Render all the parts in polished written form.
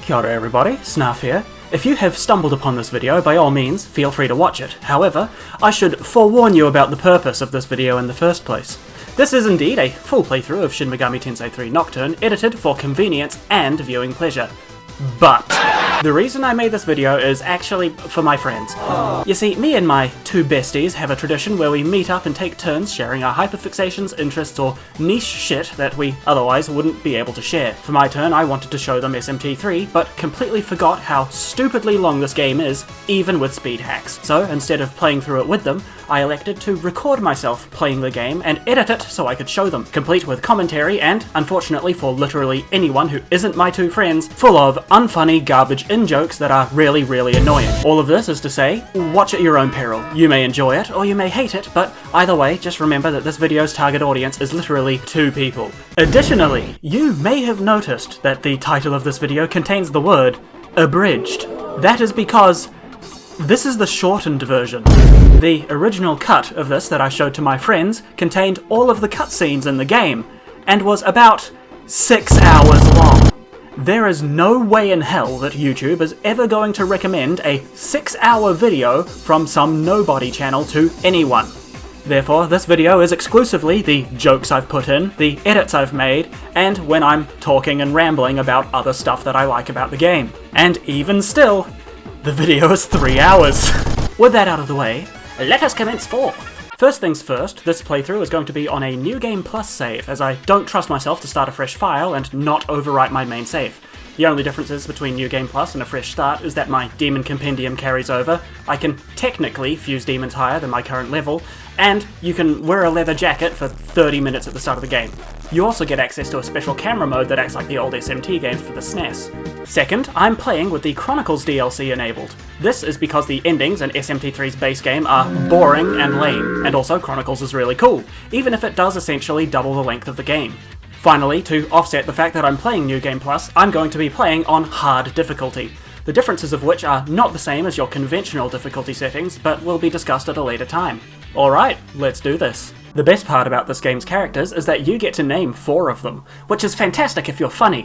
Kia ora everybody, Snarf here. If you have stumbled upon this video, by all means, feel free to watch it. However, I should forewarn you about the purpose of this video in the first place. This is indeed a full playthrough of Shin Megami Tensei 3 Nocturne, edited for convenience and viewing pleasure. But the reason I made this video is actually for my friends. You see, me and my two besties have a tradition where we meet up and take turns sharing our hyperfixations, interests, or niche shit that we otherwise wouldn't be able to share. For my turn, I wanted to show them SMT3, but completely forgot how stupidly long this game is, even with speed hacks. So instead of playing through it with them, I elected to record myself playing the game and edit it so I could show them, complete with commentary and, unfortunately for literally anyone who isn't my two friends, full of unfunny garbage in-jokes that are really, really annoying. All of this is to say, watch at your own peril. You may enjoy it, or you may hate it, but either way, just remember that this video's target audience is literally two people. Additionally, you may have noticed that the title of this video contains the word Abridged. That is because this is the shortened version. The original cut of this that I showed to my friends contained all of the cutscenes in the game, and was about 6 hours long. There is no way in hell that YouTube is ever going to recommend a 6-hour video from some nobody channel to anyone. Therefore, this video is exclusively the jokes I've put in, the edits I've made, and when I'm talking and rambling about other stuff that I like about the game. And even still, the video is 3 hours. With that out of the way, let us commence forth. First things first, this playthrough is going to be on a New Game Plus save, as I don't trust myself to start a fresh file and not overwrite my main save. The only differences between New Game Plus and a fresh start is that my Demon Compendium carries over, I can technically fuse demons higher than my current level, and you can wear a leather jacket for 30 minutes at the start of the game. You also get access to a special camera mode that acts like the old SMT games for the SNES. Second, I'm playing with the Chronicles DLC enabled. This is because the endings in SMT3's base game are boring and lame, and also Chronicles is really cool, even if it does essentially double the length of the game. Finally, to offset the fact that I'm playing New Game Plus, I'm going to be playing on hard difficulty, the differences of which are not the same as your conventional difficulty settings, but will be discussed at a later time. Alright, let's do this. The best part about this game's characters is that you get to name 4 of them, which is fantastic if you're funny,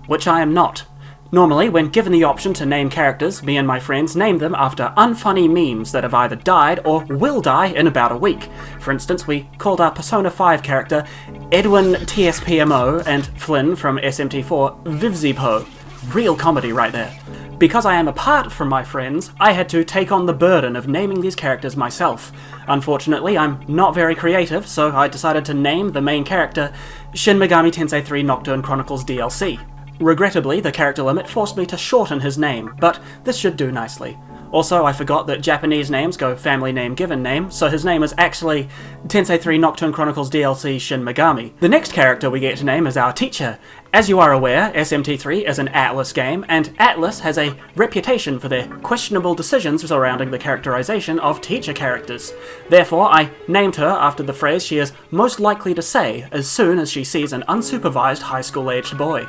which I am not. Normally, when given the option to name characters, me and my friends name them after unfunny memes that have either died or will die in about a week. For instance, we called our Persona 5 character Edwin TSPMO and Flynn from SMT4 Vivzipo. Real comedy right there. Because I am apart from my friends, I had to take on the burden of naming these characters myself. Unfortunately, I'm not very creative, so I decided to name the main character Shin Megami Tensei 3 Nocturne Chronicles DLC. Regrettably, the character limit forced me to shorten his name, but this should do nicely. Also, I forgot that Japanese names go family name given name, so his name is actually Tensei 3 Nocturne Chronicles DLC Shin Megami. The next character we get to name is our teacher. As you are aware, SMT3 is an Atlus game, and Atlus has a reputation for their questionable decisions surrounding the characterization of teacher characters. Therefore, I named her after the phrase she is most likely to say as soon as she sees an unsupervised high school-aged boy.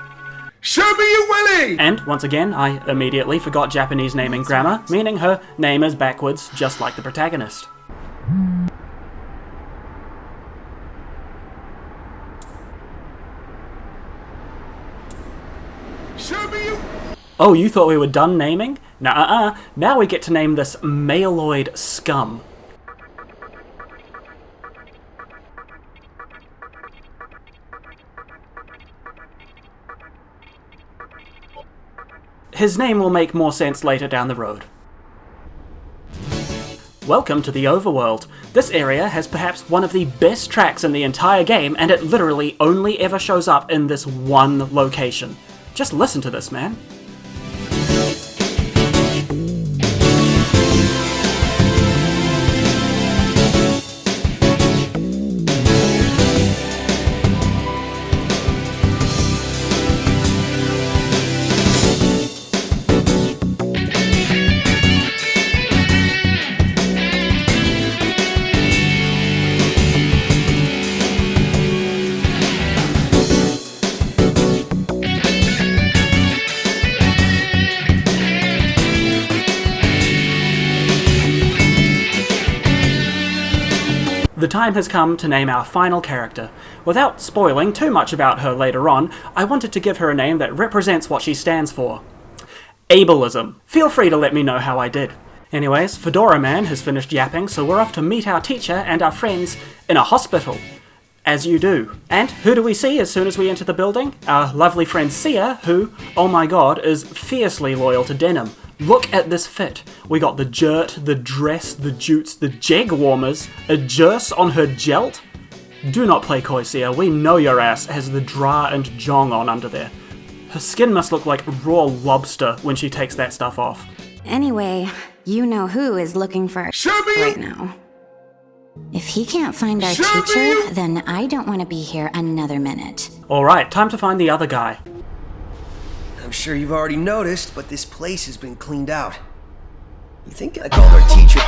Show me your willy! And, once again, I immediately forgot Japanese naming grammar, meaning her name is backwards, just like the protagonist. Show me your... Oh, you thought we were done naming? Nuh-uh. Now we get to name this maleoid scum. His name will make more sense later down the road. Welcome to the Overworld. This area has perhaps one of the best tracks in the entire game, and it literally only ever shows up in this one location. Just listen to this, man. The time has come to name our final character. Without spoiling too much about her later on, I wanted to give her a name that represents what she stands for. ableism. Feel free to let me know how I did. Anyways, Fedora Man has finished yapping, so we're off to meet our teacher and our friends in a hospital. As you do. And who do we see as soon as we enter the building? Our lovely friend Sia, who, oh my god, is fiercely loyal to denim. Look at this fit. We got the jurt, the dress, the jutes, the jeg warmers, a jerse on her gelt. Do not play coy, Sia. We know your ass has the dra and jong on under there. Her skin must look like raw lobster when she takes that stuff off. Anyway, you know who is looking for right now. If he can't find our teacher, then I don't want to be here another minute. Alright, time to find the other guy. I'm sure you've already noticed, but this place has been cleaned out. You think I called our teacher?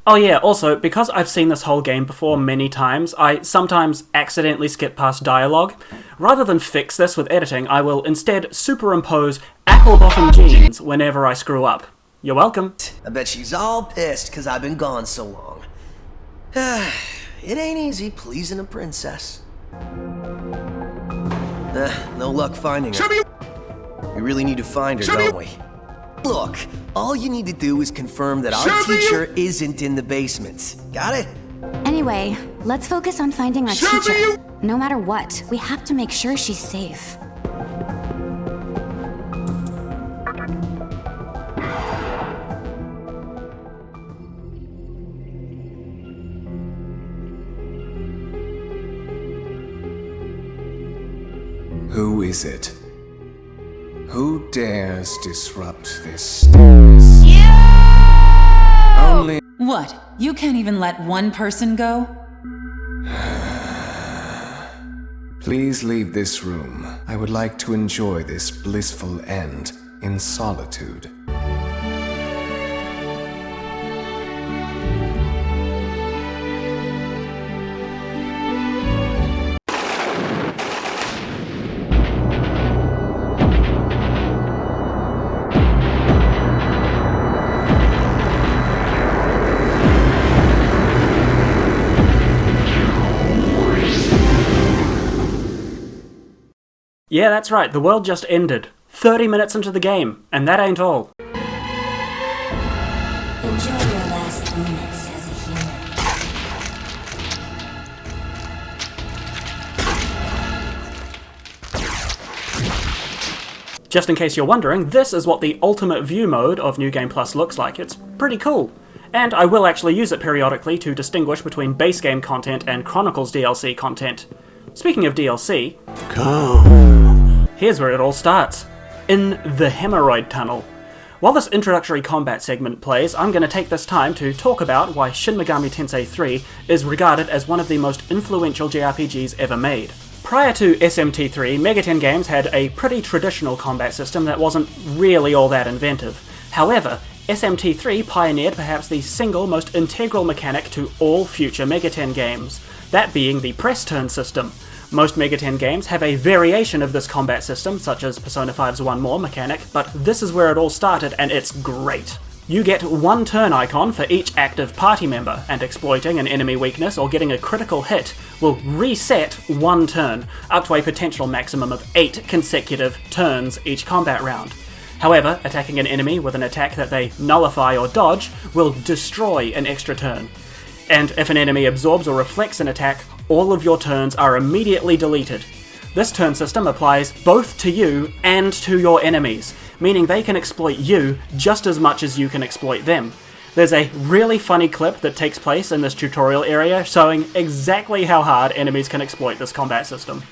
Oh yeah, also, because I've seen this whole game before many times, I sometimes accidentally skip past dialogue. Rather than fix this with editing, I will instead superimpose apple-bottom jeans whenever I screw up. You're welcome. I bet she's all pissed because I've been gone so long. It ain't easy pleasing a princess. No luck finding her. We really need to find her, don't we? Look, all you need to do is confirm that our teacher isn't in the basement. Got it? Anyway, let's focus on finding our teacher. No matter what, we have to make sure she's safe. Who is it? Who dares disrupt this stillness? Only... What? You can't even let one person go? Please leave this room. I would like to enjoy this blissful end in solitude. Yeah, that's right, the world just ended. 30 minutes into the game, and that ain't all. Enjoy your last moments as a human. Just in case you're wondering, this is what the ultimate view mode of New Game Plus looks like. It's pretty cool. And I will actually use it periodically to distinguish between base game content and Chronicles DLC content. Speaking of DLC... Here's where it all starts. In the Hemorrhoid Tunnel. While this introductory combat segment plays, I'm going to take this time to talk about why Shin Megami Tensei 3 is regarded as one of the most influential JRPGs ever made. Prior to SMT3, Megaten games had a pretty traditional combat system that wasn't really all that inventive. However, SMT3 pioneered perhaps the single most integral mechanic to all future Megaten games, that being the press turn system. Most Megaten games have a variation of this combat system, such as Persona 5's One More mechanic, but this is where it all started and it's great. You get one turn icon for each active party member, and exploiting an enemy weakness or getting a critical hit will reset one turn, up to a potential maximum of 8 consecutive turns each combat round. However, attacking an enemy with an attack that they nullify or dodge will destroy an extra turn. And if an enemy absorbs or reflects an attack, all of your turns are immediately deleted. This turn system applies both to you and to your enemies, meaning they can exploit you just as much as you can exploit them. There's a really funny clip that takes place in this tutorial area showing exactly how hard enemies can exploit this combat system.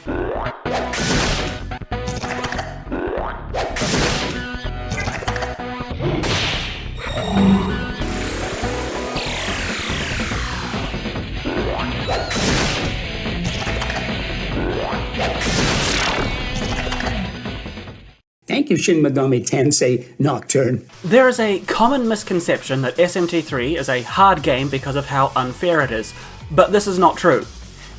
Thank you, Shin Megami Tensei Nocturne. There is a common misconception that SMT3 is a hard game because of how unfair it is, but this is not true.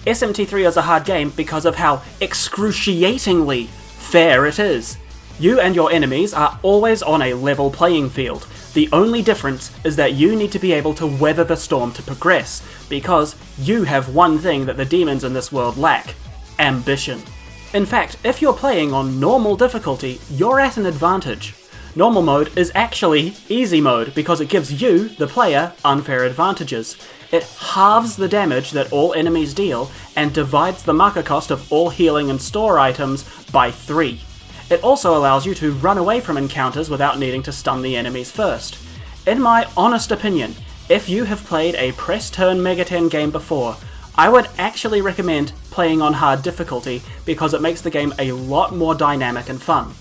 SMT3 is a hard game because of how excruciatingly fair it is. You and your enemies are always on a level playing field. The only difference is that you need to be able to weather the storm to progress, because you have one thing that the demons in this world lack: ambition. In fact, if you're playing on normal difficulty, you're at an advantage. Normal mode is actually easy mode because it gives you, the player, unfair advantages. It halves the damage that all enemies deal and divides the marker cost of all healing and store items by 3. It also allows you to run away from encounters without needing to stun the enemies first. In my honest opinion, if you have played a press turn Mega 10 game before, I would actually recommend playing on hard difficulty because it makes the game a lot more dynamic and fun.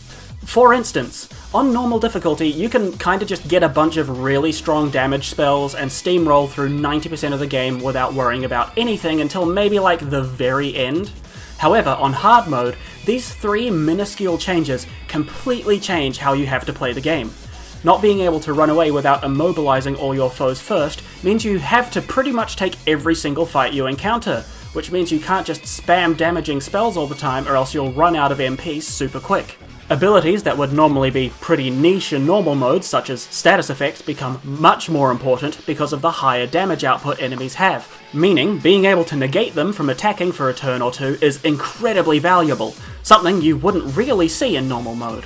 For instance, on normal difficulty you can kinda just get a bunch of really strong damage spells and steamroll through 90% of the game without worrying about anything until maybe like the very end. However, on hard mode, these 3 minuscule changes completely change how you have to play the game. Not being able to run away without immobilizing all your foes first means you have to pretty much take every single fight you encounter, which means you can't just spam damaging spells all the time or else you'll run out of MP super quick. Abilities that would normally be pretty niche in normal modes, such as status effects, become much more important because of the higher damage output enemies have, meaning being able to negate them from attacking for a turn or two is incredibly valuable, something you wouldn't really see in normal mode.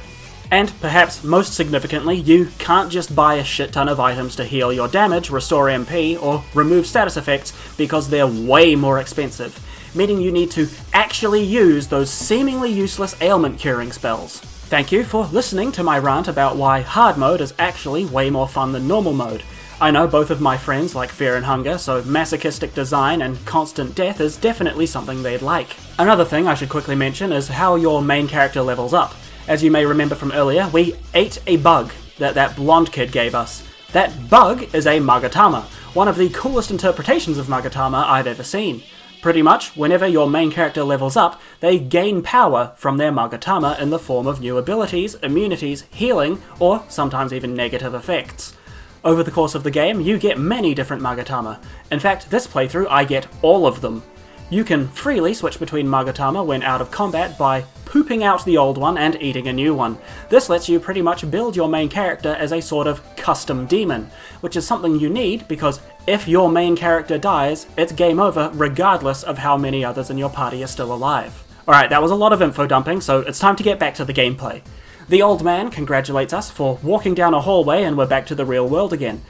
And perhaps most significantly, you can't just buy a shit ton of items to heal your damage, restore MP, or remove status effects because they're way more expensive, meaning you need to actually use those seemingly useless ailment curing spells. Thank you for listening to my rant about why hard mode is actually way more fun than normal mode. I know both of my friends like Fear and Hunger, so masochistic design and constant death is definitely something they'd like. Another thing I should quickly mention is how your main character levels up. As you may remember from earlier, we ate a bug that blonde kid gave us. That bug is a Magatama, one of the coolest interpretations of Magatama I've ever seen. Pretty much, whenever your main character levels up, they gain power from their Magatama in the form of new abilities, immunities, healing, or sometimes even negative effects. Over the course of the game, you get many different Magatama. In fact, this playthrough I get all of them. You can freely switch between Magatama when out of combat by pooping out the old one and eating a new one. This lets you pretty much build your main character as a sort of custom demon, which is something you need because if your main character dies, it's game over regardless of how many others in your party are still alive. Alright, that was a lot of info dumping, so it's time to get back to the gameplay. The old man congratulates us for walking down a hallway and we're back to the real world again.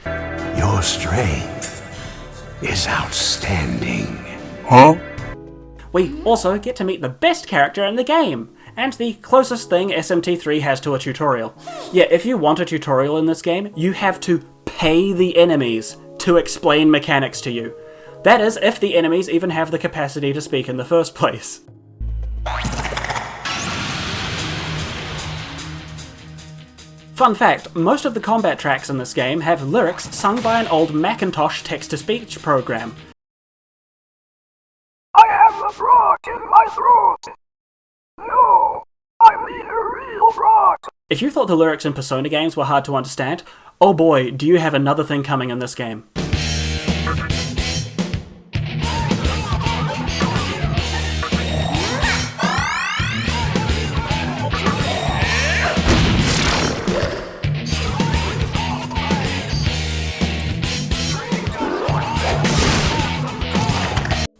Your strength is outstanding. Huh? We also get to meet the best character in the game, and the closest thing SMT3 has to a tutorial. Yeah, if you want a tutorial in this game, you have to pay the enemies to explain mechanics to you. That is, if the enemies even have the capacity to speak in the first place. Fun fact, most of the combat tracks in this game have lyrics sung by an old Macintosh text-to-speech program. I have a frog in my throat! No, I need a real frog! If you thought the lyrics in Persona games were hard to understand, oh boy, do you have another thing coming in this game.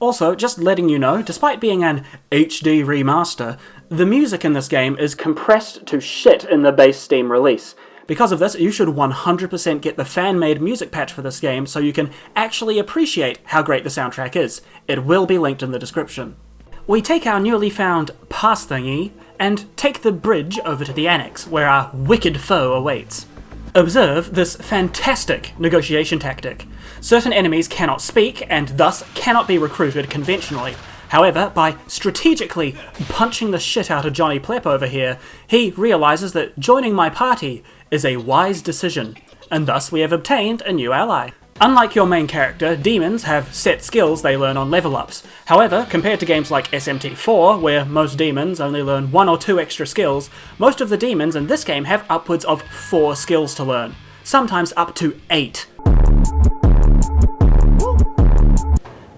Also, just letting you know, despite being an HD remaster, the music in this game is compressed to shit in the base Steam release. Because of this, you should 100% get the fan-made music patch for this game so you can actually appreciate how great the soundtrack is. It will be linked in the description. We take our newly found pass thingy and take the bridge over to the annex, where our wicked foe awaits. Observe this fantastic negotiation tactic. Certain enemies cannot speak, and thus cannot be recruited conventionally. However, by strategically punching the shit out of Johnny Plep over here, he realizes that joining my party is a wise decision, and thus we have obtained a new ally. Unlike your main character, demons have set skills they learn on level ups. However, compared to games like SMT4, where most demons only learn 1 or 2 extra skills, most of the demons in this game have upwards of 4 skills to learn, sometimes up to 8.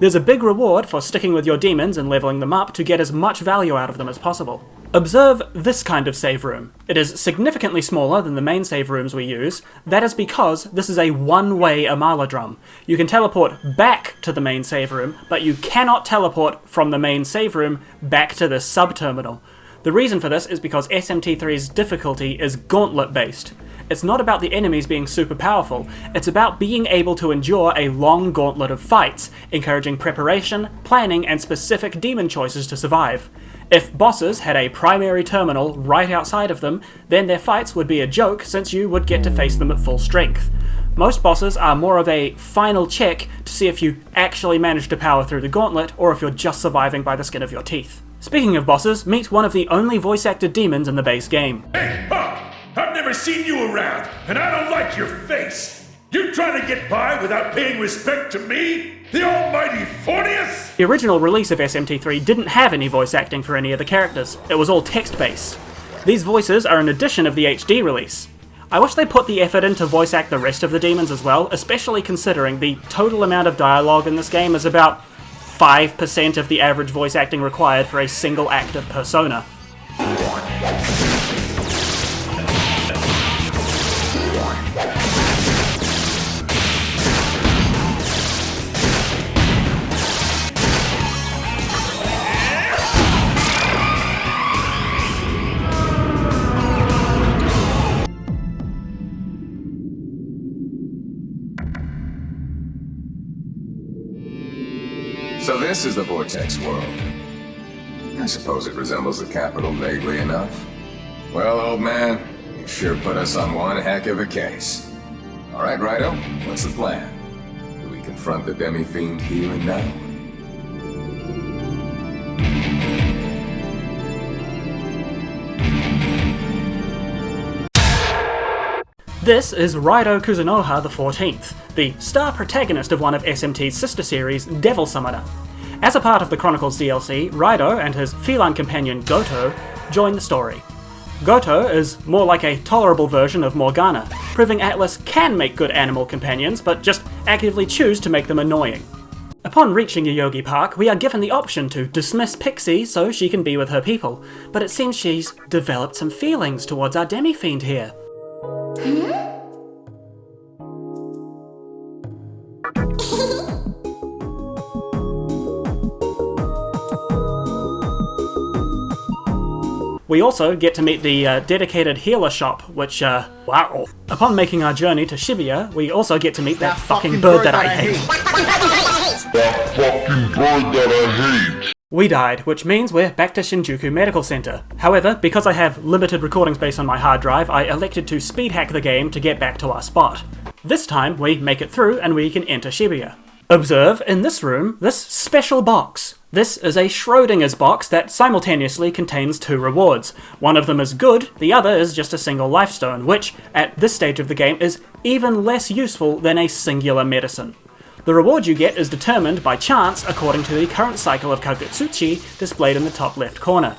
There's a big reward for sticking with your demons and leveling them up to get as much value out of them as possible. Observe this kind of save room. It is significantly smaller than the main save rooms we use. That is because this is a one-way Amala drum. You can teleport back to the main save room, but you cannot teleport from the main save room back to the sub-terminal. The reason for this is because SMT3's difficulty is gauntlet-based. It's not about the enemies being super powerful, it's about being able to endure a long gauntlet of fights, encouraging preparation, planning, and specific demon choices to survive. If bosses had a primary terminal right outside of them, then their fights would be a joke since you would get to face them at full strength. Most bosses are more of a final check to see if you actually manage to power through the gauntlet or if you're just surviving by the skin of your teeth. Speaking of bosses, meet one of the only voice-acted demons in the base game. Hey, Buck! I've never seen you around, and I don't like your face! You trying to get by without paying respect to me? The almighty Fornius? The original release of SMT3 didn't have any voice acting for any of the characters. It was all text-based. These voices are an addition of the HD release. I wish they put the effort in to voice act the rest of the demons as well, especially considering the total amount of dialogue in this game is about 5% of the average voice acting required for a single act of Persona. So this is the Vortex world. I suppose it resembles the capital vaguely enough. Well, old man, you sure put us on one heck of a case. All right, Rido, what's the plan? Do we confront the demi-fiend here and now? This is Rido Kuzunoha the 14th, the star protagonist of one of SMT's sister series, Devil Summoner. As a part of the Chronicles DLC, Rido and his feline companion Goto join the story. Goto is more like a tolerable version of Morgana, proving Atlas can make good animal companions, but just actively choose to make them annoying. Upon reaching Yoyogi Park, we are given the option to dismiss Pixie so she can be with her people, but it seems she's developed some feelings towards our demi-fiend here. We also get to meet the dedicated healer shop, which, wow. Upon making our journey to Shibuya, we also get to meet that fucking bird that I hate. That fucking bird that I hate! We died, which means we're back to Shinjuku Medical Center. However, because I have limited recording space on my hard drive, I elected to speed hack the game to get back to our spot. This time, we make it through and we can enter Shibuya. Observe, in this room, this special box. This is a Schrodinger's box that simultaneously contains two rewards. One of them is good, the other is just a single lifestone, which, at this stage of the game, is even less useful than a singular medicine. The reward you get is determined by chance according to the current cycle of Kagutsuchi displayed in the top left corner.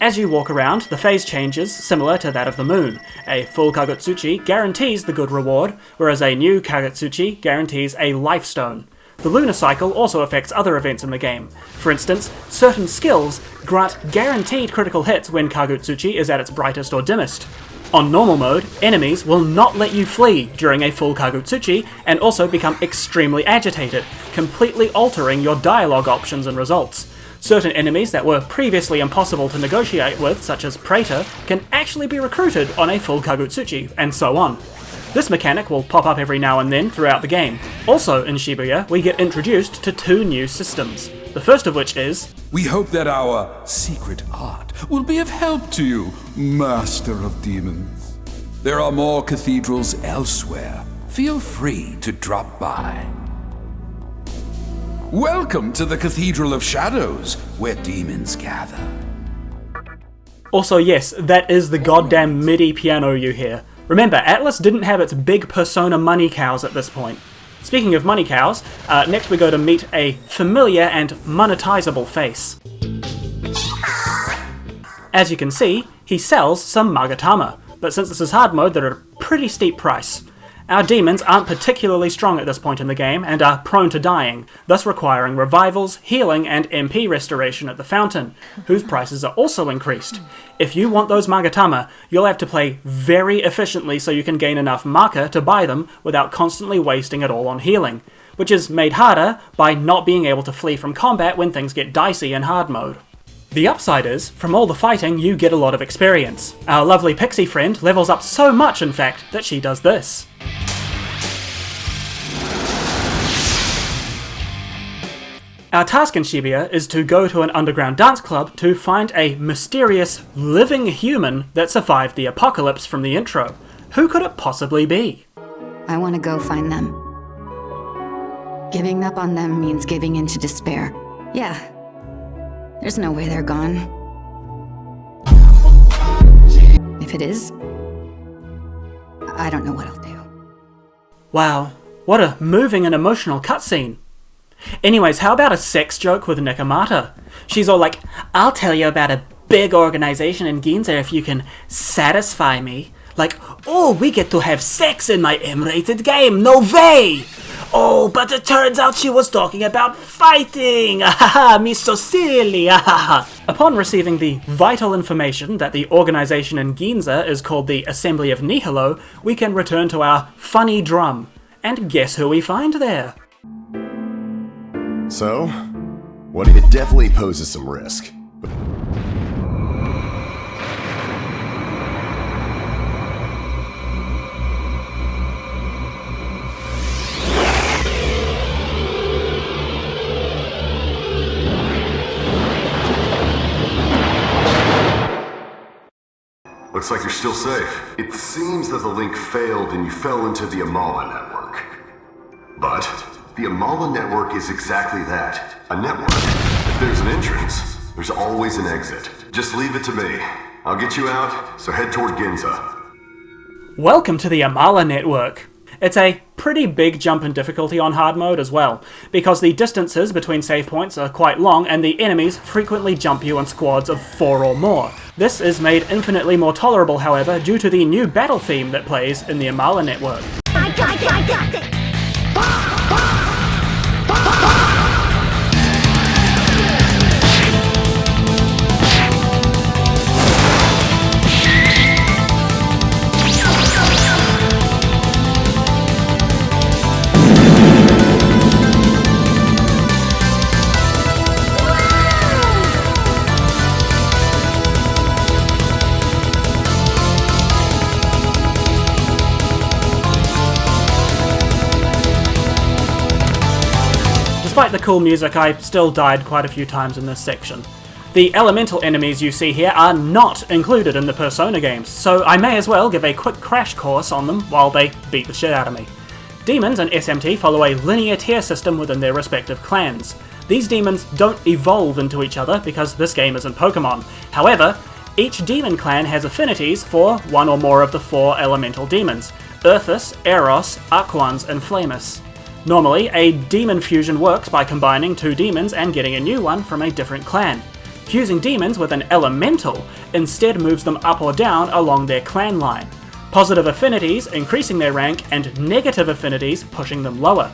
As you walk around, the phase changes similar to that of the moon. A full Kagutsuchi guarantees the good reward, whereas a new Kagutsuchi guarantees a lifestone. The lunar cycle also affects other events in the game. For instance, certain skills grant guaranteed critical hits when Kagutsuchi is at its brightest or dimmest. On normal mode, enemies will not let you flee during a full Kagutsuchi and also become extremely agitated, completely altering your dialogue options and results. Certain enemies that were previously impossible to negotiate with, such as Praetor, can actually be recruited on a full Kagutsuchi, and so on. This mechanic will pop up every now and then throughout the game. Also in Shibuya, we get introduced to two new systems. The first of which is... We hope that our secret art will be of help to you, Master of Demons. There are more cathedrals elsewhere. Feel free to drop by. Welcome to the Cathedral of Shadows, where demons gather. Also yes, that is the goddamn MIDI piano you hear. Remember, Atlas didn't have its big Persona money cows at this point. Speaking of money cows, next we go to meet a familiar and monetizable face. As you can see, he sells some Magatama, but since this is hard mode, they're at a pretty steep price. Our demons aren't particularly strong at this point in the game and are prone to dying, thus requiring revivals, healing, and MP restoration at the fountain, whose prices are also increased. If you want those Magatama, you'll have to play very efficiently so you can gain enough Maka to buy them without constantly wasting it all on healing, which is made harder by not being able to flee from combat when things get dicey in hard mode. The upside is, from all the fighting you get a lot of experience. Our lovely pixie friend levels up so much in fact that she does this. Our task in Shibuya is to go to an underground dance club to find a mysterious, living human that survived the apocalypse from the intro. Who could it possibly be? I want to go find them. Giving up on them means giving in to despair. Yeah. There's no way they're gone. If it is, I don't know what I'll do. Wow, what a moving and emotional cutscene. Anyways, how about a sex joke with Nekomata? She's all like, I'll tell you about a big organization in Ginza if you can satisfy me. Like, oh, we get to have sex in my M-rated game, no way! Oh, but it turns out she was talking about fighting! Ahaha, me so silly, ahaha! Upon receiving the vital information that the organization in Ginza is called the Assembly of Nihilo, we can return to our funny drum. And guess who we find there? So, it definitely poses some risk. Looks like you're still safe. It seems that the link failed and you fell into the Amala network. But the Amala network is exactly that, a network. If there's an entrance, there's always an exit. Just leave it to me. I'll get you out, so head toward Ginza. Welcome to the Amala network. It's a pretty big jump in difficulty on hard mode as well, because the distances between save points are quite long and the enemies frequently jump you in squads of 4 or more. This is made infinitely more tolerable, however, due to the new battle theme that plays in the Amala network. I got this! Despite the cool music, I still died quite a few times in this section. The elemental enemies you see here are not included in the Persona games, so I may as well give a quick crash course on them while they beat the shit out of me. Demons and SMT follow a linear tier system within their respective clans. These demons don't evolve into each other because this game isn't Pokemon. However, each demon clan has affinities for one or more of the 4 elemental demons: Earthus, Eros, Aquans, and Flamus. Normally, a demon fusion works by combining 2 demons and getting a new one from a different clan. Fusing demons with an elemental instead moves them up or down along their clan line. Positive affinities increasing their rank and negative affinities pushing them lower.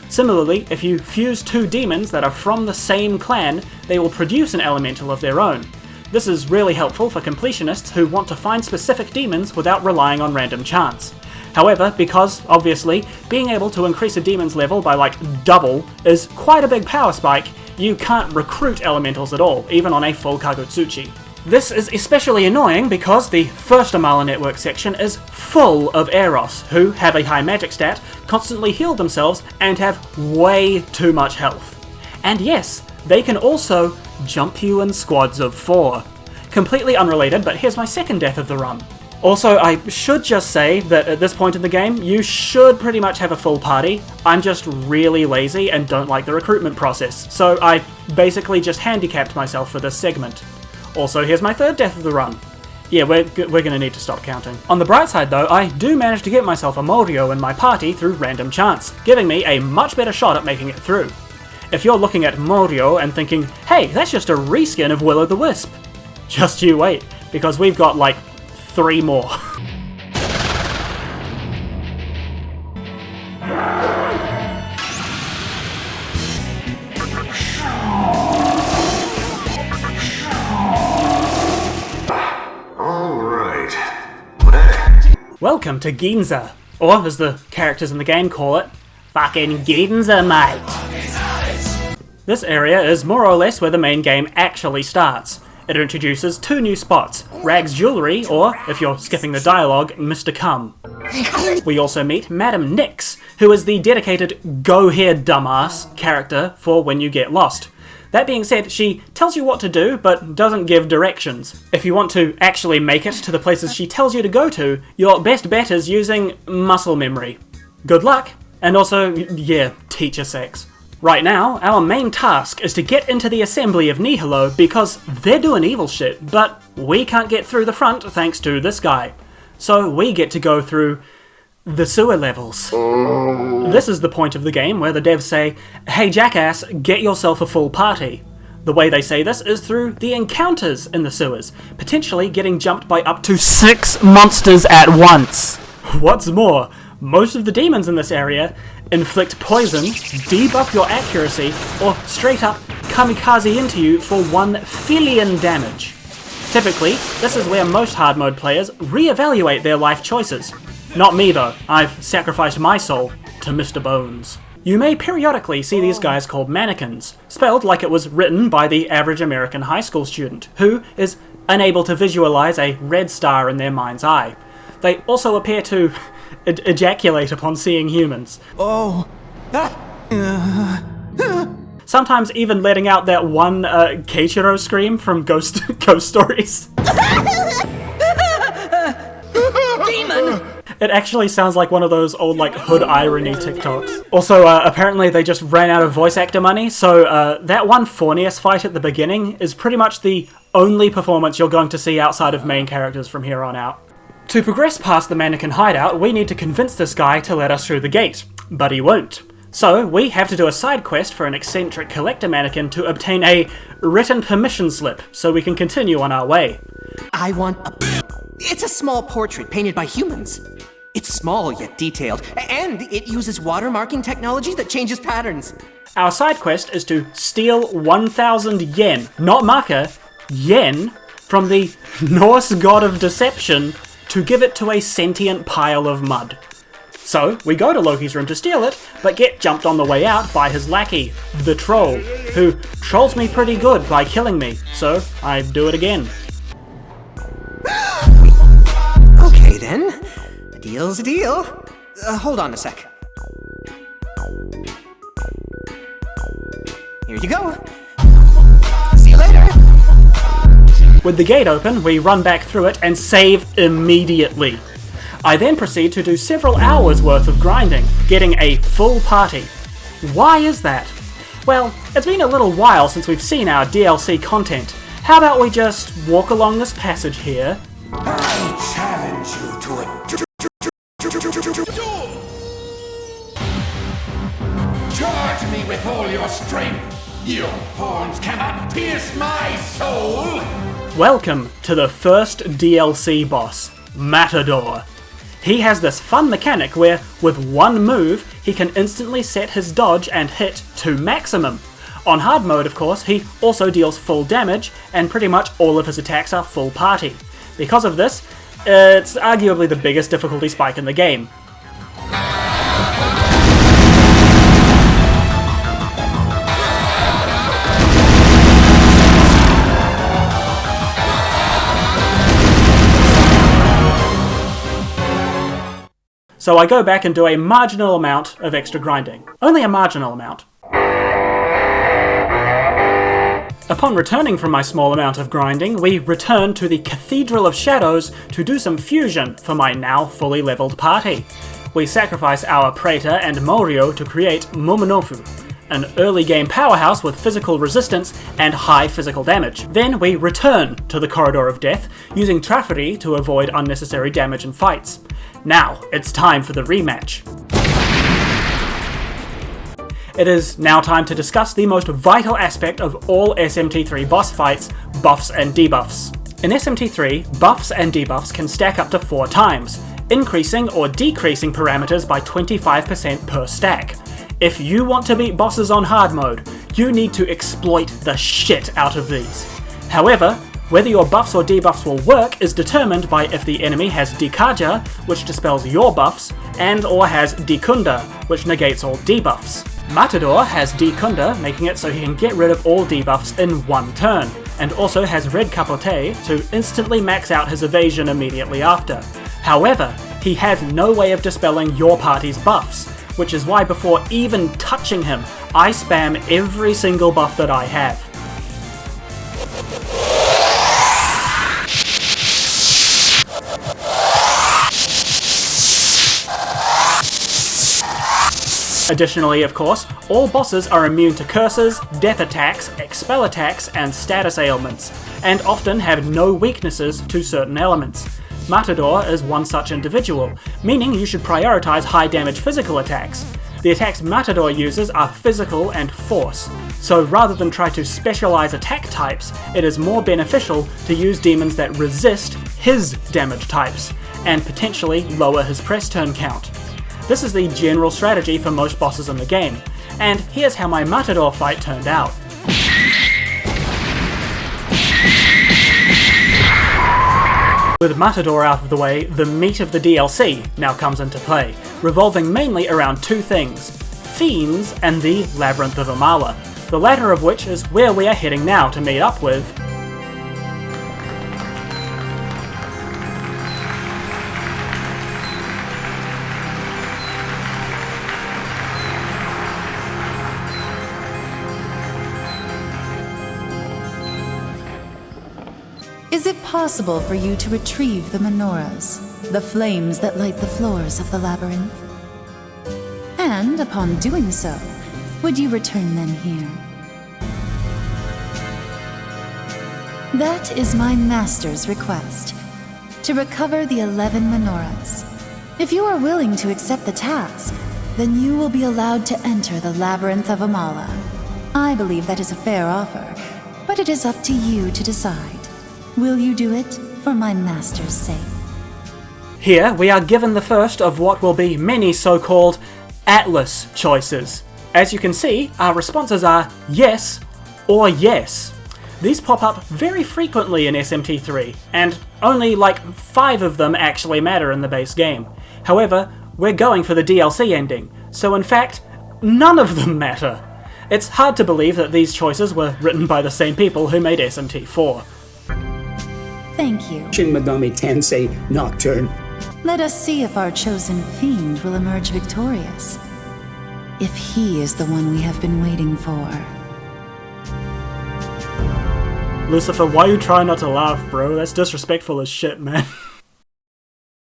Similarly, if you fuse 2 demons that are from the same clan, they will produce an elemental of their own. This is really helpful for completionists who want to find specific demons without relying on random chance. However, because, obviously, being able to increase a demon's level by like double is quite a big power spike, you can't recruit elementals at all, even on a full Kagutsuchi. This is especially annoying because the first Amala network section is full of Eros, who have a high magic stat, constantly heal themselves, and have way too much health. And yes, they can also jump you in squads of 4. Completely unrelated, but here's my second death of the run. Also, I should just say that at this point in the game, you should pretty much have a full party. I'm just really lazy and don't like the recruitment process, so I basically just handicapped myself for this segment. Also, here's my third death of the run. Yeah, we're gonna need to stop counting. On the bright side though, I do manage to get myself a Morio in my party through random chance, giving me a much better shot at making it through. If you're looking at Morio and thinking, hey, that's just a reskin of Will-O-the-Wisp, just you wait, because we've got like 3 more. Alright. Welcome to Ginza, or as the characters in the game call it, fucking Ginza, mate. This area is more or less where the main game actually starts. It introduces 2 new spots, Rag's Jewelry, or, if you're skipping the dialogue, Mr. Cum. We also meet Madam Nyx, who is the dedicated go here dumbass character for when you get lost. That being said, she tells you what to do, but doesn't give directions. If you want to actually make it to the places she tells you to go to, your best bet is using muscle memory. Good luck, and also, yeah, teacher sex. Right now, our main task is to get into the assembly of Nihilo because they're doing evil shit, but we can't get through the front thanks to this guy. So we get to go through the sewer levels. This is the point of the game where the devs say, hey jackass, get yourself a full party. The way they say this is through the encounters in the sewers, potentially getting jumped by up to 6 monsters at once. What's more, most of the demons in this area inflict poison, debuff your accuracy, or straight up kamikaze into you for 1 billion damage. Typically, this is where most hard mode players re-evaluate their life choices. Not me though, I've sacrificed my soul to Mr. Bones. You may periodically see these guys called mannequins, spelled like it was written by the average American high school student, who is unable to visualize a red star in their mind's eye. They also appear to ejaculate upon seeing humans. Sometimes even letting out that one Keiichiro scream from Ghost Stories. Demon! It actually sounds like one of those old, like, hood irony TikToks. Also, apparently they just ran out of voice actor money, so that one Fornius fight at the beginning is pretty much the only performance you're going to see outside of main characters from here on out. To progress past the mannequin hideout, we need to convince this guy to let us through the gate, but he won't. So, we have to do a side quest for an eccentric collector mannequin to obtain a written permission slip, so we can continue on our way. I want a... It's a small portrait painted by humans. It's small yet detailed, and it uses watermarking technology that changes patterns. Our side quest is to steal 1,000 yen, not maka, yen, from the Norse god of deception to give it to a sentient pile of mud. So, we go to Loki's room to steal it, but get jumped on the way out by his lackey, the troll, who trolls me pretty good by killing me, so I do it again. Okay then, a deal's a deal. Hold on a sec. Here you go. See you later. With the gate open, we run back through it and save immediately. I then proceed to do several hours worth of grinding, getting a full party. Why is that? Well, it's been a little while since we've seen our DLC content. How about we just walk along this passage here? I challenge you to a duel! Charge me with all your strength! Your horns cannot pierce my soul! Welcome to the first DLC boss, Matador. He has this fun mechanic where, with one move, he can instantly set his dodge and hit to maximum. On hard mode, of course, he also deals full damage, and pretty much all of his attacks are full party. Because of this, it's arguably the biggest difficulty spike in the game. So I go back and do a marginal amount of extra grinding. Only a marginal amount. Upon returning from my small amount of grinding, we return to the Cathedral of Shadows to do some fusion for my now fully leveled party. We sacrifice our Praetor and Morio to create Momonofu, an early game powerhouse with physical resistance and high physical damage. Then we return to the Corridor of Death, using Traffery to avoid unnecessary damage in fights. Now, it's time for the rematch. It is now time to discuss the most vital aspect of all SMT3 boss fights, buffs and debuffs. In SMT3, buffs and debuffs can stack up to 4 times, increasing or decreasing parameters by 25% per stack. If you want to beat bosses on hard mode, you need to exploit the shit out of these. However, whether your buffs or debuffs will work is determined by if the enemy has Dikaja, which dispels your buffs, and or has Dikunda, which negates all debuffs. Matador has Dikunda, making it so he can get rid of all debuffs in one turn, and also has red capote to instantly max out his evasion immediately after. However, he has no way of dispelling your party's buffs, which is why before even touching him, I spam every single buff that I have. Additionally, of course, all bosses are immune to curses, death attacks, expel attacks, and status ailments, and often have no weaknesses to certain elements. Matador is one such individual, meaning you should prioritize high damage physical attacks. The attacks Matador uses are physical and force, so rather than try to specialize attack types, it is more beneficial to use demons that resist his damage types, and potentially lower his press turn count. This is the general strategy for most bosses in the game, and here's how my Matador fight turned out. With Matador out of the way, the meat of the DLC now comes into play, revolving mainly around two things: Fiends and the Labyrinth of Amala, the latter of which is where we are heading now to meet up with Is it possible for you to retrieve the menorahs, the flames that light the floors of the labyrinth? And upon doing so, would you return them here? That is my master's request, to recover the 11 menorahs. If you are willing to accept the task, then you will be allowed to enter the Labyrinth of Amala. I believe that is a fair offer, but it is up to you to decide. Will you do it for my master's sake? Here we are given the first of what will be many so-called Atlas choices. As you can see, our responses are yes or yes. These pop up very frequently in SMT3, and only like 5 of them actually matter in the base game. However, we're going for the DLC ending, so in fact, none of them matter. It's hard to believe that these choices were written by the same people who made SMT4. Thank you. Shin Megami Tensei Nocturne. Let us see if our chosen fiend will emerge victorious. If he is the one we have been waiting for. Lucifer, why you try not to laugh, bro? That's disrespectful as shit, man.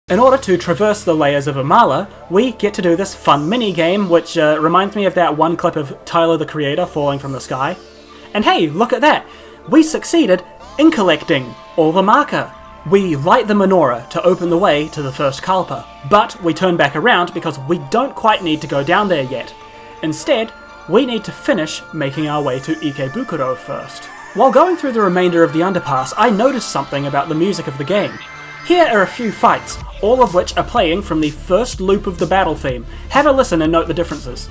In order to traverse the layers of Amala, we get to do this fun mini-game, which reminds me of that one clip of Tyler the Creator falling from the sky. And hey, look at that! We succeeded in collecting all the marker. We light the menorah to open the way to the first Kalpa, but we turn back around because we don't quite need to go down there yet. Instead, we need to finish making our way to Ikebukuro first. While going through the remainder of the underpass, I noticed something about the music of the game. Here are a few fights, all of which are playing from the first loop of the battle theme. Have a listen and note the differences.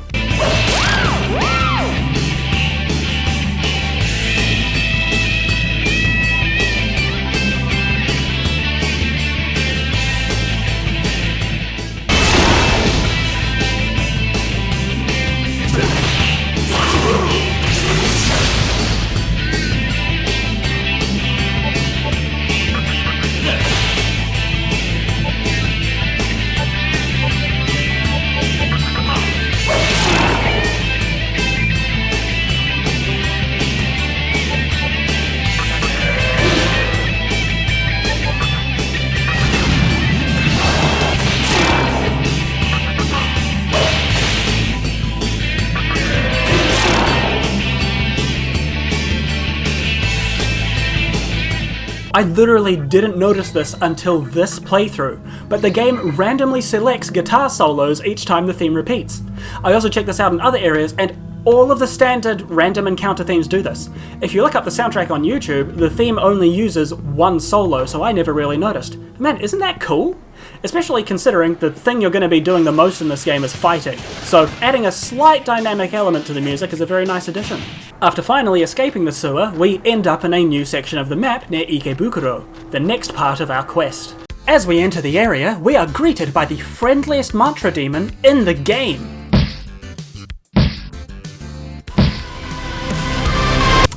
I literally didn't notice this until this playthrough, but the game randomly selects guitar solos each time the theme repeats. I also checked this out in other areas, and all of the standard random encounter themes do this. If you look up the soundtrack on YouTube, the theme only uses one solo, so I never really noticed. Man, isn't that cool? Especially considering the thing you're going to be doing the most in this game is fighting, so adding a slight dynamic element to the music is a very nice addition. After finally escaping the sewer, we end up in a new section of the map near Ikebukuro, the next part of our quest. As we enter the area, we are greeted by the friendliest mantra demon in the game.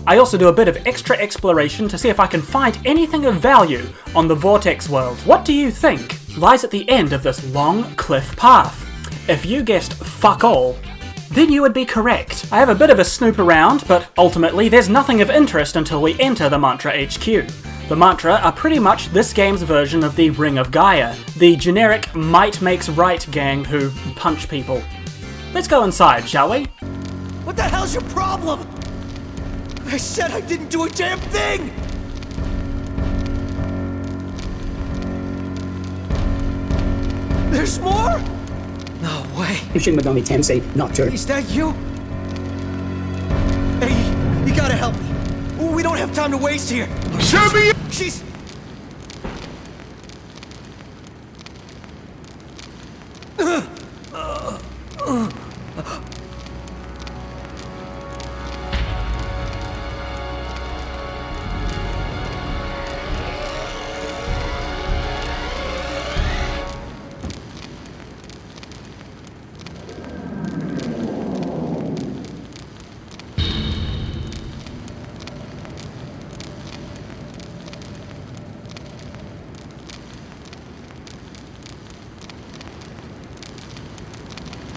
I I also do a bit of extra exploration to see if I can find anything of value on the Vortex world. What do you think lies at the end of this long cliff path? If you guessed fuck all, then you would be correct. I have a bit of a snoop around, but ultimately there's nothing of interest until we enter the Mantra HQ. The Mantra are pretty much this game's version of the Ring of Gaia, the generic might makes right gang who punch people. Let's go inside, shall we? What the hell's your problem? I said I didn't do a damn thing! There's more? No way. Shin Megami Tensei Nocturne. Is that you? Hey, you gotta help me. We don't have time to waste here. Show me! She's...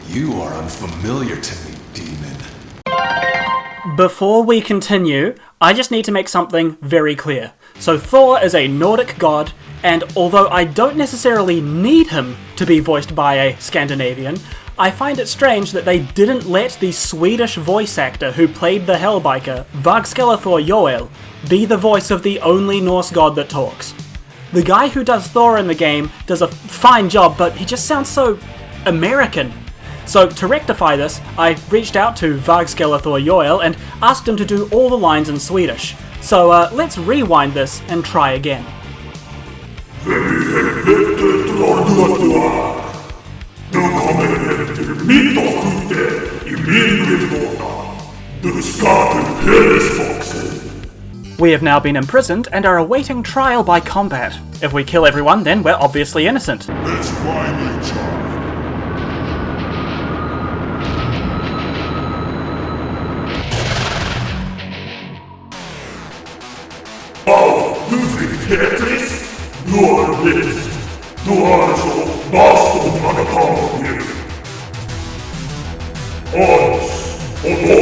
You are unfamiliar to me, demon. Before we continue, I just need to make something very clear. So Thor is a Nordic god, and although I don't necessarily need him to be voiced by a Scandinavian, I find it strange that they didn't let the Swedish voice actor who played the Hellbiker, Vagskelathor Joel, be the voice of the only Norse god that talks. The guy who does Thor in the game does a fine job, but he just sounds so American. So to rectify this, I reached out to Vagskelathor Joel and asked him to do all the lines in Swedish. So let's rewind this and try again. We have now been imprisoned and are awaiting trial by combat. If we kill everyone, then we're obviously innocent. That's my nature. Oh, du fick Tetris? Du har blivit. Du har så baston manakam. Oss, och då,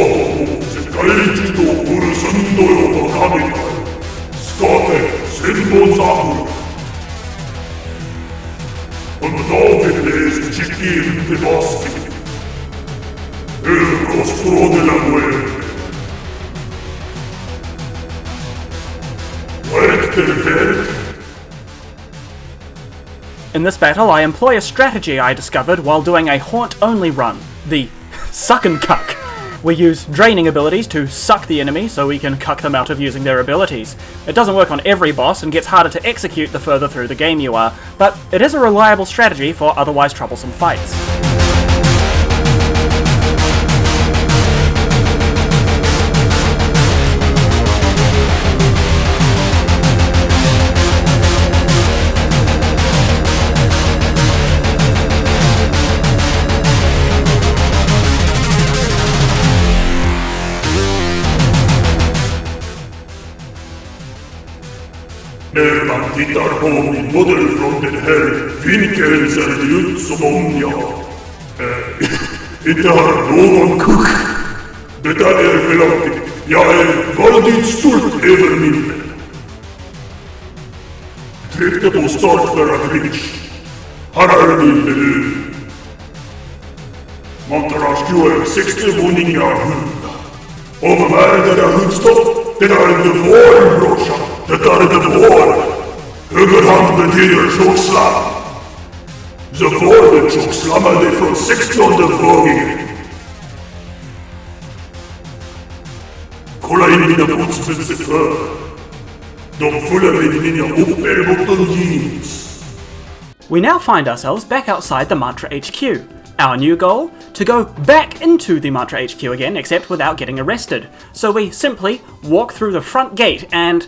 sekalichi to urusundo yo kamikai. Skate, senbonsaku. Und då fick det chikin till basti. El rostro de la muerte. In this battle, I employ a strategy I discovered while doing a haunt-only run, the suck and cuck. We use draining abilities to suck the enemy so we can cuck them out of using their abilities. It doesn't work on every boss and gets harder to execute the further through the game you are, but it is a reliable strategy for otherwise troublesome fights. När man tittar på min modell från den här vinkeln ser det ut som om jag inte har någon kuck. Detta är felaktigt. Jag är väldigt stolt över min vän. Tryckte på start för Abridged. Här är din meny. Montage QL 60 våningar 100. Och vad är det där hundstopp? Det där är The Voile, brorsan. Det där är The Voile. Högerhand betyder tjockslam. The Voile tjockslammade från 16:e våningen. Kolla in mina botsmönster för. De följer med mina uppärbotten jeans. We now find ourselves back outside the Mantra HQ. Our new goal? To go back into the Mantra HQ again, except without getting arrested. So we simply walk through the front gate and...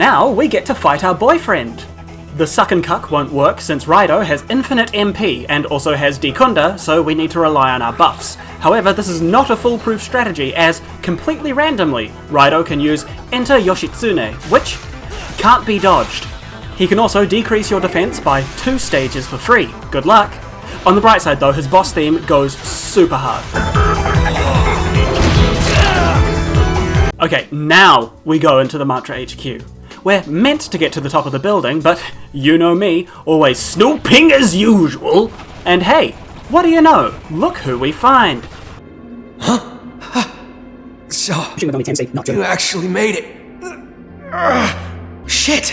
Now we get to fight our boyfriend. The Suck and Cuck won't work since Raido has infinite MP and also has Dekunda, so we need to rely on our buffs. However, this is not a foolproof strategy, as completely randomly, Raido can use Enter Yoshitsune, which can't be dodged. He can also decrease your defense by 2 stages for free. Good luck! On the bright side though, his boss theme goes super hard. Okay, now we go into the Mantra HQ. We're meant to get to the top of the building, but you know me, always snooping as usual. And hey, what do you know? Look who we find. So, Tensei, not you actually made it. Shit!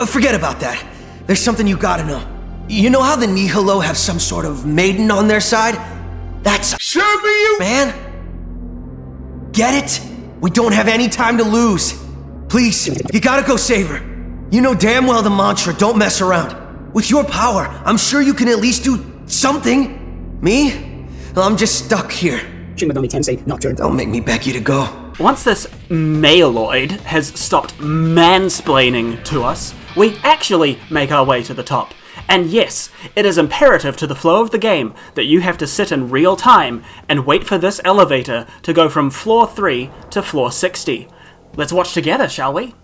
Forget about that. There's something you gotta know. You know how the Nihilo have some sort of maiden on their side? That's man. Get it? We don't have any time to lose. Please, you gotta go save her. You know damn well the mantra, don't mess around. With your power, I'm sure you can at least do something. Me? Well, I'm just stuck here. Shin Megami Tensei Nocturne. Don't make me beg you to go. Once this maleoid has stopped mansplaining to us, we actually make our way to the top. And yes, it is imperative to the flow of the game that you have to sit in real time and wait for this elevator to go from floor 3 to floor 60. Let's watch together, shall we?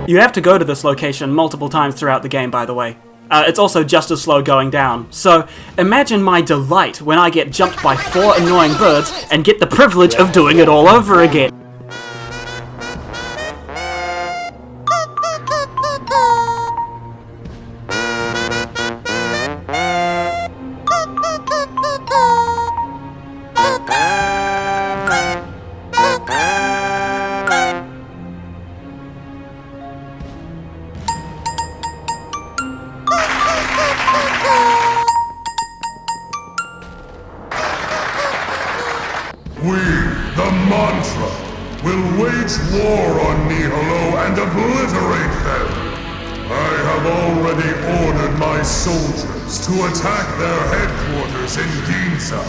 You have to go to this location multiple times throughout the game, by the way. It's also just as slow going down. So imagine my delight when I get jumped by 4 annoying birds and get the privilege of doing it all over again. We, the Mantra, will wage war on Nihilo and obliterate them. I have already ordered my soldiers to attack their headquarters in Ginza.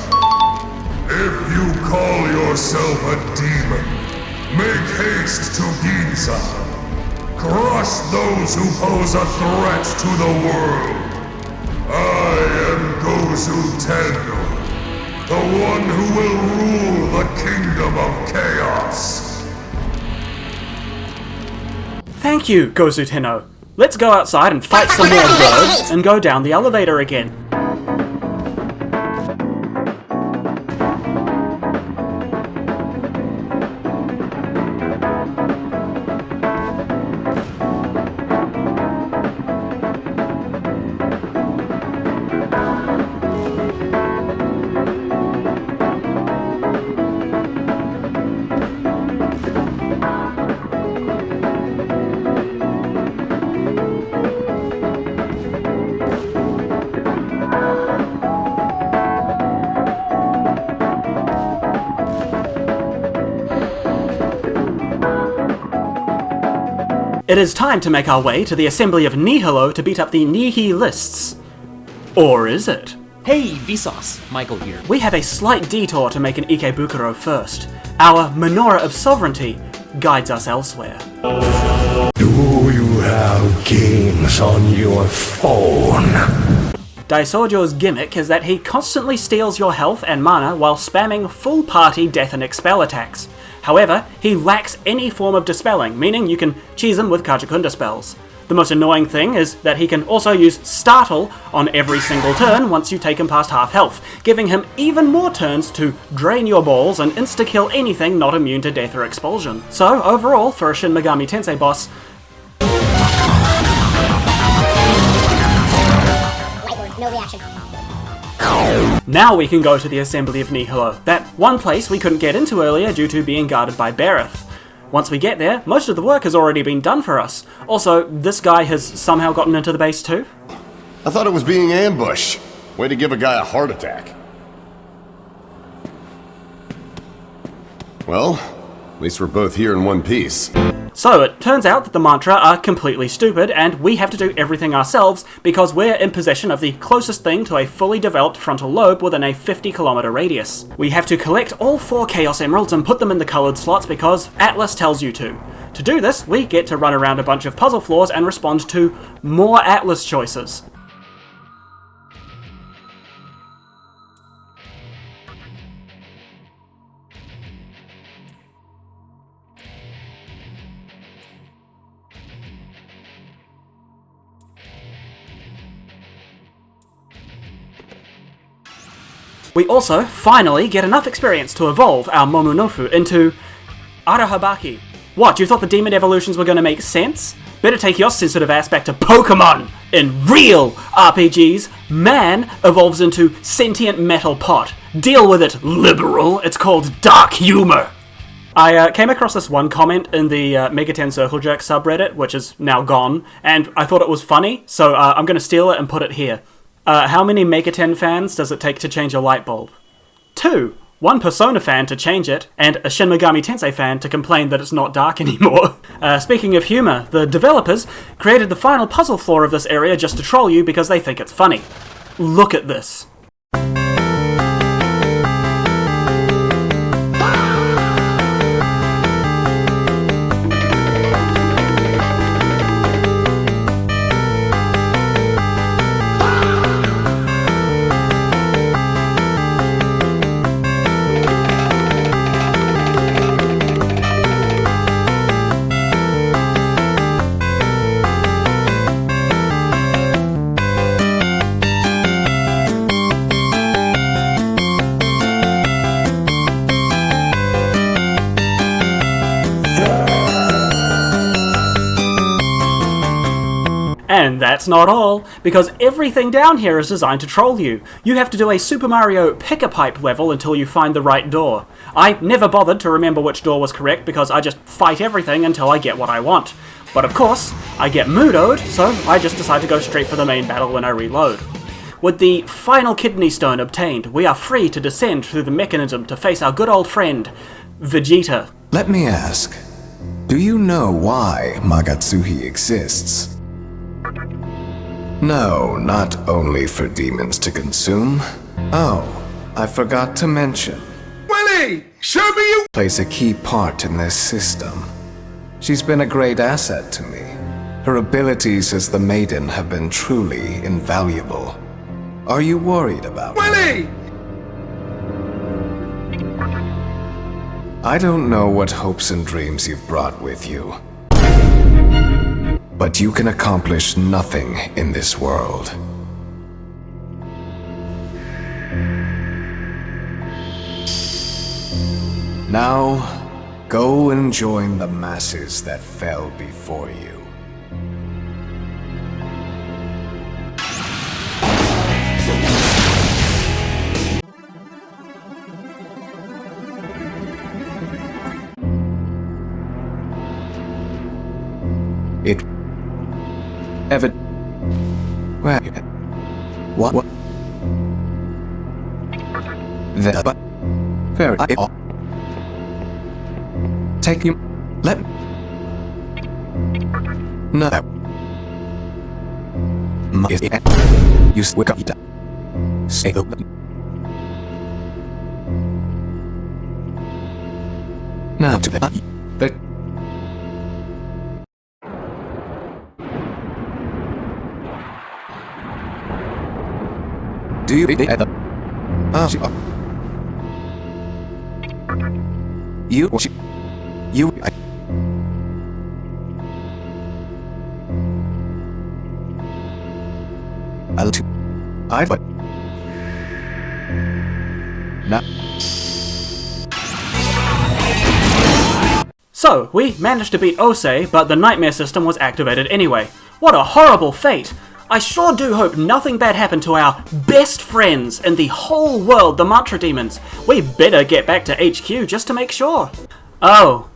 If you call yourself a demon, make haste to Ginza. Crush those who pose a threat to the world. I am Gozu Tendo, the one who will rule the kingdom of chaos. Thank you, Gozu Tenno. Let's go outside and fight some more birds and go down the elevator again. It is time to make our way to the assembly of Nihilo to beat up the Nihilists. Or is it? Hey, Vsauce, Michael here. We have a slight detour to make an Ikebukuro first. Our Menorah of Sovereignty guides us elsewhere. Do you have games on your phone? Daisojo's gimmick is that he constantly steals your health and mana while spamming full party Deathenic spell attacks. However, he lacks any form of dispelling, meaning you can cheese him with Kajikunda spells. The most annoying thing is that he can also use Startle on every single turn once you take him past half health, giving him even more turns to drain your balls and insta-kill anything not immune to death or expulsion. So overall, for a Shin Megami Tensei boss, reaction. Now we can go to the assembly of Nihilo, that one place we couldn't get into earlier due to being guarded by Bareth. Once we get there, most of the work has already been done for us. Also, this guy has somehow gotten into the base too. I thought it was being ambushed. Way to give a guy a heart attack. Well, at least we're both here in one piece. So it turns out that the mantra are completely stupid and we have to do everything ourselves because we're in possession of the closest thing to a fully developed frontal lobe within a 50-kilometer radius. We have to collect all 4 Chaos Emeralds and put them in the coloured slots because Atlas tells you to. To do this, we get to run around a bunch of puzzle floors and respond to more Atlas choices. We also, finally, get enough experience to evolve our Momonofu into Arahabaki. What, you thought the demon evolutions were going to make sense? Better take your sensitive ass back to Pokemon! In real RPGs, man evolves into sentient metal pot. Deal with it, liberal. It's called dark humor. I came across this one comment in the Mega 10 Circle Jerk subreddit, which is now gone, and I thought it was funny, so I'm going to steal it and put it here. How many Mega 10 fans does it take to change a light bulb? 2. 1 Persona fan to change it, and a Shin Megami Tensei fan to complain that it's not dark anymore. Speaking of humour, the developers created the final puzzle floor of this area just to troll you because they think it's funny. Look at this. And that's not all, because everything down here is designed to troll you. You have to do a Super Mario pick-a-pipe level until you find the right door. I never bothered to remember which door was correct because I just fight everything until I get what I want. But of course, I get moodoed, so I just decide to go straight for the main battle when I reload. With the final kidney stone obtained, we are free to descend through the mechanism to face our good old friend, Vegeta. Let me ask, do you know why Magatsuhi exists? No, not only for demons to consume. Oh, I forgot to mention. Willie! Show me you! Plays a key part in this system. She's been a great asset to me. Her abilities as the Maiden have been truly invaluable. Are you worried about Willie! I don't know what hopes and dreams you've brought with you. But you can accomplish nothing in this world. Now, go and join the masses that fell before you. It ever where what the but very take you let no you wake up say now to the do you at the you I but now So, we managed to beat Osei, but the nightmare system was activated anyway. What a horrible fate! I sure do hope nothing bad happened to our best friends in the whole world, the Mantra Demons. We better get back to HQ just to make sure. Oh,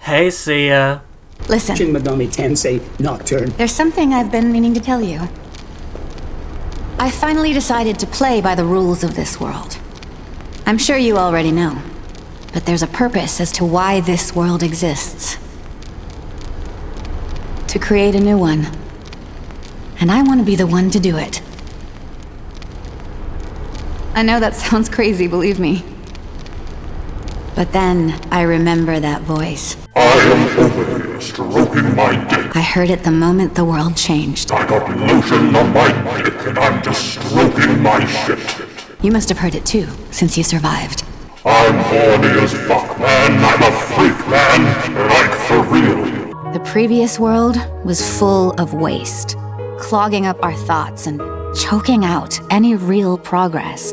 hey, Sia. Listen. Shin Megami Tensei Nocturne. There's something I've been meaning to tell you. I finally decided to play by the rules of this world. I'm sure you already know, but there's a purpose as to why this world exists. To create a new one. And I want to be the one to do it. I know that sounds crazy, believe me. But then I remember that voice. I am over here stroking my dick. I heard it the moment the world changed. I got lotion on my dick and I'm just stroking my shit. You must have heard it too, since you survived. I'm horny as fuck, man. I'm a freak, man. Like for real. The previous world was full of waste, clogging up our thoughts and choking out any real progress.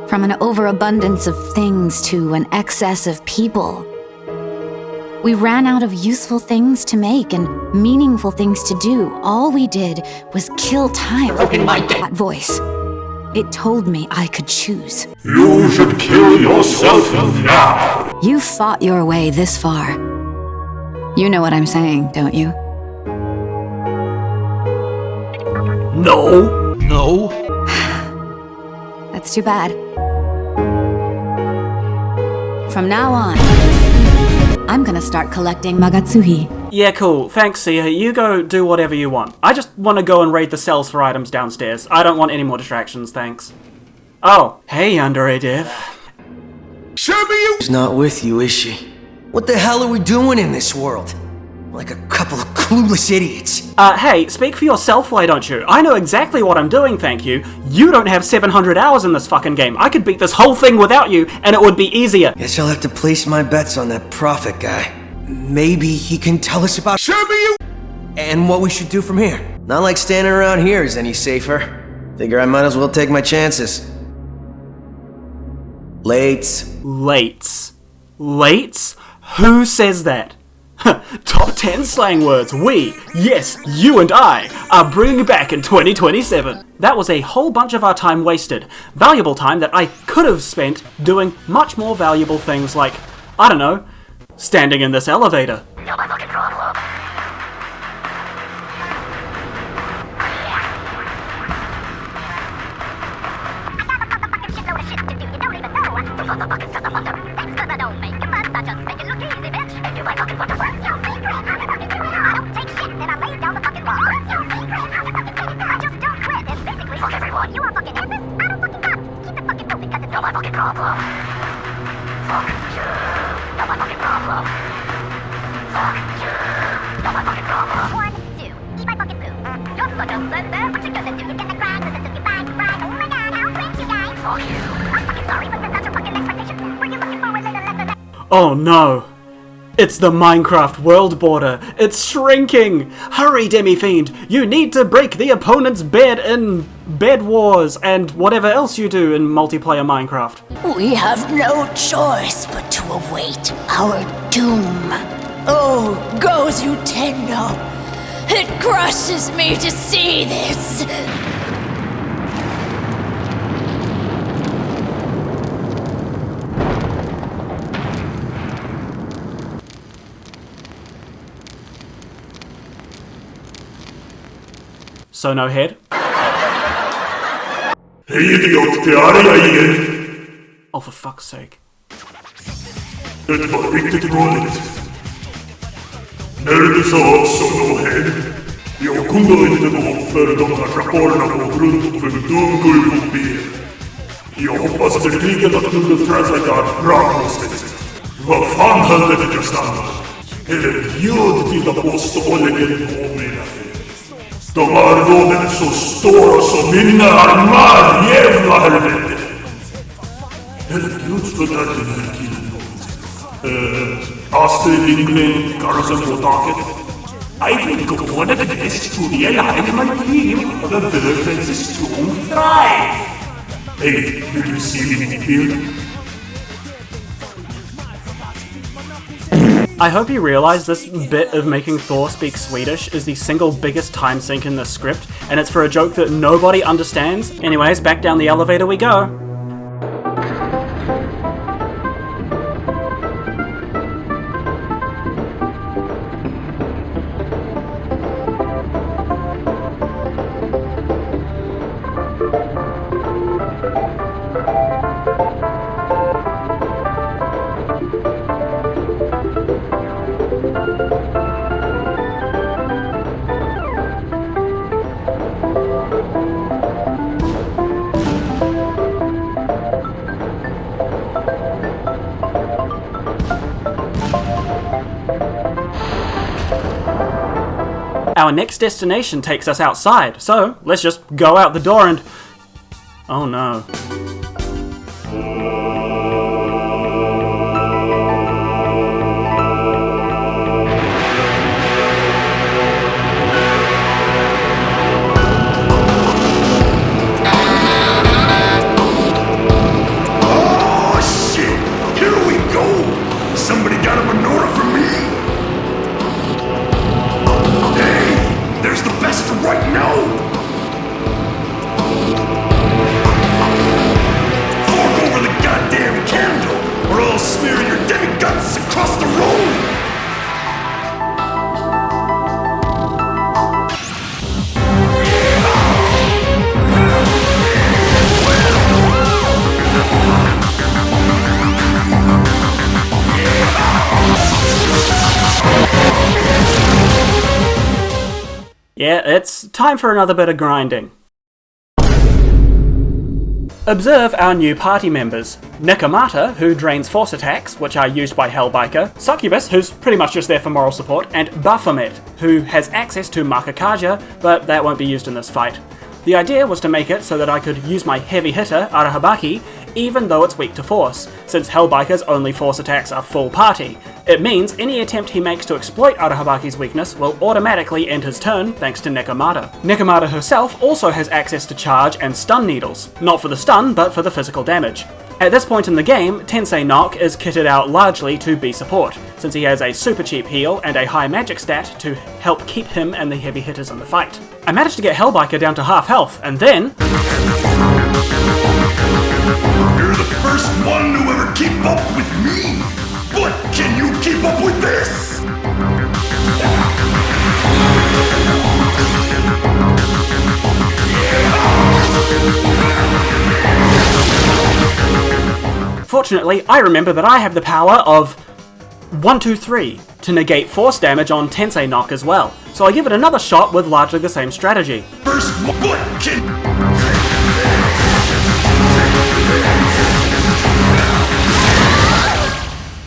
From an overabundance of things to an excess of people. We ran out of useful things to make and meaningful things to do. All we did was kill time. That voice. It told me I could choose. You should kill yourself now. You fought your way this far. You know what I'm saying, don't you? No. No. That's too bad. From now on, I'm gonna start collecting Magatsuhi. Yeah, cool. Thanks, Sia. You go do whatever you want. I just want to go and raid the cells for items downstairs. I don't want any more distractions, thanks. Oh, hey, Under Dev. She's not with you, is she? What the hell are we doing in this world? Like a couple of clueless idiots. Hey, speak for yourself, why don't you? I know exactly what I'm doing, thank you. You don't have 700 hours in this fucking game. I could beat this whole thing without you, and it would be easier. Guess I'll have to place my bets on that prophet guy. Maybe he can tell us about and what we should do from here. Not like standing around here is any safer. Figure I might as well take my chances. Lates. Lates? Who says that? Top 10 slang words we, yes, you and I, are bringing back in 2027. That was a whole bunch of our time wasted. Valuable time that I could have spent doing much more valuable things like, I don't know, standing in this elevator. You're my fucking problem. Oh no! It's the Minecraft world border! It's shrinking! Hurry, Demi-Fiend! You need to break the opponent's bed in Bed Wars and whatever else you do in multiplayer Minecraft. We have no choice but to await our doom. Oh, Gozu Tenno! It crushes me to see this! So no head? Oh, for fuck's sake. När du sa så no head, jag kunde inte gå för de här rapporterna på grund av en dum gulvfobbi. Jag hoppas att kriget att Google Translate är bra konstigt. Vad fan hände det just nu? Eller ljud till de påståeligen påminner. De här råden så stora som mina armar, jävla helvete! Eller gud skulle det den här killen något. Astrid Lindgren kallar sig på taket. I will go on a quest to realize my dream of a perfect strong thrive. Hey, vill du se min bild? I hope you realise this bit of making Thor speak Swedish is the single biggest time sink in this script, and it's for a joke that nobody understands. Anyways, back down the elevator we go. Our next destination takes us outside, so let's just go out the door and... oh no. Oh shit! Here we go! Somebody got a menorah for me? There's the best right now! Fork over the goddamn candle, or I'll smear your dead guts across the road! Yeah, it's time for another bit of grinding. Observe our new party members. Nekomata, who drains force attacks, which are used by Hellbiker, Succubus, who's pretty much just there for moral support, and Baphomet, who has access to Makakaja, but that won't be used in this fight. The idea was to make it so that I could use my heavy hitter, Arahabaki, even though it's weak to force, since Hellbiker's only force attacks are full party. It means any attempt he makes to exploit Arahabaki's weakness will automatically end his turn thanks to Nekomata. Nekomata herself also has access to charge and stun needles, not for the stun, but for the physical damage. At this point in the game, Tensei Nock is kitted out largely to be support, since he has a super cheap heal and a high magic stat to help keep him and the heavy hitters in the fight. I managed to get Hellbiker down to half health, and then... You're the first one to ever keep up with me! But can you keep up with this? Fortunately, I remember that I have the power of 1, 2, 3 to negate force damage on Tensei Nock as well, so I give it another shot with largely the same strategy. First one can...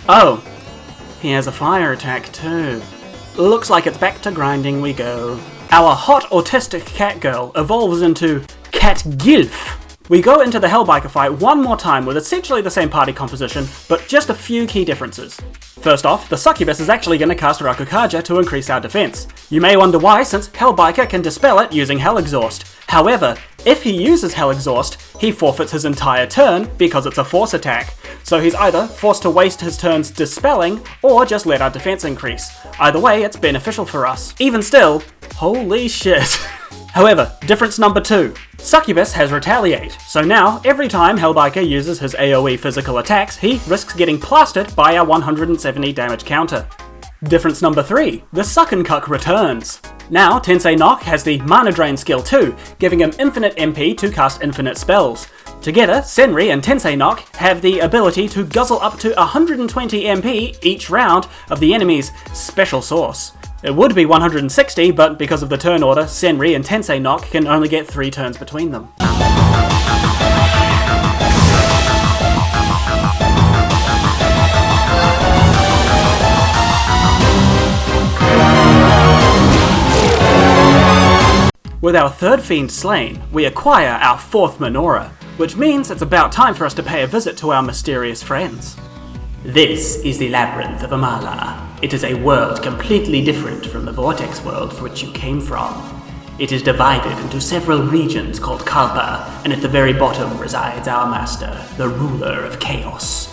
Oh, he has a fire attack too. Looks like it's back to grinding we go. Our hot autistic cat girl evolves into Cat Gilf. We go into the Hellbiker fight one more time with essentially the same party composition, but just a few key differences. First off, the Succubus is actually going to cast Rakukaja to increase our defense. You may wonder why, since Hellbiker can dispel it using Hell Exhaust. However, if he uses Hell Exhaust, he forfeits his entire turn because it's a force attack. So he's either forced to waste his turns dispelling, or just let our defense increase. Either way, it's beneficial for us. Even still, holy shit. However, difference number 2. Succubus has Retaliate, so now every time Hellbiker uses his AoE physical attacks, he risks getting plastered by our 170 damage counter. Difference number 3. The Suckencuck returns. Now Tensei Nock has the Mana Drain skill too, giving him infinite MP to cast infinite spells. Together, Senri and Tensei Nock have the ability to guzzle up to 120 MP each round of the enemy's special source. It would be 160, but because of the turn order, Senri and Tensei Nock can only get 3 turns between them. With our third fiend slain, we acquire our 4th menorah, which means it's about time for us to pay a visit to our mysterious friends. This is the Labyrinth of Amala. It is a world completely different from the Vortex world for which you came from. It is divided into several regions called Kalpa, and at the very bottom resides our master, the ruler of chaos.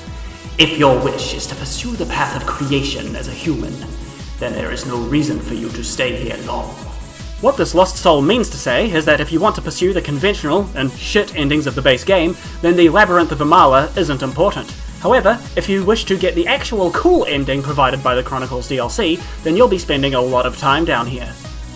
If your wish is to pursue the path of creation as a human, then there is no reason for you to stay here long. What this Lost Soul means to say is that if you want to pursue the conventional and shit endings of the base game, then the Labyrinth of Amala isn't important. However, if you wish to get the actual cool ending provided by the Chronicles DLC, then you'll be spending a lot of time down here.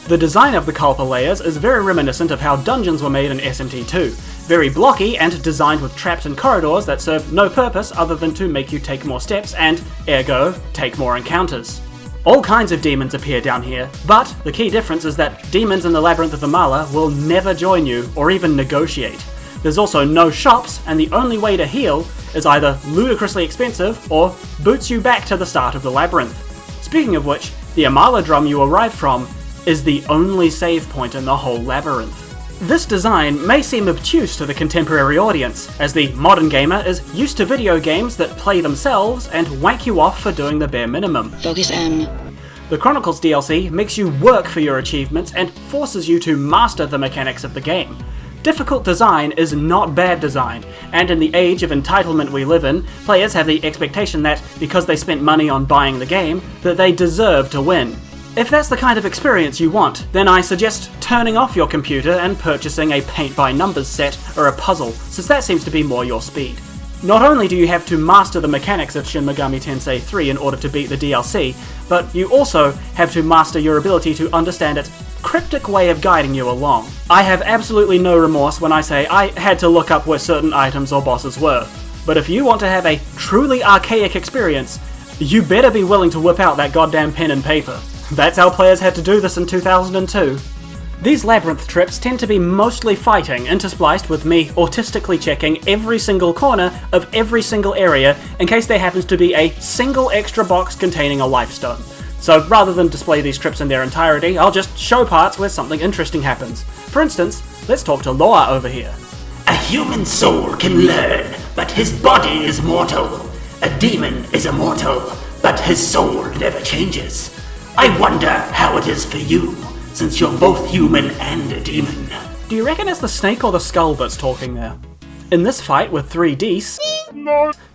The design of the Culpa layers is very reminiscent of how dungeons were made in SMT2, very blocky and designed with traps and corridors that serve no purpose other than to make you take more steps and, ergo, take more encounters. All kinds of demons appear down here, but the key difference is that demons in the Labyrinth of Amala will never join you or even negotiate. There's also no shops, and the only way to heal is either ludicrously expensive or boots you back to the start of the labyrinth. Speaking of which, the Amala drum you arrive from is the only save point in the whole labyrinth. This design may seem obtuse to the contemporary audience, as the modern gamer is used to video games that play themselves and wank you off for doing the bare minimum. Focus M. The Chronicles DLC makes you work for your achievements and forces you to master the mechanics of the game. Difficult design is not bad design, and in the age of entitlement we live in, players have the expectation that, because they spent money on buying the game, that they deserve to win. If that's the kind of experience you want, then I suggest turning off your computer and purchasing a paint-by-numbers set or a puzzle, since that seems to be more your speed. Not only do you have to master the mechanics of Shin Megami Tensei 3 in order to beat the DLC, but you also have to master your ability to understand its cryptic way of guiding you along. I have absolutely no remorse when I say I had to look up where certain items or bosses were, but if you want to have a truly archaic experience, you better be willing to whip out that goddamn pen and paper. That's how players had to do this in 2002. These labyrinth trips tend to be mostly fighting, interspliced with me autistically checking every single corner of every single area in case there happens to be a single extra box containing a life stone. So rather than display these trips in their entirety, I'll just show parts where something interesting happens. For instance, let's talk to Loa over here. A human soul can learn, but his body is mortal. A demon is immortal, but his soul never changes. I wonder how it is for you, since you're both human and a demon. Do you reckon it's the snake or the skull that's talking there? In this fight with 3 Ds,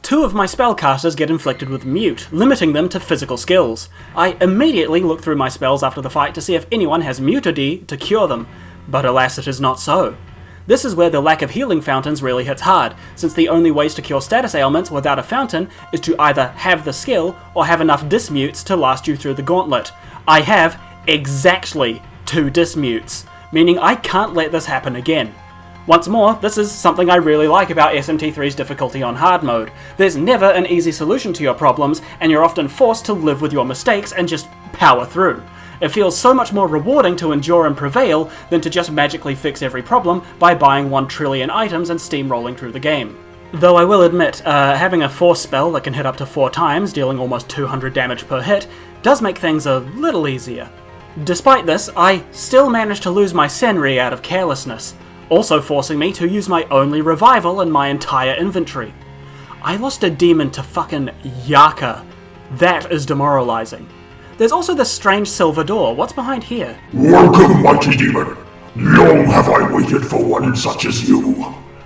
2 of my spellcasters get inflicted with mute, limiting them to physical skills. I immediately look through my spells after the fight to see if anyone has mutity to cure them, but alas it is not so. This is where the lack of healing fountains really hits hard, since the only ways to cure status ailments without a fountain is to either have the skill or have enough dismutes to last you through the gauntlet. I have exactly 2 dismutes, meaning I can't let this happen again. Once more, this is something I really like about SMT3's difficulty on hard mode. There's never an easy solution to your problems, and you're often forced to live with your mistakes and just power through. It feels so much more rewarding to endure and prevail than to just magically fix every problem by buying 1 trillion items and steamrolling through the game. Though I will admit, having a force spell that can hit up to 4 times, dealing almost 200 damage per hit, does make things a little easier. Despite this, I still managed to lose my Senri out of carelessness, also forcing me to use my only revival in my entire inventory. I lost a demon to fucking Yaka. That is demoralizing. There's also this strange silver door. What's behind here? Welcome, mighty demon. Long have I waited for one such as you.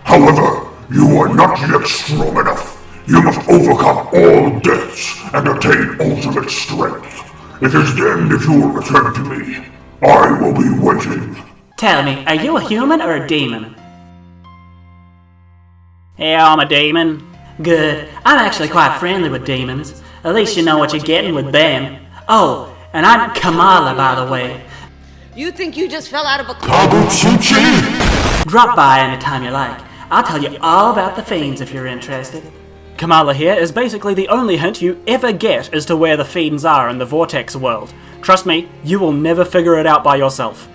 However, you are not yet strong enough. You must overcome all deaths and attain ultimate strength. It is then that you will return to me. I will be waiting. Tell me, are you a human or a demon? Yeah, I'm a demon. Good. I'm actually quite friendly with demons. At least you know what you're getting with them. Oh, and I'm Kamala, by the way. You think you just fell out of a Drop by anytime you like. I'll tell you all about the fiends if you're interested. Kamala here is basically the only hint you ever get as to where the fiends are in the Vortex world. Trust me, you will never figure it out by yourself.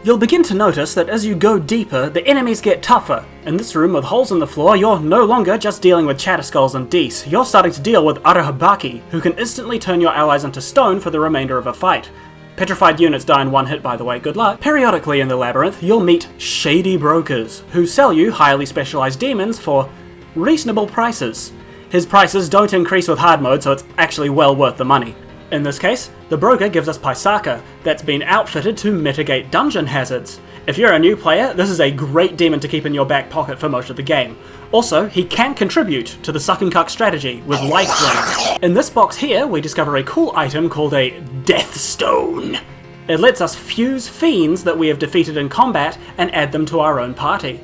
You'll begin to notice that as you go deeper, the enemies get tougher. In this room with holes in the floor, you're no longer just dealing with Chatterskulls and Dees, you're starting to deal with Arahabaki, who can instantly turn your allies into stone for the remainder of a fight. Petrified units die in 1 hit, by the way, good luck. Periodically in the labyrinth, you'll meet shady brokers, who sell you highly specialized demons for reasonable prices. His prices don't increase with hard mode, so it's actually well worth the money. In this case, the Broga gives us Paisaka, that's been outfitted to mitigate dungeon hazards. If you're a new player, this is a great demon to keep in your back pocket for most of the game. Also, he can contribute to the Suck and Cuck strategy with Life Drain. In this box here, we discover a cool item called a Death Stone. It lets us fuse fiends that we have defeated in combat and add them to our own party.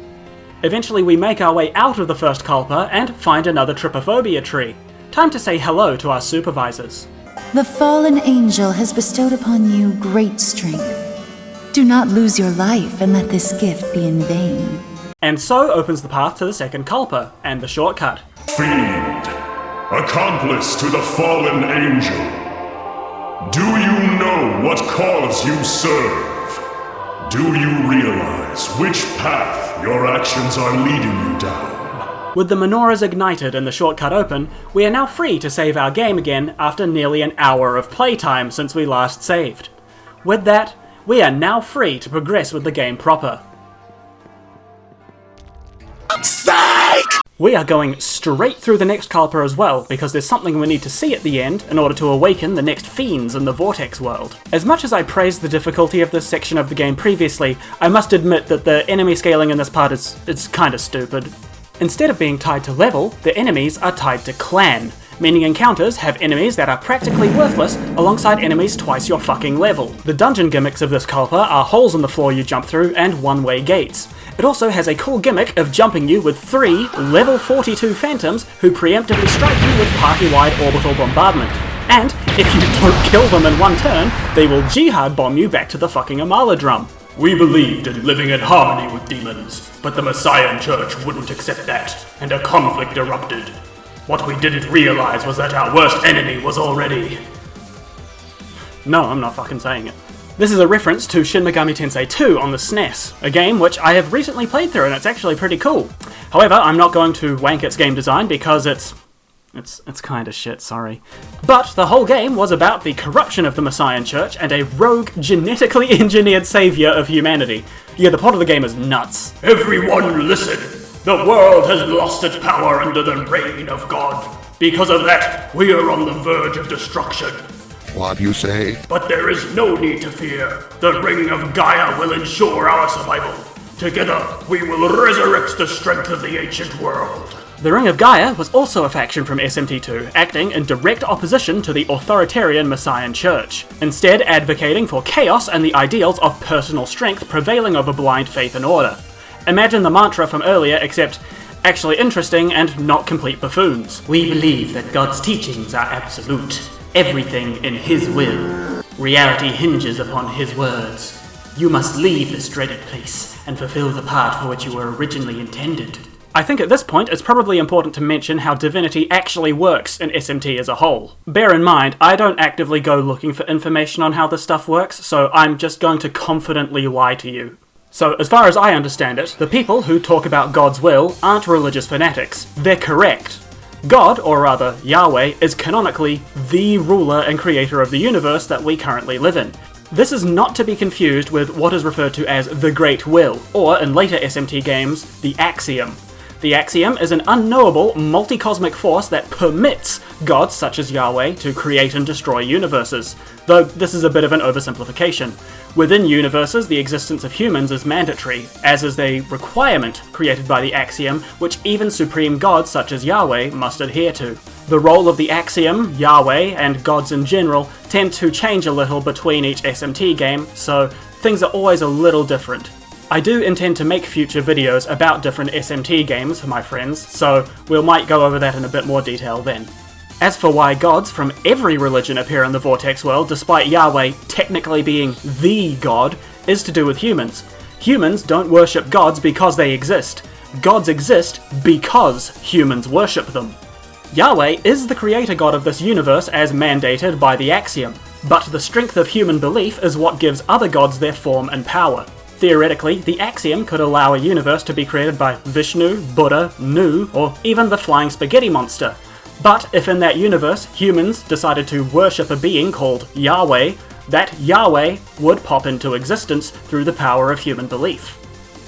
Eventually we make our way out of the first Culpa and find another Trypophobia tree. Time to say hello to our supervisors. The fallen angel has bestowed upon you great strength. Do not lose your life and let this gift be in vain. And so opens the path to the second Culpa, and the shortcut. Fiend, accomplice to the fallen angel. Do you know what cause you serve? Do you realize which path your actions are leading you down? With the menorahs ignited and the shortcut open, we are now free to save our game again after nearly an hour of playtime since we last saved. With that, we are now free to progress with the game proper. Psych! We are going straight through the next Culpa as well, because there's something we need to see at the end in order to awaken the next fiends in the Vortex world. As much as I praised the difficulty of this section of the game previously, I must admit that the enemy scaling in this part is kinda stupid. Instead of being tied to level, the enemies are tied to clan, meaning encounters have enemies that are practically worthless alongside enemies twice your fucking level. The dungeon gimmicks of this Culpa are holes in the floor you jump through and one-way gates. It also has a cool gimmick of jumping you with 3 level 42 phantoms who preemptively strike you with party-wide orbital bombardment. And if you don't kill them in one turn, they will jihad bomb you back to the fucking Amala drum. We believed in living in harmony with demons, but the Messiah Church wouldn't accept that, and a conflict erupted. What we didn't realize was that our worst enemy was already... No, I'm not fucking saying it. This is a reference to Shin Megami Tensei 2 on the SNES, a game which I have recently played through and it's actually pretty cool. However, I'm not going to wank its game design because it's kinda shit, sorry. But the whole game was about the corruption of the Messiah Church and a rogue, genetically engineered savior of humanity. Yeah, the plot of the game is nuts. Everyone listen! The world has lost its power under the reign of God. Because of that, we are on the verge of destruction. What you say? But there is no need to fear. The Ring of Gaia will ensure our survival. Together, we will resurrect the strength of the ancient world. The Ring of Gaia was also a faction from SMT2, acting in direct opposition to the authoritarian Messiah Church, instead advocating for chaos and the ideals of personal strength prevailing over blind faith and order. Imagine the mantra from earlier, except actually interesting and not complete buffoons. We believe that God's teachings are absolute, everything in His will. Reality hinges upon His words. You must leave this dreaded place and fulfill the part for which you were originally intended. I think at this point it's probably important to mention how divinity actually works in SMT as a whole. Bear in mind, I don't actively go looking for information on how this stuff works, so I'm just going to confidently lie to you. So, as far as I understand it, the people who talk about God's will aren't religious fanatics. They're correct. God, or rather Yahweh, is canonically the ruler and creator of the universe that we currently live in. This is not to be confused with what is referred to as the Great Will, or in later SMT games, the Axiom. The Axiom is an unknowable, multi-cosmic force that permits gods such as Yahweh to create and destroy universes, though this is a bit of an oversimplification. Within universes, the existence of humans is mandatory, as is a requirement created by the Axiom, which even supreme gods such as Yahweh must adhere to. The role of the Axiom, Yahweh, and gods in general tend to change a little between each SMT game, so things are always a little different. I do intend to make future videos about different SMT games, my friends, so we might go over that in a bit more detail then. As for why gods from every religion appear in the Vortex world, despite Yahweh technically being the god, is to do with humans. Humans don't worship gods because they exist. Gods exist because humans worship them. Yahweh is the creator god of this universe as mandated by the Axiom, but the strength of human belief is what gives other gods their form and power. Theoretically, the Axiom could allow a universe to be created by Vishnu, Buddha, Nu, or even the flying spaghetti monster. But if in that universe humans decided to worship a being called Yahweh, that Yahweh would pop into existence through the power of human belief.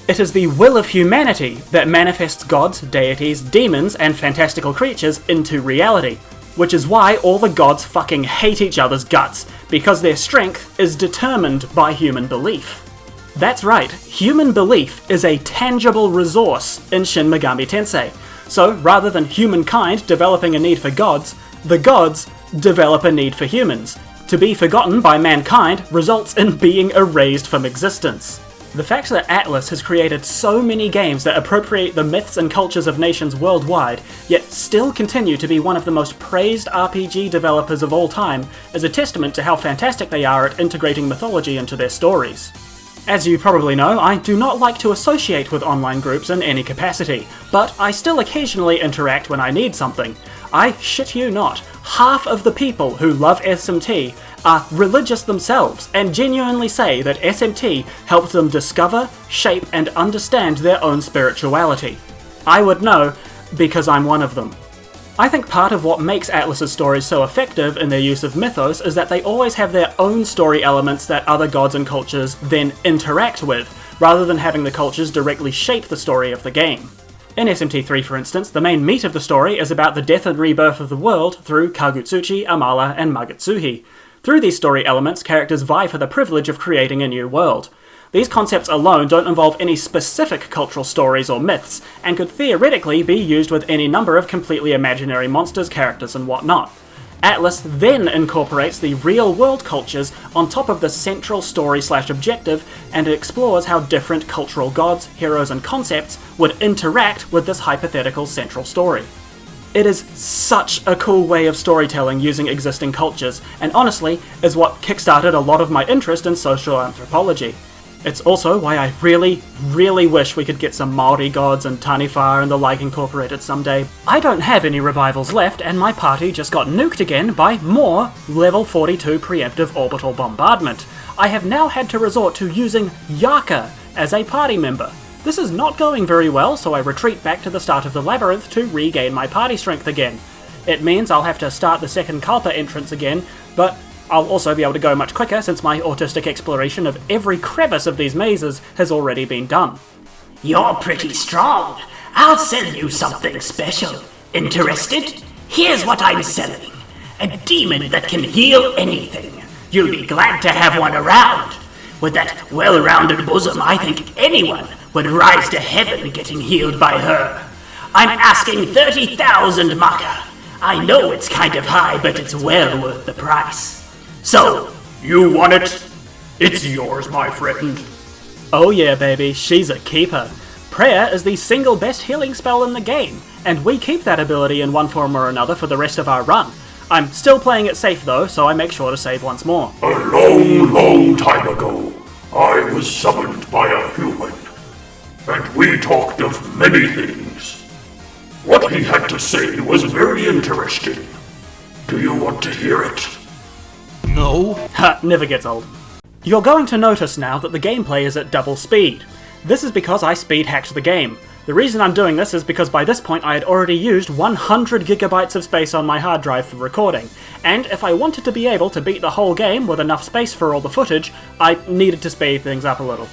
It is the will of humanity that manifests gods, deities, demons, and fantastical creatures into reality. which is why all the gods fucking hate each other's guts, because their strength is determined by human belief. That's right, human belief is a tangible resource in Shin Megami Tensei. So rather than humankind developing a need for gods, the gods develop a need for humans. To be forgotten by mankind results in being erased from existence. The fact that Atlus has created so many games that appropriate the myths and cultures of nations worldwide, yet still continue to be one of the most praised RPG developers of all time, is a testament to how fantastic they are at integrating mythology into their stories. As you probably know, I do not like to associate with online groups in any capacity, but I still occasionally interact when I need something. I shit you not, half of the people who love SMT are religious themselves and genuinely say that SMT helped them discover, shape, and understand their own spirituality. I would know, because I'm one of them. I think part of what makes Atlus's stories so effective in their use of mythos is that they always have their own story elements that other gods and cultures then interact with, rather than having the cultures directly shape the story of the game. In SMT3, for instance, the main meat of the story is about the death and rebirth of the world through Kagutsuchi, Amala, and Magatsuhi. Through these story elements, characters vie for the privilege of creating a new world. These concepts alone don't involve any specific cultural stories or myths, and could theoretically be used with any number of completely imaginary monsters, characters, and whatnot. Atlus then incorporates the real-world cultures on top of the central story/objective, and explores how different cultural gods, heroes, and concepts would interact with this hypothetical central story. It is such a cool way of storytelling using existing cultures, and honestly is what kickstarted a lot of my interest in social anthropology. It's also why I really, really wish we could get some Maori gods and Taniwha and the like incorporated someday. I don't have any revivals left, and my party just got nuked again by more level 42 preemptive orbital bombardment. I have now had to resort to using Yaka as a party member. This is not going very well, so I retreat back to the start of the labyrinth to regain my party strength again. It means I'll have to start the second Kalpa entrance again, but I'll also be able to go much quicker since my autistic exploration of every crevice of these mazes has already been done. You're pretty strong. I'll sell you something special. Interested? Here's what I'm selling. A demon that can heal anything. You'll be glad to have one around. With that well-rounded bosom, I think anyone would rise to heaven getting healed by her. I'm asking 30,000 Maka. I know it's kind of high, but it's well worth the price. So, you want it? It's yours, my friend. Oh yeah, baby, she's a keeper. Prayer is the single best healing spell in the game, and we keep that ability in one form or another for the rest of our run. I'm still playing it safe though, so I make sure to save once more. A long, long time ago, I was summoned by a human, and we talked of many things. What he had to say was very interesting. Do you want to hear it? No. Ha, never gets old. You're going to notice now that the gameplay is at double speed. This is because I speed hacked the game. The reason I'm doing this is because by this point I had already used 100 gigabytes of space on my hard drive for recording, and if I wanted to be able to beat the whole game with enough space for all the footage, I needed to speed things up a little.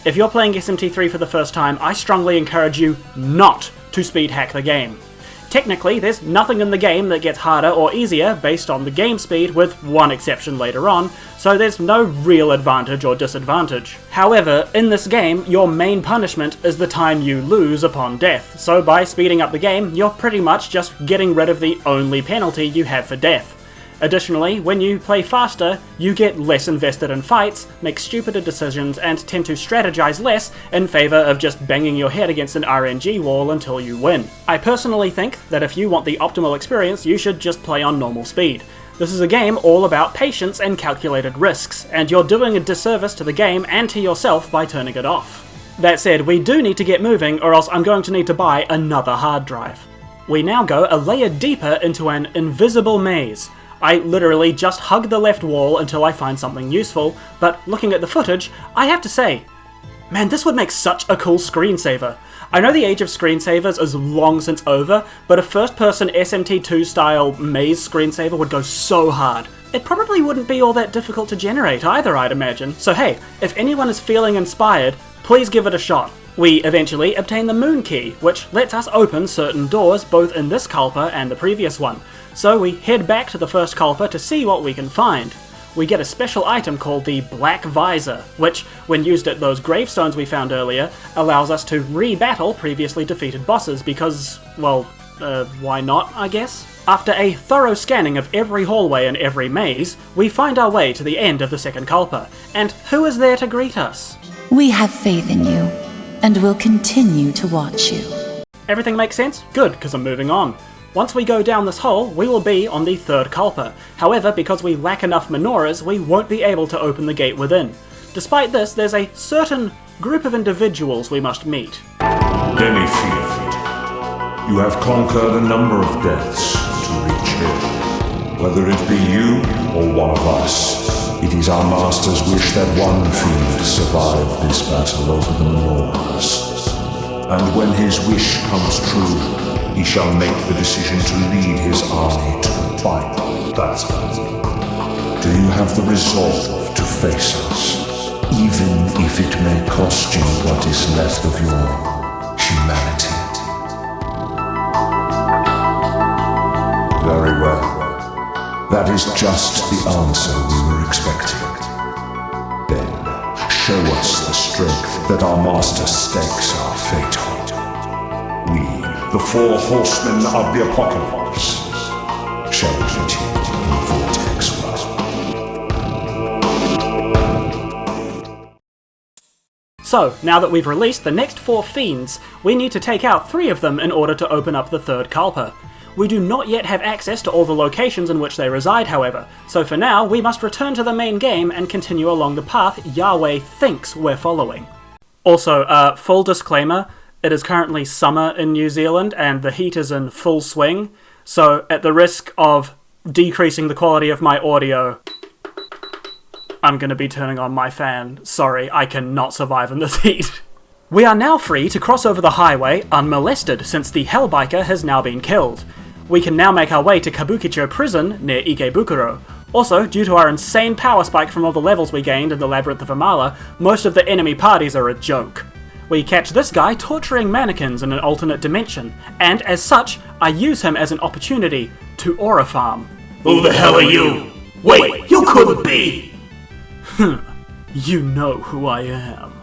If you're playing SMT3 for the first time, I strongly encourage you not to speed hack the game. Technically, there's nothing in the game that gets harder or easier based on the game speed, with one exception later on, so there's no real advantage or disadvantage. However, in this game, your main punishment is the time you lose upon death, so by speeding up the game, you're pretty much just getting rid of the only penalty you have for death. Additionally, when you play faster, you get less invested in fights, make stupider decisions, and tend to strategize less in favor of just banging your head against an RNG wall until you win. I personally think that if you want the optimal experience, you should just play on normal speed. This is a game all about patience and calculated risks, and you're doing a disservice to the game and to yourself by turning it off. That said, we do need to get moving, or else I'm going to need to buy another hard drive. We now go a layer deeper into an invisible maze. I literally just hug the left wall until I find something useful, but looking at the footage, I have to say, man, this would make such a cool screensaver. I know the age of screensavers is long since over, but a first-person SMT2 style maze screensaver would go so hard. It probably wouldn't be all that difficult to generate either, I'd imagine. So hey, if anyone is feeling inspired, please give it a shot. We eventually obtain the Moon Key, which lets us open certain doors both in this Culpa and the previous one, so we head back to the first Culpa to see what we can find. We get a special item called the Black Visor, which, when used at those gravestones we found earlier, allows us to re-battle previously defeated bosses because, well, why not, I guess? After a thorough scanning of every hallway and every maze, we find our way to the end of the second Culpa, and who is there to greet us? We have faith in you, and will continue to watch you. Everything makes sense? Good, because I'm moving on. Once we go down this hole, we will be on the third Culpa. However, because we lack enough menorahs, we won't be able to open the gate within. Despite this, there's a certain group of individuals we must meet. Demi-fiend, you have conquered a number of deaths to reach here. Whether it be you or one of us, it is our master's wish that one fiend survive this battle over the menorahs. And when his wish comes true, he shall make the decision to lead his army to the final battle. Do you have the resolve to face us, even if it may cost you what is left of your humanity? Very well. That is just the answer we were expecting. Then, show us the strength that our master stakes our fate on. We, the four horsemen of the apocalypse, shall meet you in Vortex World. So, now that we've released the next 4 fiends, we need to take out 3 of them in order to open up the third Culpa. We do not yet have access to all the locations in which they reside, however, so for now we must return to the main game and continue along the path Yahweh thinks we're following. Also, full disclaimer, it is currently summer in New Zealand and the heat is in full swing, so at the risk of decreasing the quality of my audio, I'm going to be turning on my fan. Sorry, I cannot survive in this heat. We are now free to cross over the highway unmolested since the Hellbiker has now been killed. We can now make our way to Kabukicho Prison near Ikebukuro. Also, due to our insane power spike from all the levels we gained in the Labyrinth of Amala, most of the enemy parties are a joke. We catch this guy torturing mannequins in an alternate dimension, and as such, I use him as an opportunity to aura farm. Who the hell are you? Wait, you couldn't be! You know who I am.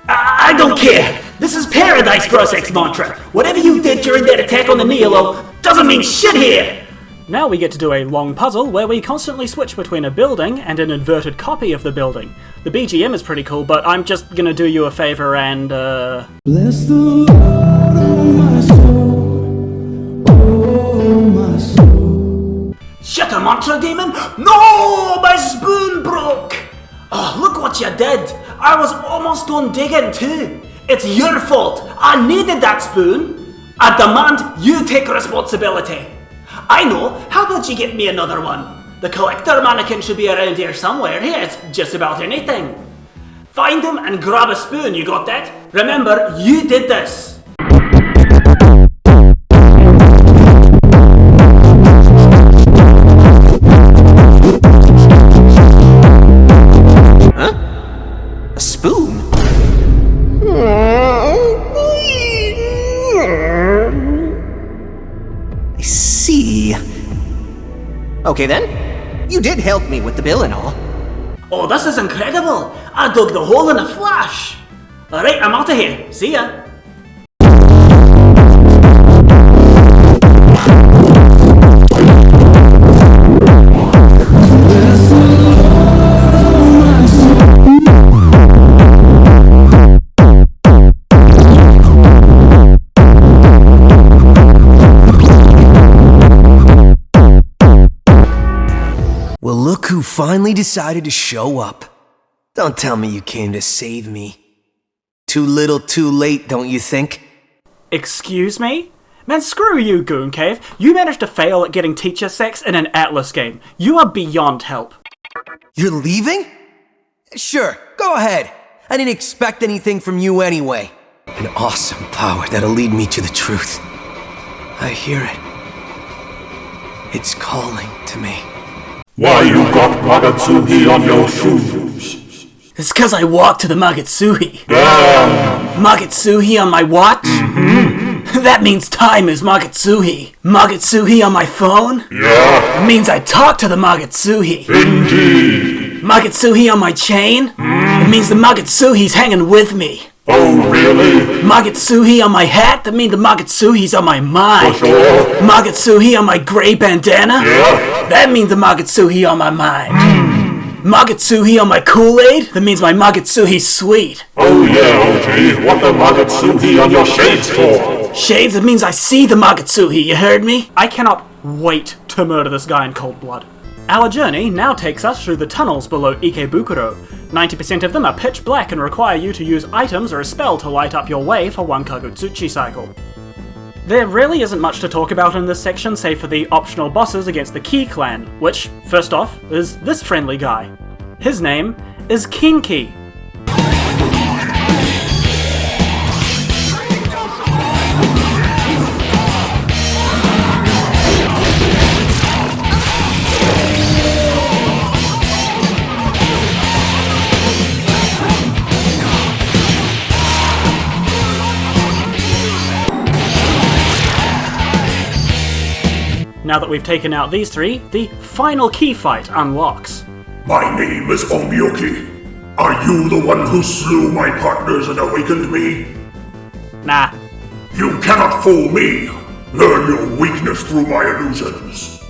I don't care! This is paradise for us, Ex-Mantra! Whatever you did during that attack on the Nihilo doesn't mean shit here! Now we get to do a long puzzle where we constantly switch between a building and an inverted copy of the building. The BGM is pretty cool, but I'm just gonna do you a favor and, Bless the Lord, oh my soul, oh my soul. Shut up, Mantra Demon! No! My spoon broke! Oh, look what you did! I was almost done digging too! It's your fault! I needed that spoon! I demand you take responsibility! I know! How about you get me another one? The collector mannequin should be around here somewhere. He has just about anything. Find him and grab a spoon, you got that? Remember, you did this! Huh? A spoon? I see. Okay then, you did help me with the bill and all. Oh, this is incredible! I dug the hole in a flash! Alright, I'm out of here. See ya! Well, look who finally decided to show up. Don't tell me you came to save me. Too little, too late, don't you think? Excuse me? Man, screw you, Goon Cave. You managed to fail at getting teacher sex in an Atlas game. You are beyond help. You're leaving? Sure, go ahead. I didn't expect anything from you anyway. An awesome power that'll lead me to the truth. I hear it. It's calling to me. Why you got Ragatsuhi on your shoes? It's 'cause I walked to the Magetsuhi. Magetsuhi on my watch? That means time is Magetsuhi. Magetsuhi on my phone? Yeah. It means I talk to the Magetsuhi. Indeed. Magetsuhi on my chain? It means the Magetsuhi's hanging with me. Oh, really? Magetsuhi on my hat? That means the Magetsuhi's on my mind. For sure. Magetsuhi on my gray bandana? Yeah. That means the Magetsuhi on my mind. Magetsuhi on my Kool-Aid? That means my Magetsuhi's sweet. Oh yeah, OG. What the Magetsuhi on your shades for? Shades? That means I see the Magetsuhi, you heard me? I cannot wait to murder this guy in cold blood. Our journey now takes us through the tunnels below Ikebukuro. 90% of them are pitch black and require you to use items or a spell to light up your way for one Kagutsuchi cycle. There really isn't much to talk about in this section save for the optional bosses against the Ki clan, which, first off, is this friendly guy. His name is Kinki. Now that we've taken out these three, the final Ki fight unlocks. My name is Omyoki. Are you the one who slew my partners and awakened me? Nah. You cannot fool me! Learn your weakness through my illusions.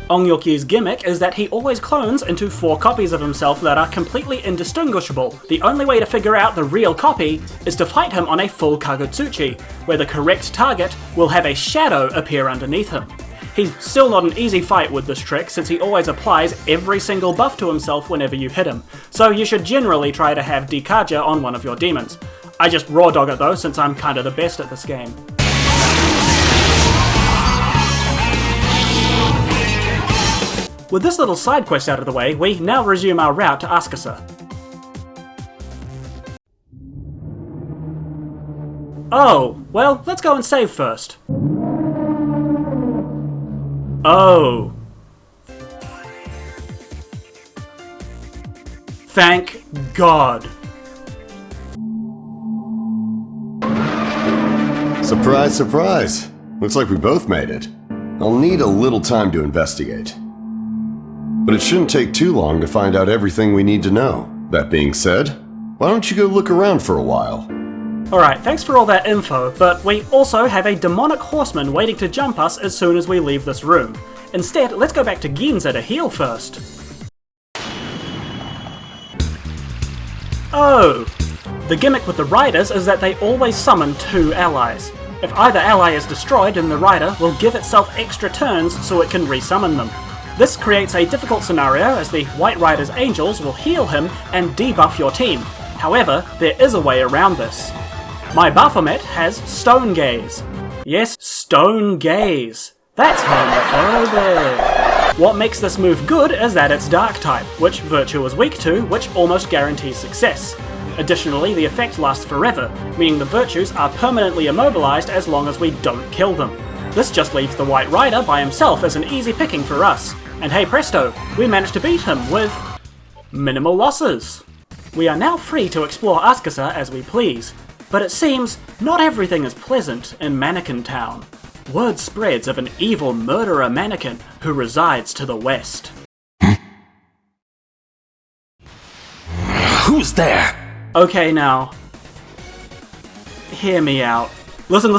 Ongyoki's gimmick is that he always clones into 4 copies of himself that are completely indistinguishable. The only way to figure out the real copy is to fight him on a full Kagutsuchi, where the correct target will have a shadow appear underneath him. He's still not an easy fight with this trick since he always applies every single buff to himself whenever you hit him, so you should generally try to have Dikaja on one of your demons. I just raw dog it though since I'm kinda the best at this game. With this little side quest out of the way, we now resume our route to Askasa. Oh, well, let's go and save first. Oh. Thank God. Surprise, surprise. Looks like we both made it. I'll need a little time to investigate. But it shouldn't take too long to find out everything we need to know. That being said, why don't you go look around for a while? Alright, thanks for all that info, but we also have a demonic horseman waiting to jump us as soon as we leave this room. Instead, let's go back to Ginza to heal first. Oh! The gimmick with the riders is that they always summon 2 allies. If either ally is destroyed, then the rider will give itself extra turns so it can resummon them. This creates a difficult scenario as the White Rider's angels will heal him and debuff your team. However, there is a way around this. My Baphomet has Stone Gaze. Yes, Stone Gaze. That's homophobic. What makes this move good is that it's Dark type, which Virtue is weak to, which almost guarantees success. Additionally, the effect lasts forever, meaning the Virtues are permanently immobilized as long as we don't kill them. This just leaves the White Rider by himself as an easy picking for us. And hey presto, we managed to beat him with minimal losses. We are now free to explore Askasa as we please, but it seems not everything is pleasant in Mannequin Town. Word spreads of an evil murderer mannequin who resides to the west. Who's there? Okay now, hear me out. Listen.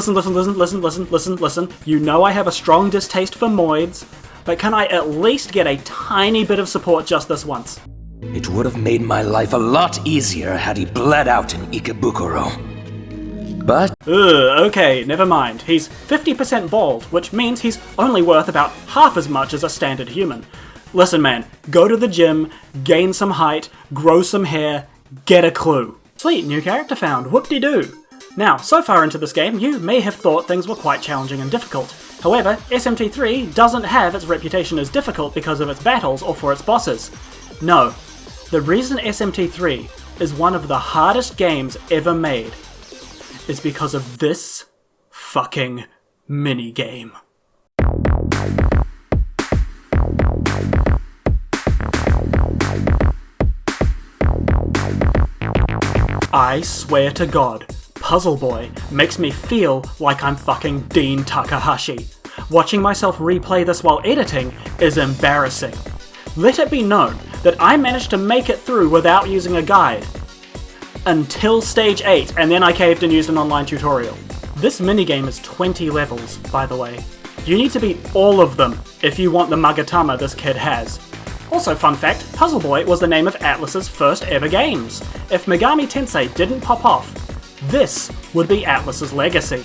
You know I have a strong distaste for moids, but can I at least get a tiny bit of support just this once? It would have made my life a lot easier had he bled out in Ikebukuro. But... okay, never mind. He's 50% bald, which means he's only worth about half as much as a standard human. Listen man, go to the gym, gain some height, grow some hair, get a clue. Sweet, new character found, whoop-de-doo. Now, so far into this game, you may have thought things were quite challenging and difficult. However, SMT3 doesn't have its reputation as difficult because of its battles or for its bosses. No, the reason SMT3 is one of the hardest games ever made is because of this fucking minigame. I swear to God, Puzzle Boy makes me feel like I'm fucking Dean Takahashi. Watching myself replay this while editing is embarrassing. Let it be known that I managed to make it through without using a guide. Until stage 8, and then I caved and used an online tutorial. This minigame is 20 levels, by the way. You need to beat all of them if you want the Magatama this kid has. Also, fun fact, Puzzle Boy was the name of Atlus's first ever games. If Megami Tensei didn't pop off, this would be Atlus's legacy.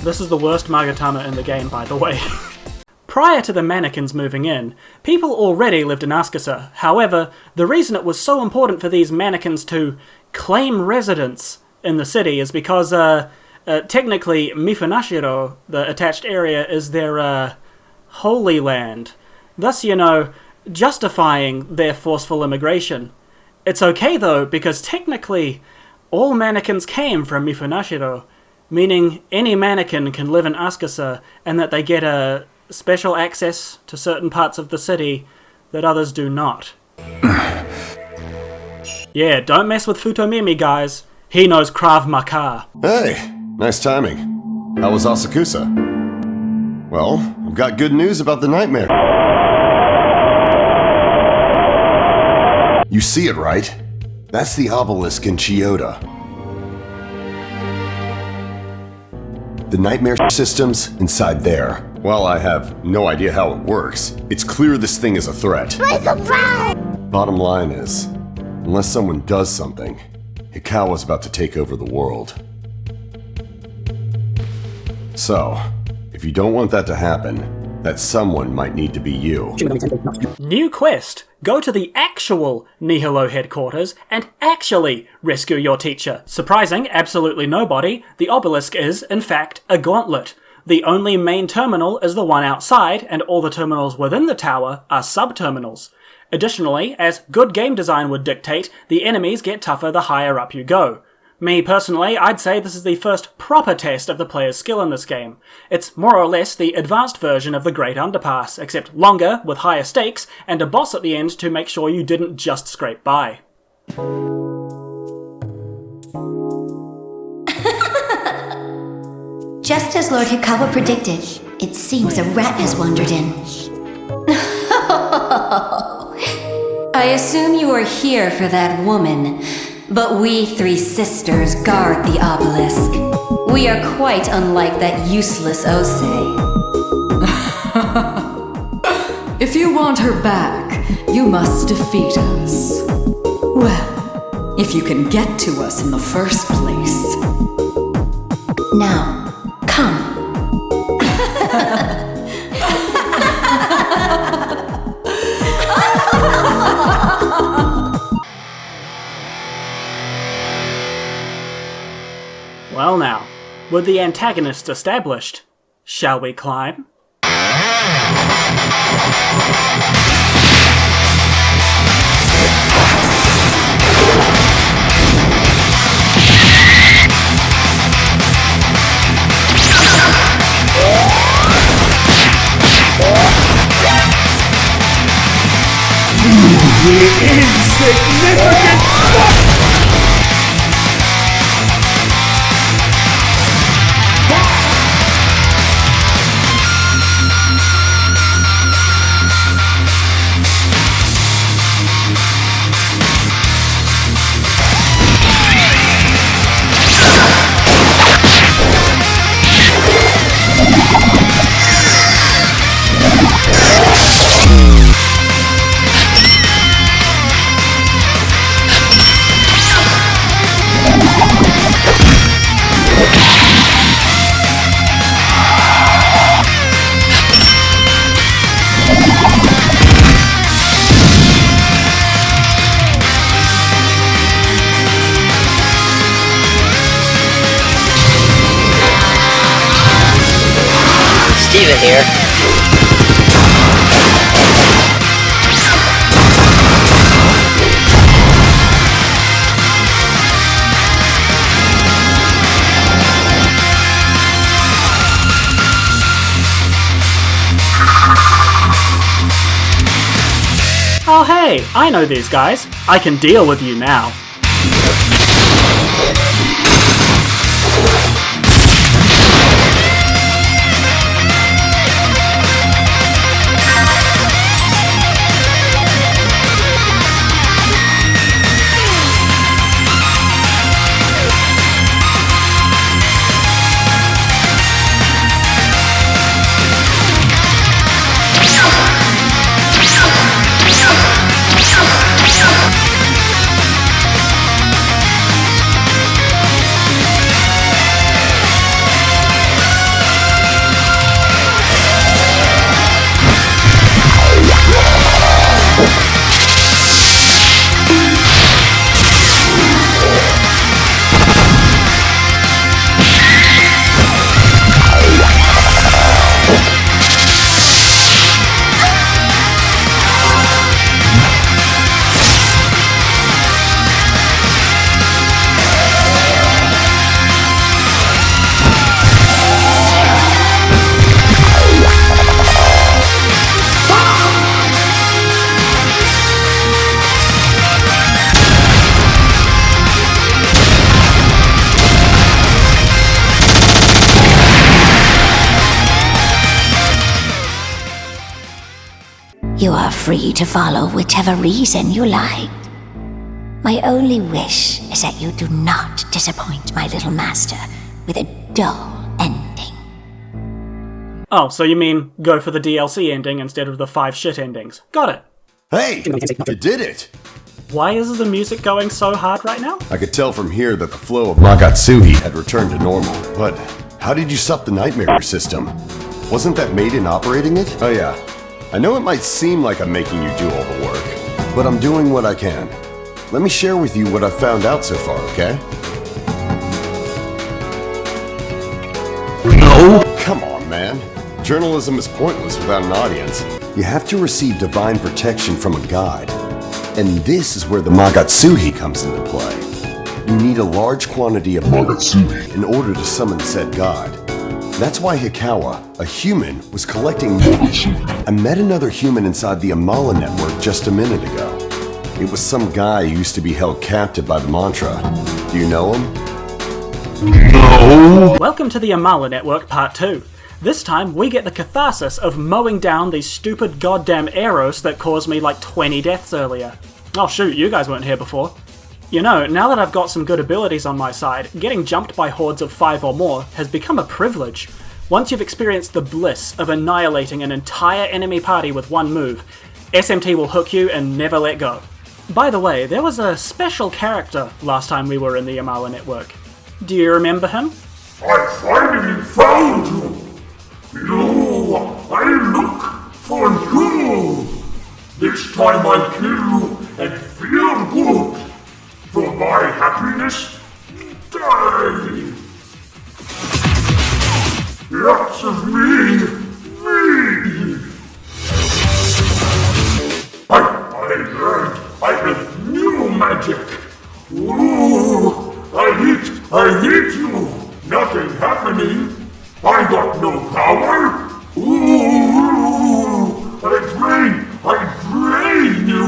This is the worst Magatama in the game, by the way. Prior to the mannequins moving in, people already lived in Asukusa. However, the reason it was so important for these mannequins to claim residence in the city is because, technically, Mifunashiro, the attached area, is their, holy land. Thus, you know, justifying their forceful immigration. It's okay though, because technically, all mannequins came from Mifunashiro, meaning any mannequin can live in Asukusa, and that they get a special access to certain parts of the city that others do not. Yeah, don't mess with Futomimi, guys. He knows Krav Maga. Hey, nice timing. How was Asakusa? Well, I've got good news about the nightmare. You see it, right? That's the obelisk in Chiyoda. The nightmare system's inside there. While I have no idea how it works, it's clear this thing is a threat. Bottom line is, unless someone does something, Hikawa's about to take over the world. So, if you don't want that to happen, that someone might need to be you. New quest! Go to the actual Nihilo headquarters and actually rescue your teacher. Surprising absolutely nobody, the obelisk is, in fact, a gauntlet. The only main terminal is the one outside, and all the terminals within the tower are sub-terminals. Additionally, as good game design would dictate, the enemies get tougher the higher up you go. Me personally, I'd say this is the first proper test of the player's skill in this game. It's more or less the advanced version of the Great Underpass, except longer, with higher stakes, and a boss at the end to make sure you didn't just scrape by. Just as Lord Hikawa predicted, it seems a rat has wandered in. I assume you are here for that woman, but we three sisters guard the obelisk. We are quite unlike that useless Osei. If you want her back, you must defeat us. Well, if you can get to us in the first place. Now, come. Well now, with the antagonists established, shall we climb? Insignificant fuck! Steven here. Oh hey, I know these guys. I can deal with you now. You are free to follow whichever reason you like. My only wish is that you do not disappoint my little master with a dull ending. Oh, so you mean go for the DLC ending instead of the 5 shit endings. Got it. Hey! You did it! Why is the music going so hard right now? I could tell from here that the flow of Magatsuhi had returned to normal. But how did you sup the nightmare system? Wasn't that Maiden operating it? Oh yeah. I know it might seem like I'm making you do all the work, but I'm doing what I can. Let me share with you what I've found out so far, okay? No! Come on, man. Journalism is pointless without an audience. You have to receive divine protection from a guide. And this is where the Magatsuhi comes into play. You need a large quantity of Magatsuhi in order to summon said god. That's why Hikawa, a human, was collecting Magatsuhi. I met another human inside the Amala network just a minute ago. It was some guy who used to be held captive by the mantra. Do you know him? No! Welcome to the Amala Network Part 2. This time, we get the catharsis of mowing down these stupid goddamn arrows that caused me like 20 deaths earlier. Oh shoot, you guys weren't here before. You know, now that I've got some good abilities on my side, getting jumped by hordes of 5 or more has become a privilege. Once you've experienced the bliss of annihilating an entire enemy party with one move, SMT will hook you and never let go. By the way, there was a special character last time we were in the Amala Network. Do you remember him? I finally found you! I look for you! This time I kill you and feel good! For my happiness, die! Lots of me! I learned I have new magic! Ooh! I hit you! Nothing happening! I got no power! Ooh! I drain you!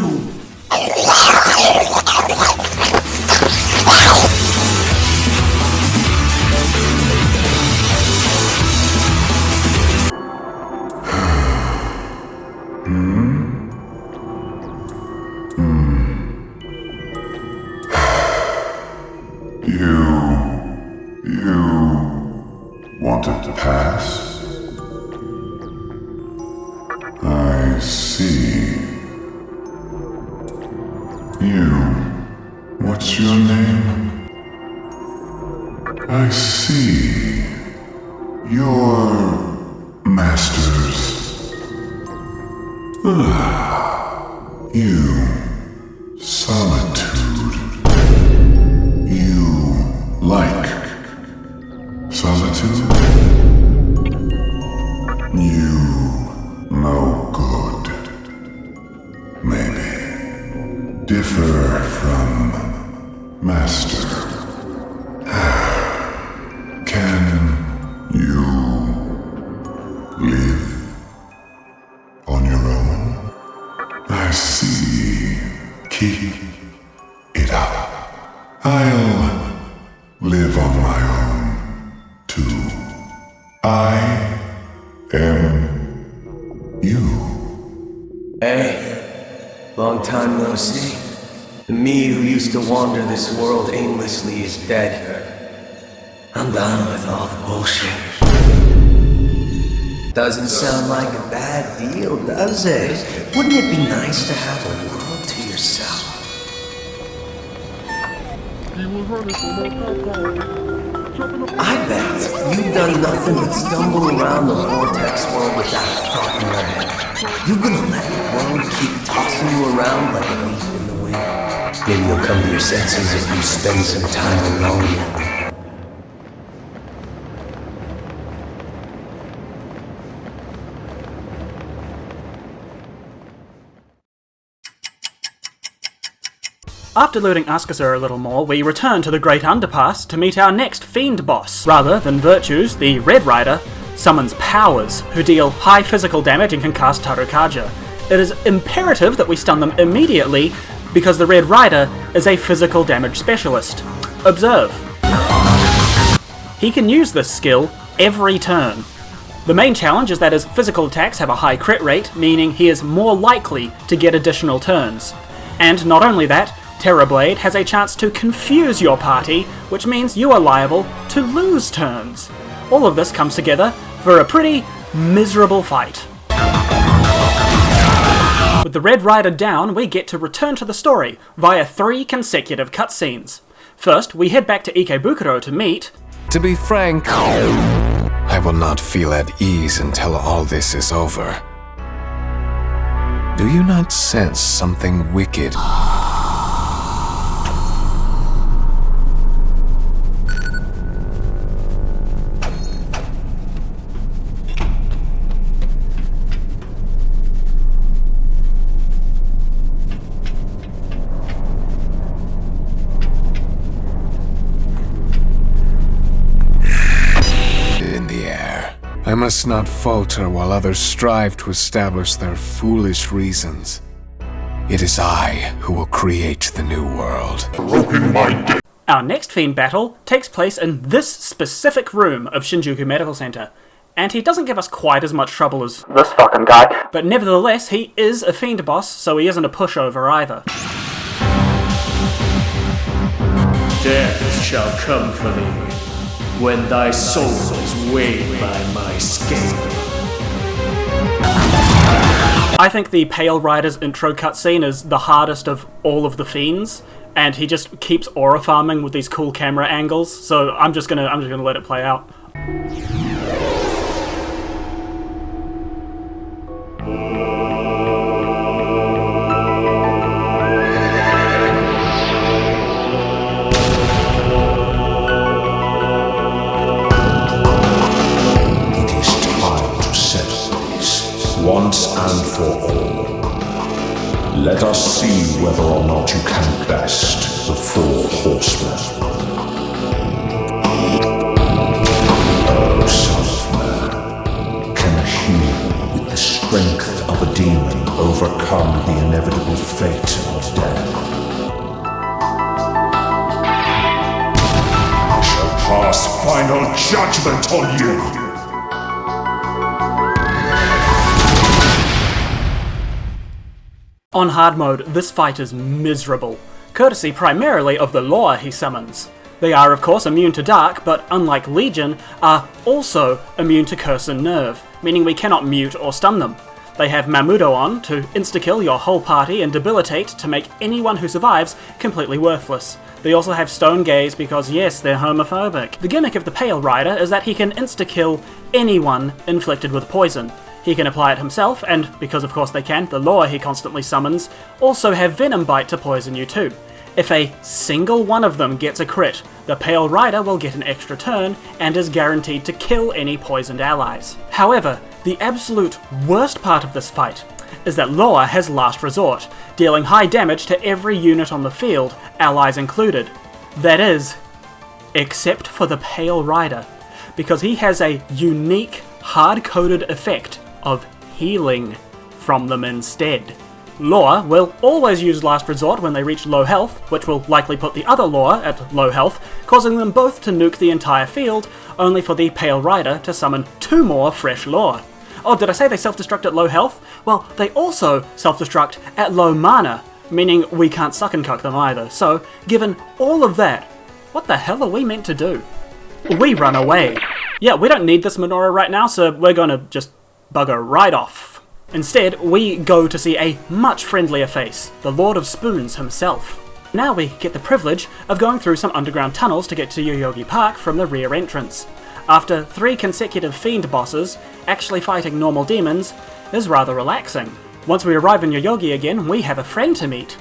You wanted to pass? I see. What's your name? I see. Your masters. You. Solitude. You like solitude? You no good. Maybe. Differ from master. Can you live on your own? I see. Keep it up. I Hey, long time no see. The me who used to wander this world aimlessly is dead. I'm done with all the bullshit. Doesn't sound like a bad deal, does it? Wouldn't it be nice to have a world to yourself? I bet you've done nothing but stumble around the vortex world without a thought in your head. You gonna let the world keep tossing you around like a leaf in the wind? Maybe you'll come to your senses if you spend some time alone. After looting Askasur a little more, we return to the Great Underpass to meet our next Fiend boss. Rather than virtues, the Red Rider summons powers, who deal high physical damage and can cast Tarukaja. It is imperative that we stun them immediately, because the Red Rider is a physical damage specialist. Observe. He can use this skill every turn. The main challenge is that his physical attacks have a high crit rate, meaning he is more likely to get additional turns. And not only that, Terrorblade has a chance to confuse your party, which means you are liable to lose turns. All of this comes together for a pretty miserable fight. With the Red Rider down, we get to return to the story via 3 consecutive cutscenes. First, we head back to Ikebukuro to meet... To be frank, I will not feel at ease until all this is over. Do you not sense something wicked? I must not falter while others strive to establish their foolish reasons. It is I who will create the new world. Our next Fiend battle takes place in this specific room of Shinjuku Medical Center, and he doesn't give us quite as much trouble as this fucking guy, but nevertheless he is a Fiend boss, so he isn't a pushover either. Death shall come for thee, when thy soul is weighed by my scale. I think the Pale Rider's intro cutscene is the hardest of all of the Fiends, and he just keeps aura farming with these cool camera angles, so I'm just gonna let it play out. Once and for all. Let us see whether or not you can best the 4 horsemen. Oh, son of man, can a human with the strength of a demon overcome the inevitable fate of death? I shall pass final judgment on you! On hard mode, this fight is miserable, courtesy primarily of the lore he summons. They are of course immune to dark, but unlike Legion, are also immune to curse and nerve, meaning we cannot mute or stun them. They have Mamudo on to insta-kill your whole party and debilitate to make anyone who survives completely worthless. They also have Stone Gaze because yes, they're homophobic. The gimmick of the Pale Rider is that he can insta-kill anyone inflicted with poison. He can apply it himself, and because of course they can, the lore he constantly summons also have Venom Bite to poison you too. If a single one of them gets a crit, the Pale Rider will get an extra turn and is guaranteed to kill any poisoned allies. However, the absolute worst part of this fight is that lore has Last Resort, dealing high damage to every unit on the field, allies included. That is, except for the Pale Rider, because he has a unique, hard-coded effect of healing from them instead. Lore will always use Last Resort when they reach low health, which will likely put the other Lore at low health, causing them both to nuke the entire field, only for the Pale Rider to summon 2 more fresh Lore. Oh, did I say they self-destruct at low health? Well, they also self-destruct at low mana, meaning we can't suck and cuck them either. So, given all of that, what the hell are we meant to do? We run away. Yeah, we don't need this menorah right now, so we're gonna just bugger right off. Instead, we go to see a much friendlier face, the Lord of Spoons himself. Now we get the privilege of going through some underground tunnels to get to Yoyogi Park from the rear entrance. After 3 consecutive fiend bosses, actually fighting normal demons is rather relaxing. Once we arrive in Yoyogi again, we have a friend to meet.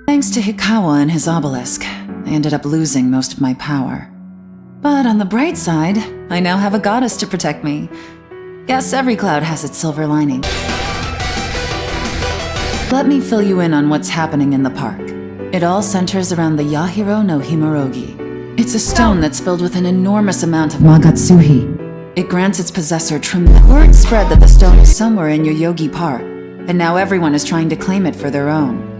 Thanks to Hikawa and his obelisk, I ended up losing most of my power. But on the bright side, I now have a goddess to protect me. Guess every cloud has its silver lining. Let me fill you in on what's happening in the park. It all centers around the Yahiro no Himorogi. It's a stone that's filled with an enormous amount of Magatsuhi. It grants its possessor tremendous. Word spread that the stone is somewhere in Yoyogi Park, and now everyone is trying to claim it for their own.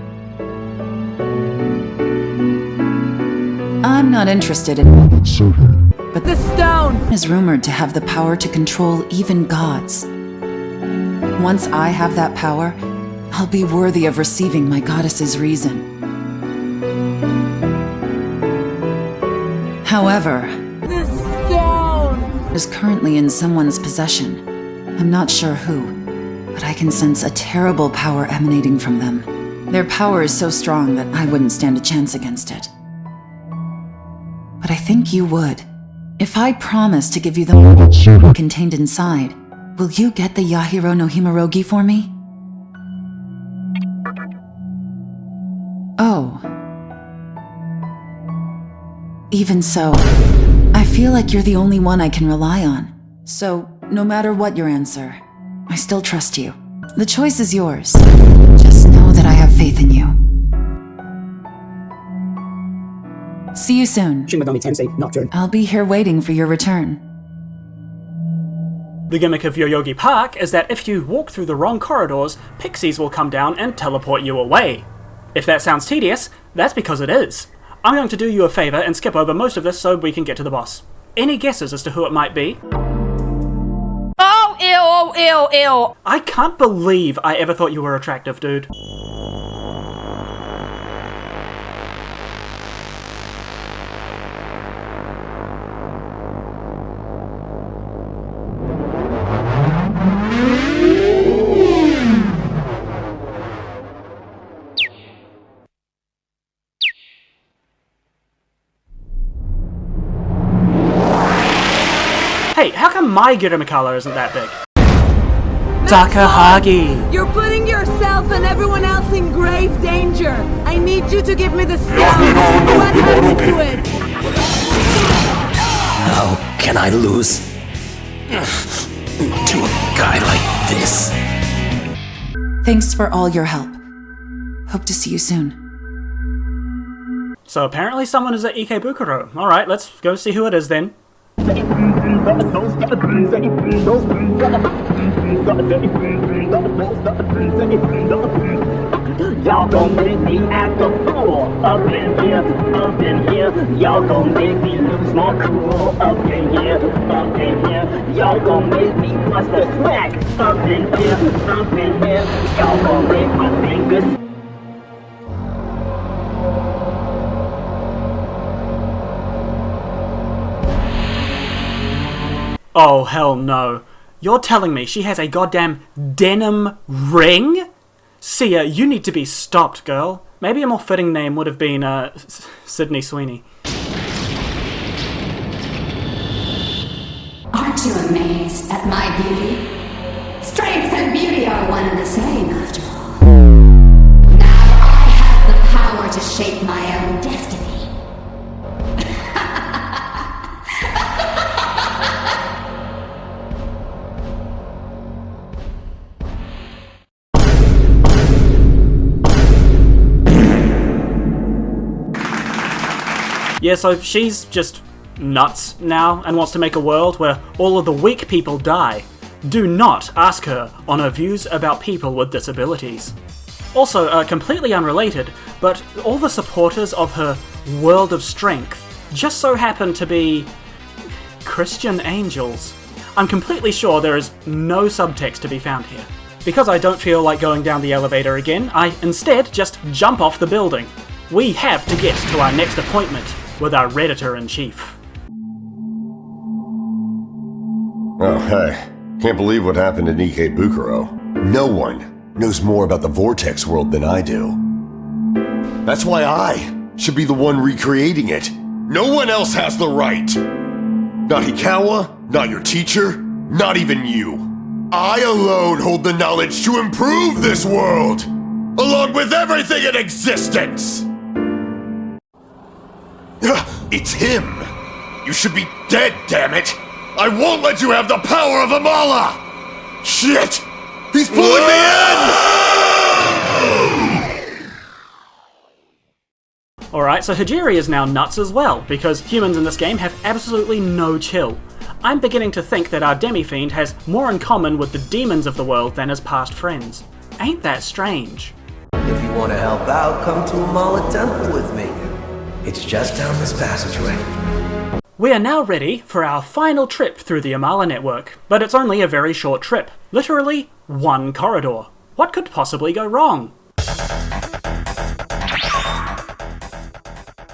I'm not interested in it, but the stone is rumored to have the power to control even gods. Once I have that power, I'll be worthy of receiving my goddess's reason. However, the stone is currently in someone's possession. I'm not sure who, but I can sense a terrible power emanating from them. Their power is so strong that I wouldn't stand a chance against it. But I think you would. If I promise to give you the Magatsuhi contained inside, will you get the Yahiro no Himorogi for me? Oh. Even so, I feel like you're the only one I can rely on. So, no matter what your answer, I still trust you. The choice is yours. Just know that I have faith in you. See you soon. Shin Megami Tensei Nocturne. I'll be here waiting for your return. The gimmick of Yoyogi Park is that if you walk through the wrong corridors, pixies will come down and teleport you away. If that sounds tedious, that's because it is. I'm going to do you a favour and skip over most of this so we can get to the boss. Any guesses as to who it might be? Oh, ew, oh, ew, ew. I can't believe I ever thought you were attractive, dude. Hey, how come my Giramikala isn't that big? Takahagi! You're putting yourself and everyone else in grave danger. I need you to give me the stone. What happened to it? How can I lose to a guy like this? Thanks for all your help. Hope to see you soon. So apparently someone is at Ikebukuro. Alright, let's go see who it is then. Y'all gon' make me act a fool up in here, up in here. Y'all gon' make me lose my cool up in here, up in here. Y'all gon' make me bust a smack up in here, up in here. Y'all gon' make my fingers. Oh, hell no. You're telling me she has a goddamn denim ring? Sia, you need to be stopped, girl. Maybe a more fitting name would have been, Sydney Sweeney. Aren't you amazed at my beauty? Strength and beauty are one and the same, after all. Now I have the power to shape my own destiny. Yeah, so she's just nuts now and wants to make a world where all of the weak people die. Do not ask her on her views about people with disabilities. Also, completely unrelated, but all the supporters of her world of strength just so happen to be Christian angels. I'm completely sure there is no subtext to be found here. Because I don't feel like going down the elevator again, I instead just jump off the building. We have to get to our next appointment with our Redditor-in-Chief. Oh, hey. Can't believe what happened in MEIKEI Bukuro. No one knows more about the Vortex world than I do. That's why I should be the one recreating it. No one else has the right! Not Hikawa, not your teacher, not even you. I alone hold the knowledge to improve this world, along with everything in existence! It's him! You should be dead, damn it! I won't let you have the power of Amala! Shit! He's pulling me in! Alright, so Hijiri is now nuts as well, because humans in this game have absolutely no chill. I'm beginning to think that our Demi-Fiend has more in common with the demons of the world than his past friends. Ain't that strange? If you want to help out, come to Amala Temple with me. It's just down this passageway. We are now ready for our final trip through the Amala network, but it's only a very short trip. Literally, one corridor. What could possibly go wrong?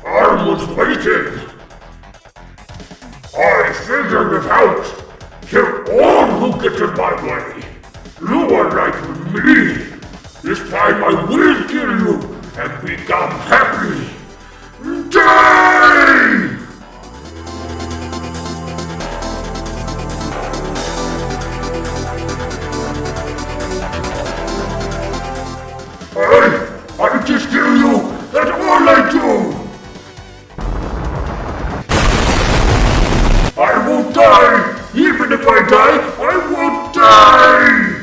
I was waiting. I figured it out. Kill all who get in my way. You are like me. This time I will kill you and become happy. Die! I just kill you. That's all I do. I won't die! Even if I die, I won't die!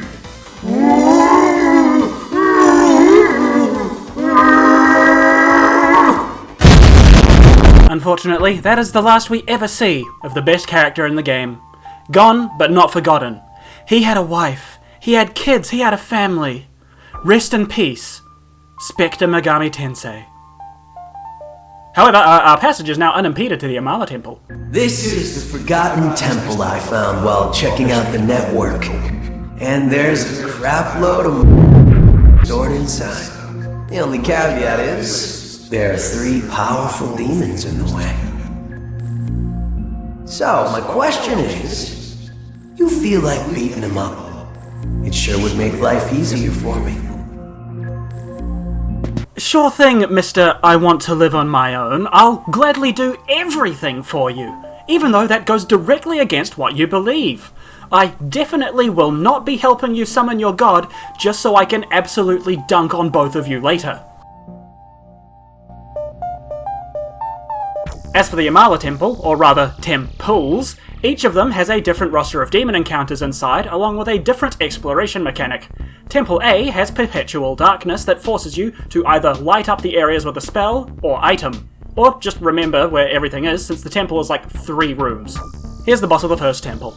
Unfortunately, that is the last we ever see of the best character in the game. Gone, but not forgotten. He had a wife, he had kids, he had a family. Rest in peace, Spectre Megami Tensei. However, our passage is now unimpeded to the Amala Temple. This is the forgotten temple I found while checking out the network. And there's a crap load of stored inside. The only caveat is, there are 3 powerful demons in the way. So, my question is, you feel like beating them up? It sure would make life easier for me. Sure thing, Mr. I want to live on my own. I'll gladly do everything for you, even though that goes directly against what you believe. I definitely will not be helping you summon your god just so I can absolutely dunk on both of you later. As for the Amala Temple, or rather temples, each of them has a different roster of demon encounters inside, along with a different exploration mechanic. Temple A has perpetual darkness that forces you to either light up the areas with a spell or item, or just remember where everything is since the temple is like 3 rooms. Here's the boss of the first temple.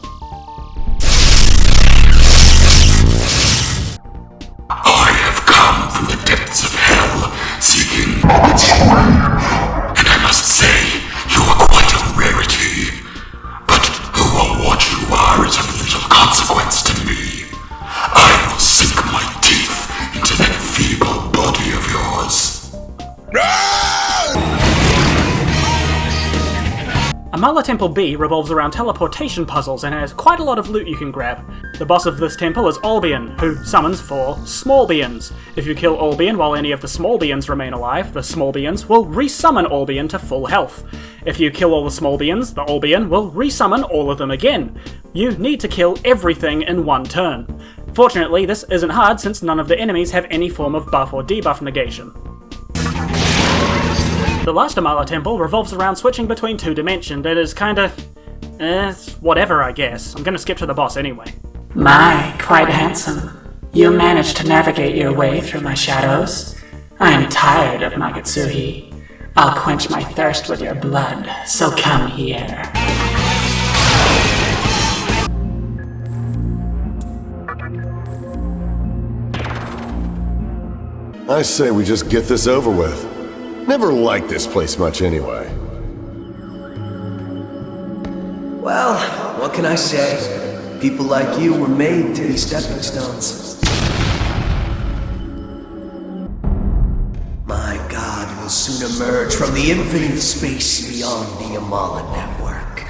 I have come from the depths of hell, seeking its strength, and I must say, you are quite a rarity. But who or what you are is of little consequence to me. I will sink my teeth into that feeble body of yours. Amala Temple B revolves around teleportation puzzles and has quite a lot of loot you can grab. The boss of this temple is Albion, who summons 4 small beings. If you kill Albion while any of the small beings remain alive, the small beings will resummon Albion to full health. If you kill all the small beings, the Albion will resummon all of them again. You need to kill everything in one turn. Fortunately, this isn't hard since none of the enemies have any form of buff or debuff negation. The last Amala Temple revolves around switching between 2 dimensions. It is kinda... whatever, I guess. I'm gonna skip to the boss anyway. My, quite handsome. You managed to navigate your way through my shadows. I am tired of Magatsuhi. I'll quench my thirst with your blood, so come here. I say we just get this over with. Never liked this place much anyway. Well, what can I say? People like you were made to be stepping stones. My god will soon emerge from the infinite space beyond the Amala network.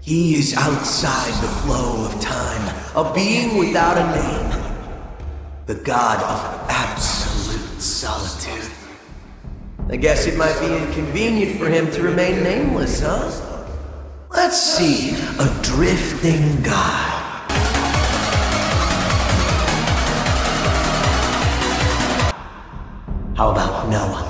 He is outside the flow of time, a being without a name. The god of absolute solitude. I guess it might be inconvenient for him to remain nameless, huh? Let's see, a drifting god. How about Noah?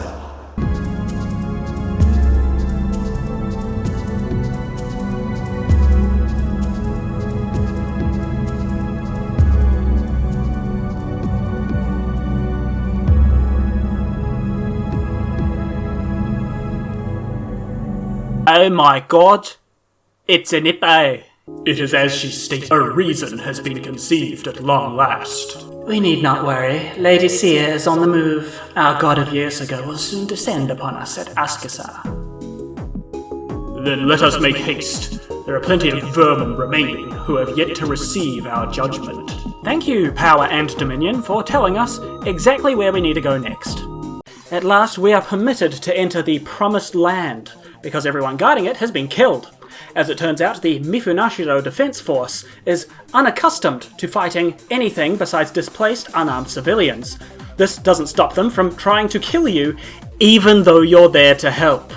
Oh my god, it's an MEIKEI. It is as she states, a reason has been conceived at long last. We need not worry. Lady Sia is on the move. Our god of Yakuza will soon descend upon us at Askasa. Then let us make haste. There are plenty of vermin remaining who have yet to receive our judgment. Thank you, Power and Dominion, for telling us exactly where we need to go next. At last, we are permitted to enter the Promised Land, because everyone guarding it has been killed. As it turns out, the Mifunashiro Defense Force is unaccustomed to fighting anything besides displaced, unarmed civilians. This doesn't stop them from trying to kill you, even though you're there to help.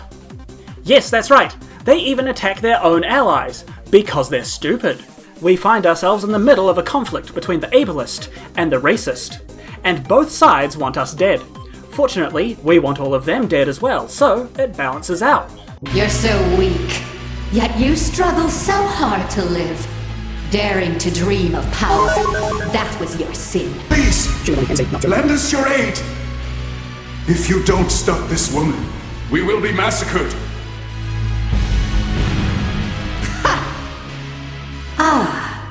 Yes, that's right, they even attack their own allies, because they're stupid. We find ourselves in the middle of a conflict between the ableist and the racist, and both sides want us dead. Fortunately, we want all of them dead as well, so it balances out. You're so weak, yet you struggle so hard to live. Daring to dream of power, that was your sin. Please, lend us your aid. If you don't stop this woman, we will be massacred.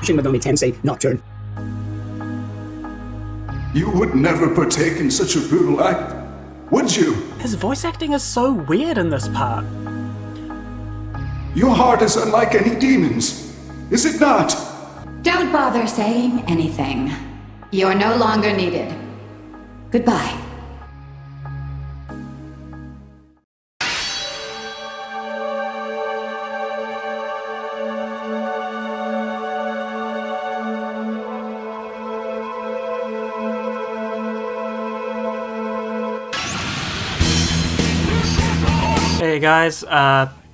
Shin Megami Tensei Nocturne. You would never partake in such a brutal act, would you? His voice acting is so weird in this part. Your heart is unlike any demon's, is it not? Don't bother saying anything. You're no longer needed. Goodbye. Hey guys,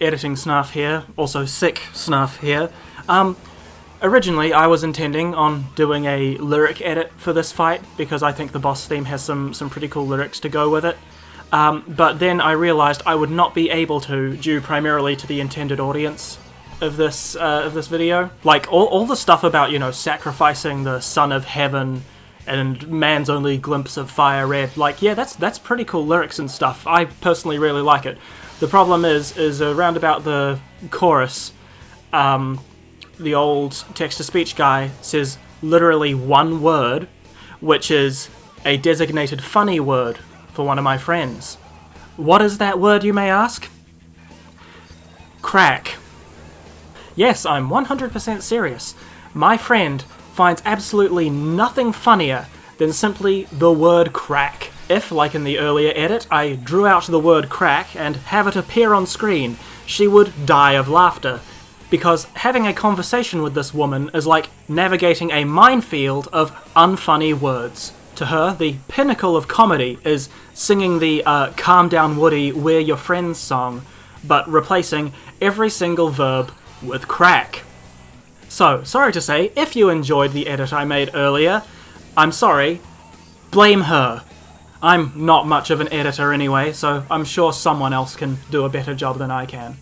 editing Snuff here, also sick Snuff here. Originally I was intending on doing a lyric edit for this fight, because I think the boss theme has some pretty cool lyrics to go with it. But then I realised I would not be able to, due primarily to the intended audience of this video. Like, all the stuff about, you know, sacrificing the Son of Heaven and man's only glimpse of fire red, like, yeah, that's pretty cool lyrics and stuff. I personally really like it. The problem is around about the chorus, the old text-to-speech guy says literally one word, which is a designated funny word for one of my friends. What is that word, you may ask? Crack. Yes, I'm 100% serious. My friend finds absolutely nothing funnier than simply the word crack. If, like in the earlier edit, I drew out the word crack and have it appear on screen, she would die of laughter. Because having a conversation with this woman is like navigating a minefield of unfunny words. To her, the pinnacle of comedy is singing the Calm Down Woody, We're Your Friends song, but replacing every single verb with crack. So, sorry to say, if you enjoyed the edit I made earlier, I'm sorry, blame her. I'm not much of an editor anyway, so I'm sure someone else can do a better job than I can.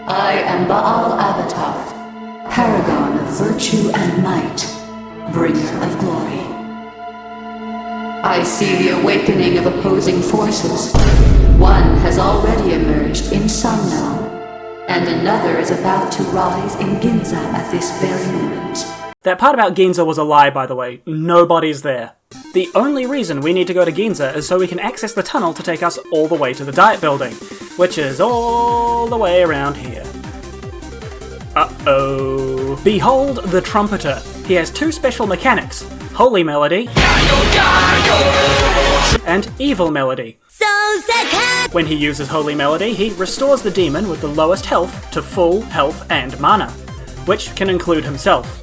I am Baal Avatar, paragon of virtue and might, bringer of glory. I see the awakening of opposing forces. One has already emerged in Somno, and another is about to rise in Ginza at this very moment. That part about Ginza was a lie, by the way. Nobody's there. The only reason we need to go to Ginza is so we can access the tunnel to take us all the way to the Diet Building, which is all the way around here. Uh-oh. Behold the Trumpeter. He has two special mechanics, Holy Melody and Evil Melody. When he uses Holy Melody, he restores the demon with the lowest health to full health and mana, which can include himself.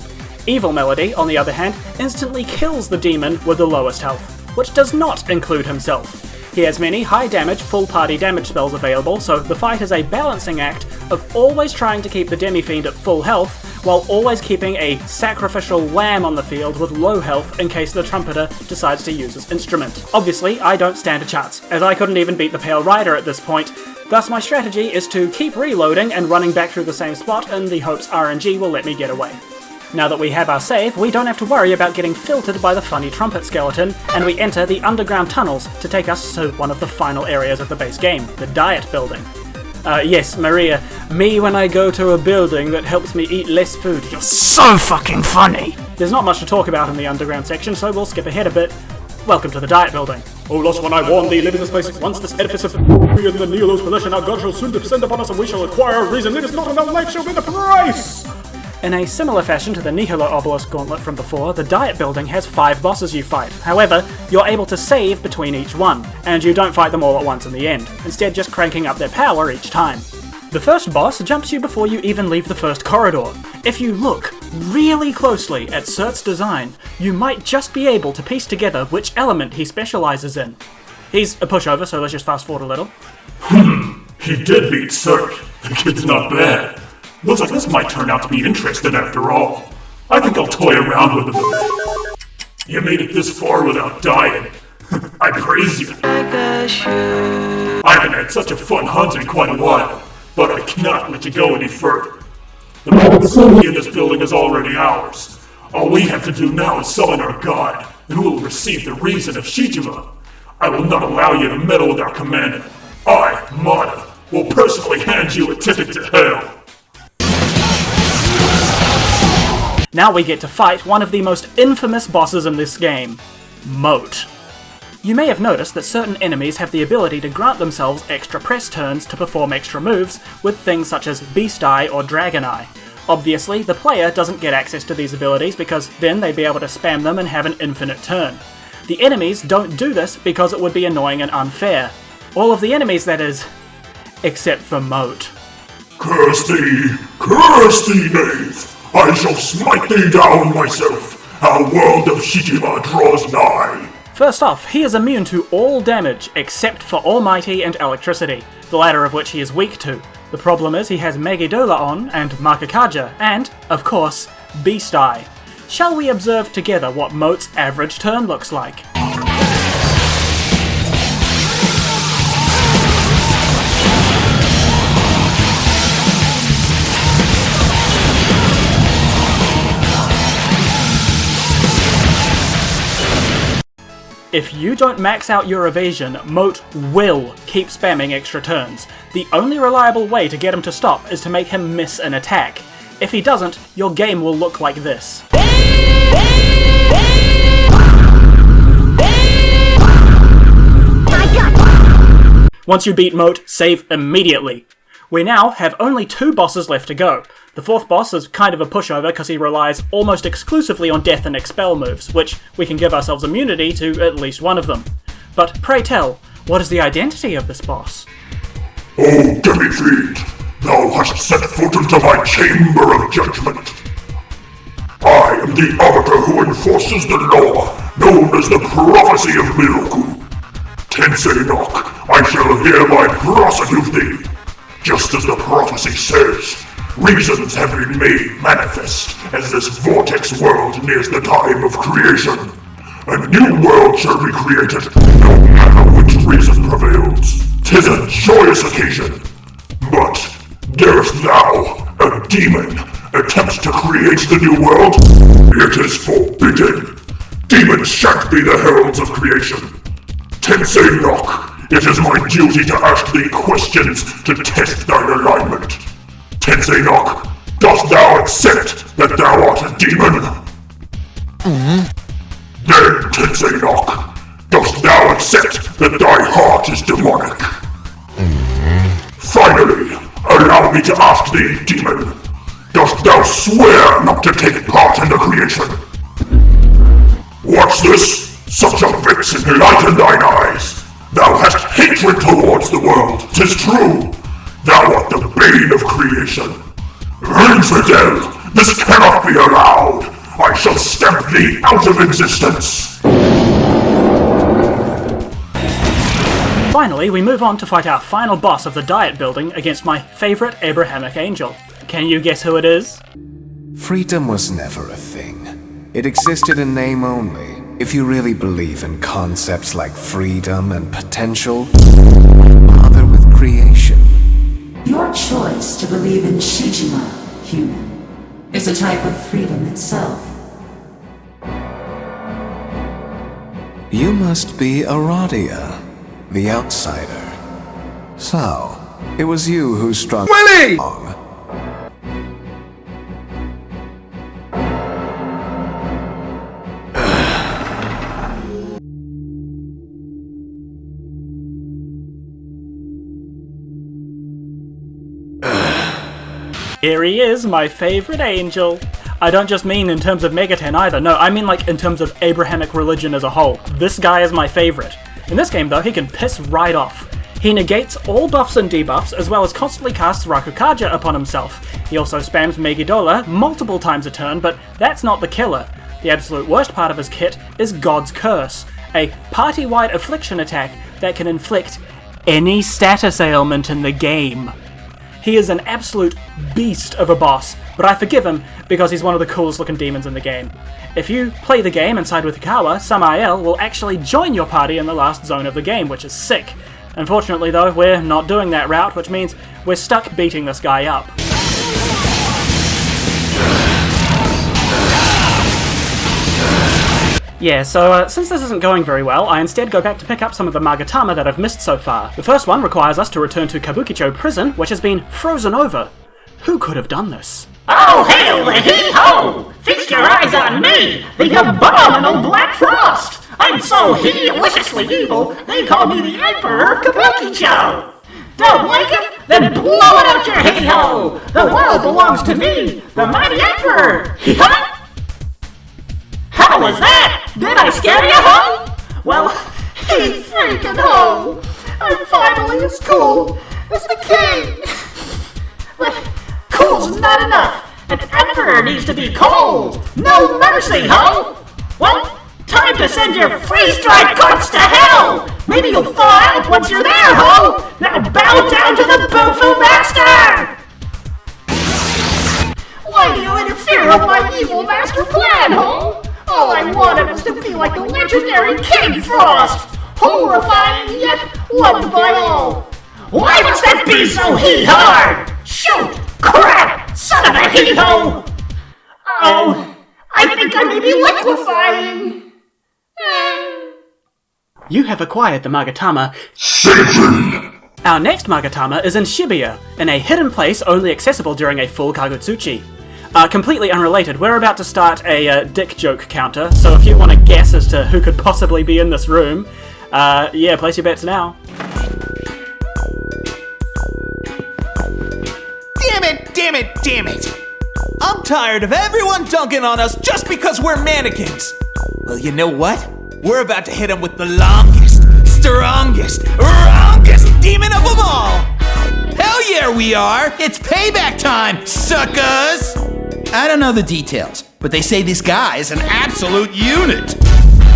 Evil Melody, on the other hand, instantly kills the demon with the lowest health, which does not include himself. He has many high damage, full party damage spells available, so the fight is a balancing act of always trying to keep the Demi-Fiend at full health, while always keeping a sacrificial lamb on the field with low health in case the Trumpeter decides to use his instrument. Obviously, I don't stand a chance, as I couldn't even beat the Pale Rider at this point, thus my strategy is to keep reloading and running back through the same spot in the hopes RNG will let me get away. Now that we have our save, we don't have to worry about getting filtered by the funny trumpet skeleton, and we enter the underground tunnels to take us to one of the final areas of the base game, the Diet Building. Yes, Maria, me when I go to a building that helps me eat less food. You're so fucking funny! There's not much to talk about in the underground section, so we'll skip ahead a bit. Welcome to the Diet Building. O lost one I warn thee, live in this place once this edifice of be in the Neolos possession, our God shall soon descend upon us, and we shall acquire a reason. It is not enough life shall be the price! In a similar fashion to the Nihilo Obelisk Gauntlet from before, the Diet Building has 5 bosses you fight. However, you're able to save between each one, and you don't fight them all at once in the end, instead just cranking up their power each time. The first boss jumps you before you even leave the first corridor. If you look really closely at Surt's design, you might just be able to piece together which element he specializes in. He's a pushover, so let's just fast forward a little. He did beat Surt. The kid's not bad. Looks like this might turn out to be interesting after all. I think I'll toy around with him a bit. You made it this far without dying. I praise you. I haven't had such a fun hunt in quite a while, but I cannot let you go any further. The megami in this building is already ours. All we have to do now is summon our god, and we will receive the reason of Shijima. I will not allow you to meddle with our commander. I, Mana, will personally hand you a ticket to hell. Now we get to fight one of the most infamous bosses in this game, Moat. You may have noticed that certain enemies have the ability to grant themselves extra press turns to perform extra moves with things such as Beast Eye or Dragon Eye. Obviously, the player doesn't get access to these abilities because then they'd be able to spam them and have an infinite turn. The enemies don't do this because it would be annoying and unfair. All of the enemies, that is, except for Moat. Curse thee, knave! I shall smite thee down myself! Our world of Shijima draws nigh! First off, he is immune to all damage except for Almighty and Electricity, the latter of which he is weak to. The problem is he has Megidola on and Makakaja, and, of course, Beast Eye. Shall we observe together what Moat's average turn looks like? If you don't max out your evasion, Moat will keep spamming extra turns. The only reliable way to get him to stop is to make him miss an attack. If he doesn't, your game will look like this. Once you beat Moat, save immediately. We now have only 2 bosses left to go. The 4th boss is kind of a pushover because he relies almost exclusively on death and expel moves, which we can give ourselves immunity to at least one of them. But pray tell, what is the identity of this boss? Oh, Demi-Fiend, thou hast set foot into my chamber of judgment. I am the arbiter who enforces the law, known as the Prophecy of Miroku. Tensei Knock, I shall hereby prosecute thee. Just as the prophecy says, reasons have been made manifest as this vortex world nears the time of creation. A new world shall be created, no matter which reason prevails. 'Tis a joyous occasion. But darest thou, a demon, attempt to create the new world? It is forbidden. Demons shan't be the heralds of creation. Tensei Nock, it is my duty to ask thee questions to test thine alignment. Tensei Nock, dost thou accept that thou art a demon? Then, Tensei Nock, dost thou accept that thy heart is demonic? Finally, allow me to ask thee, demon, dost thou swear not to take part in the creation? What's this? Such a vixen light in thine eyes. Thou hast hatred towards the world, 'tis true. Thou art the bane of creation. Infidel, this cannot be allowed. I shall stamp thee out of existence. Finally, we move on to fight our final boss of the Diet Building against my favourite Abrahamic angel. Can you guess who it is? Freedom was never a thing. It existed in name only. If you really believe in concepts like freedom and potential, bother with creation. Your choice to believe in Shijima, human, is a type of freedom itself. You must be Aradia, the outsider. So, it was you who struck Willie! Here he is, my favourite angel. I don't just mean in terms of Megaten either, no, I mean like in terms of Abrahamic religion as a whole. This guy is my favourite. In this game though, he can piss right off. He negates all buffs and debuffs, as well as constantly casts Rakukaja upon himself. He also spams Megidola multiple times a turn, but that's not the killer. The absolute worst part of his kit is God's Curse, a party-wide affliction attack that can inflict any status ailment in the game. He is an absolute beast of a boss, but I forgive him because he's one of the coolest looking demons in the game. If you play the game and side with Hikawa, Samael will actually join your party in the last zone of the game, which is sick. Unfortunately though, we're not doing that route, which means we're stuck beating this guy up. Yeah, so since this isn't going very well, I instead go back to pick up some of the Magatama that I've missed so far. The first one requires us to return to Kabukicho Prison, which has been frozen over. Who could have done this? Oh, hail the hee-ho! Feast your eyes on me, the abominable Black Frost! I'm so deliciously evil, they call me the Emperor of Kabukicho! Don't like it? Then blow it out your hee-ho! The world belongs to me, the mighty Emperor! Hee-ha! How was that? Did I scare you, ho? Well, hey freaking ho! I'm finally as cool as the king! But cool's not enough! An emperor needs to be cold! No mercy, ho! Well, time to send your freeze-dried corpse to hell! Maybe you'll thaw out once you're there, ho! Now bow down to the Bufu Master! Why do you interfere with my evil master plan, ho? All I wanted was to be like the legendary King Frost! Horrifying yet loved by all! Why must that be so hee-hard? Shoot! Crap! Son of a hee-ho! Oh, I think I may be liquefying! You have acquired the Magatama Satan! Our next Magatama is in Shibuya, in a hidden place only accessible during a full Kagutsuchi. Completely unrelated, we're about to start a dick joke counter, so if you want to guess as to who could possibly be in this room, yeah, place your bets now. Damn it! I'm tired of everyone dunking on us just because we're mannequins! Well, you know what? We're about to hit them with the longest, strongest, wrongest demon of them all! Hell yeah, we are! It's payback time, suckers! I don't know the details, but they say this guy is an absolute unit.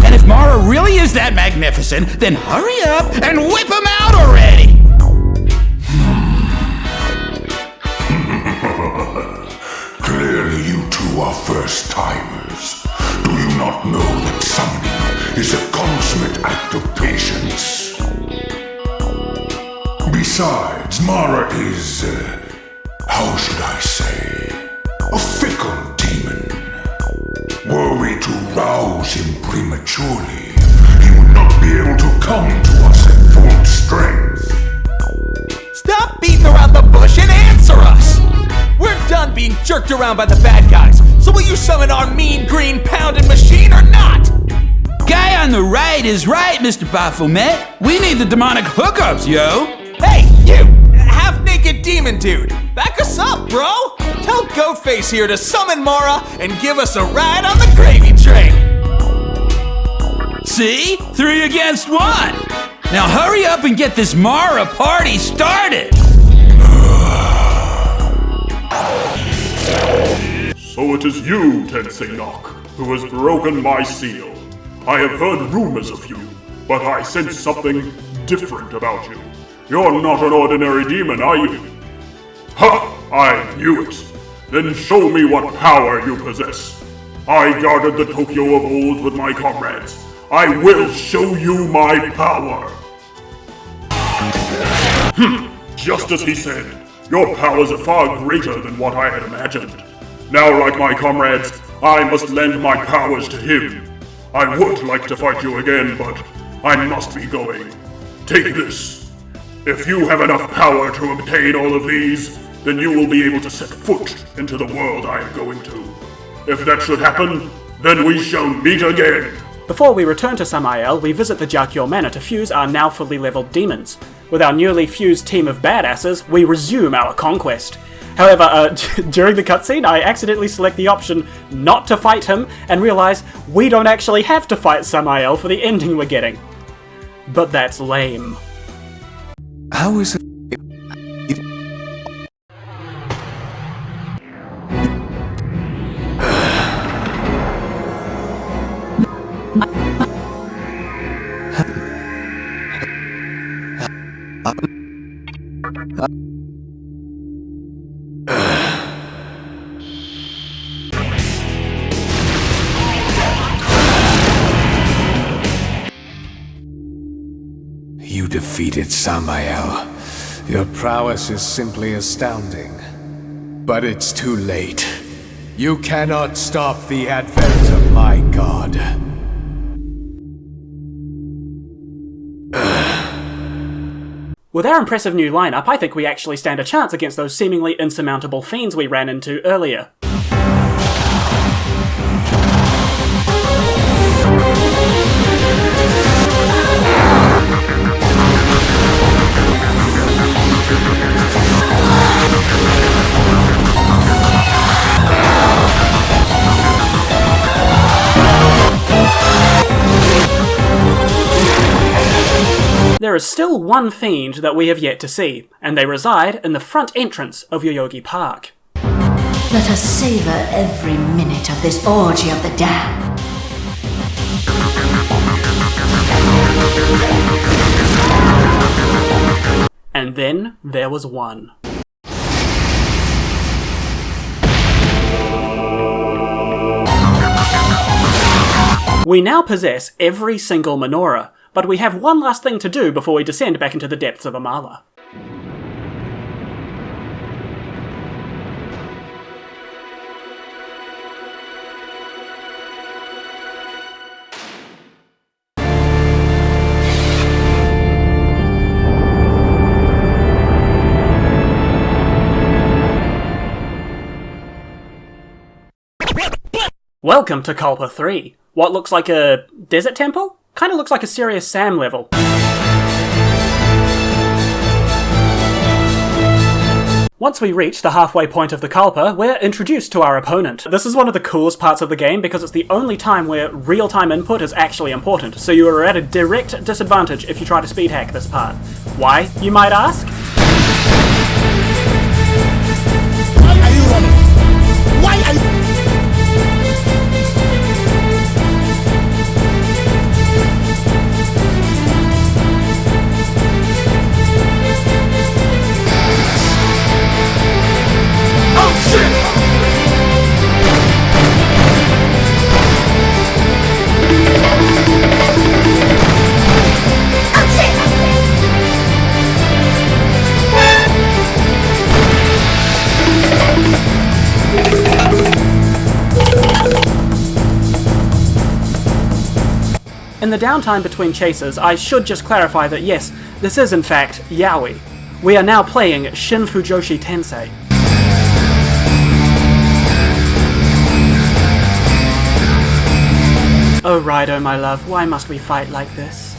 And if Mara really is that magnificent, then hurry up and whip him out already! Clearly you two are first-timers. Do you not know that summoning is a consummate act of patience? Besides, Mara is, how should I say, a fickle demon. Were we to rouse him prematurely, he would not be able to come to us at full strength. Stop beating around the bush and answer us! We're done being jerked around by the bad guys, so will you summon our mean green pounding machine or not? Guy on the right is right, Mr. Baphomet. We need the demonic hookups, yo! Hey, you! Half-naked demon dude! Back us up, bro! Tell Goatface here to summon Mara and give us a ride on the gravy train! See? 3 against 1! Now hurry up and get this Mara party started! So it is you, Tensei Nock, who has broken my seal. I have heard rumors of you, but I sense something different about you. You're not an ordinary demon, are you? Ha! I knew it. Then show me what power you possess. I guarded the Tokyo of old with my comrades. I will show you my power. Just as he said, your powers are far greater than what I had imagined. Now, like my comrades, I must lend my powers to him. I would like to fight you again, but I must be going. Take this. If you have enough power to obtain all of these, then you will be able to set foot into the world I am going to. If that should happen, then we shall meet again. Before we return to Samael, we visit the Jakyo Manor to fuse our now fully leveled demons. With our newly fused team of badasses, we resume our conquest. However, during the cutscene, I accidentally select the option not to fight him and realize we don't actually have to fight Samael for the ending we're getting. But that's lame. How is it? You defeated Samael. Your prowess is simply astounding. But it's too late. You cannot stop the advent of my god. With our impressive new lineup, I think we actually stand a chance against those seemingly insurmountable fiends we ran into earlier. There is still one fiend that we have yet to see, and they reside in the front entrance of Yoyogi Park. Let us savor every minute of this orgy of the damned. And then there was one. We now possess every single menorah, but we have one last thing to do before we descend back into the depths of Amala. Welcome to Culpa 3. What looks like a desert temple? Kinda looks like a Serious Sam level. Once we reach the halfway point of the Culpa, we're introduced to our opponent. This is one of the coolest parts of the game because it's the only time where real-time input is actually important, so you are at a direct disadvantage if you try to speed hack this part. Why, you might ask? Why are you running? Why are you... In the downtime between chases, I should just clarify that yes, this is in fact yaoi. We are now playing Shin Fujoshi Tensei. Oh Raiden, my love, why must we fight like this?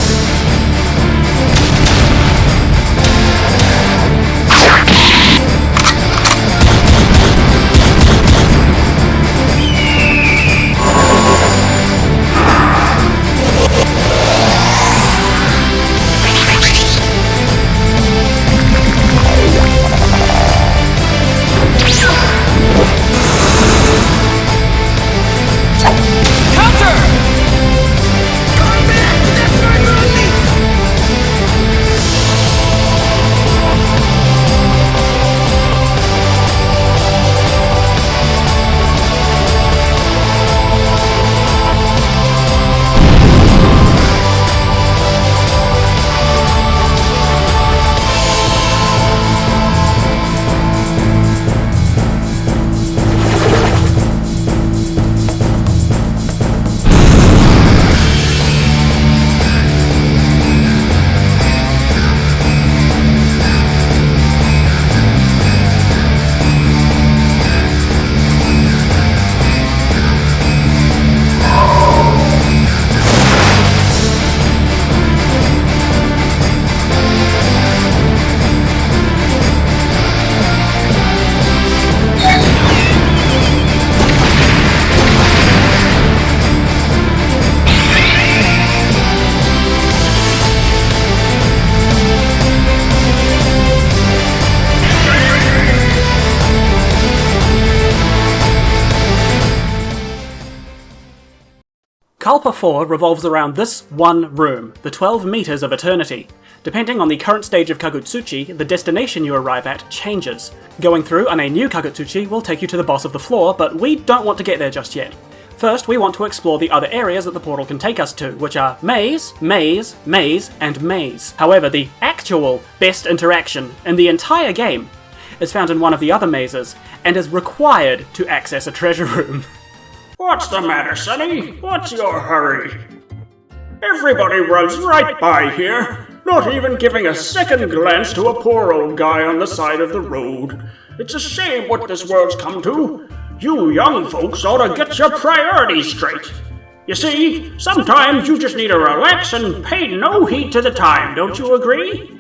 Kalpa 4 revolves around this one room, the 12 meters of eternity. Depending on the current stage of Kagutsuchi, the destination you arrive at changes. Going through on a new Kagutsuchi will take you to the boss of the floor, but we don't want to get there just yet. First, we want to explore the other areas that the portal can take us to, which are maze, maze, maze, and maze. However, the actual best interaction in the entire game is found in one of the other mazes, and is required to access a treasure room. What's the matter, Sonny? What's your hurry? Everybody runs right by here, not even giving a second glance to a poor old guy on the side of the road. It's a shame what this world's come to. You young folks ought to get your priorities straight. You see, sometimes you just need to relax and pay no heed to the time, don't you agree?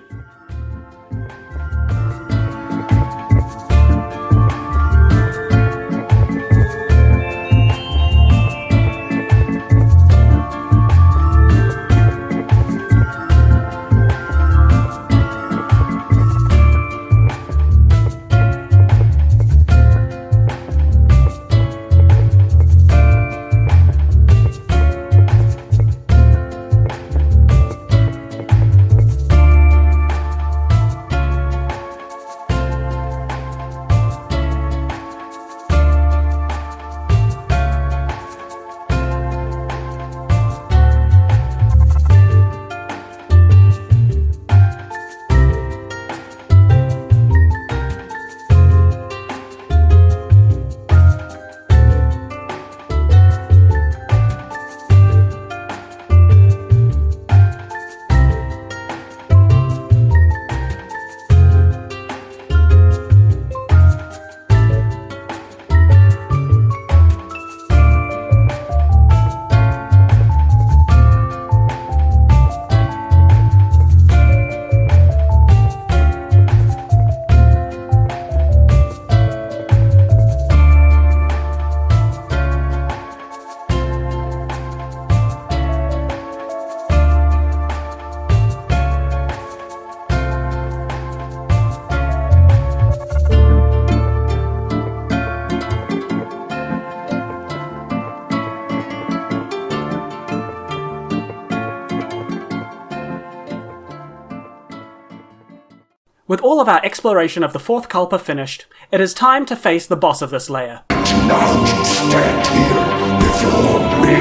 With all of our exploration of the fourth Kalpa finished, it is time to face the boss of this layer. Now you stand here before me.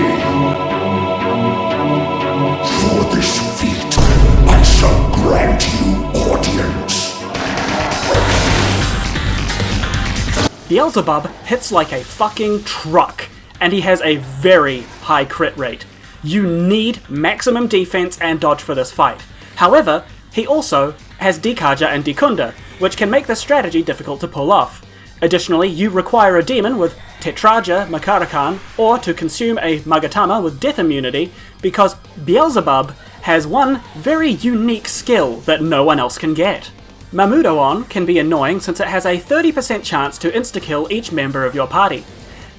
For this feat, I shall grant you audience. Beelzebub hits like a fucking truck, and he has a very high crit rate. You need maximum defense and dodge for this fight. However, he also has Dikaja and Dekunda, which can make this strategy difficult to pull off. Additionally, you require a demon with Tetraja Makarakan, or to consume a Magatama with death immunity, because Beelzebub has one very unique skill that no one else can get. Mamudoon can be annoying since it has a 30% chance to insta-kill each member of your party.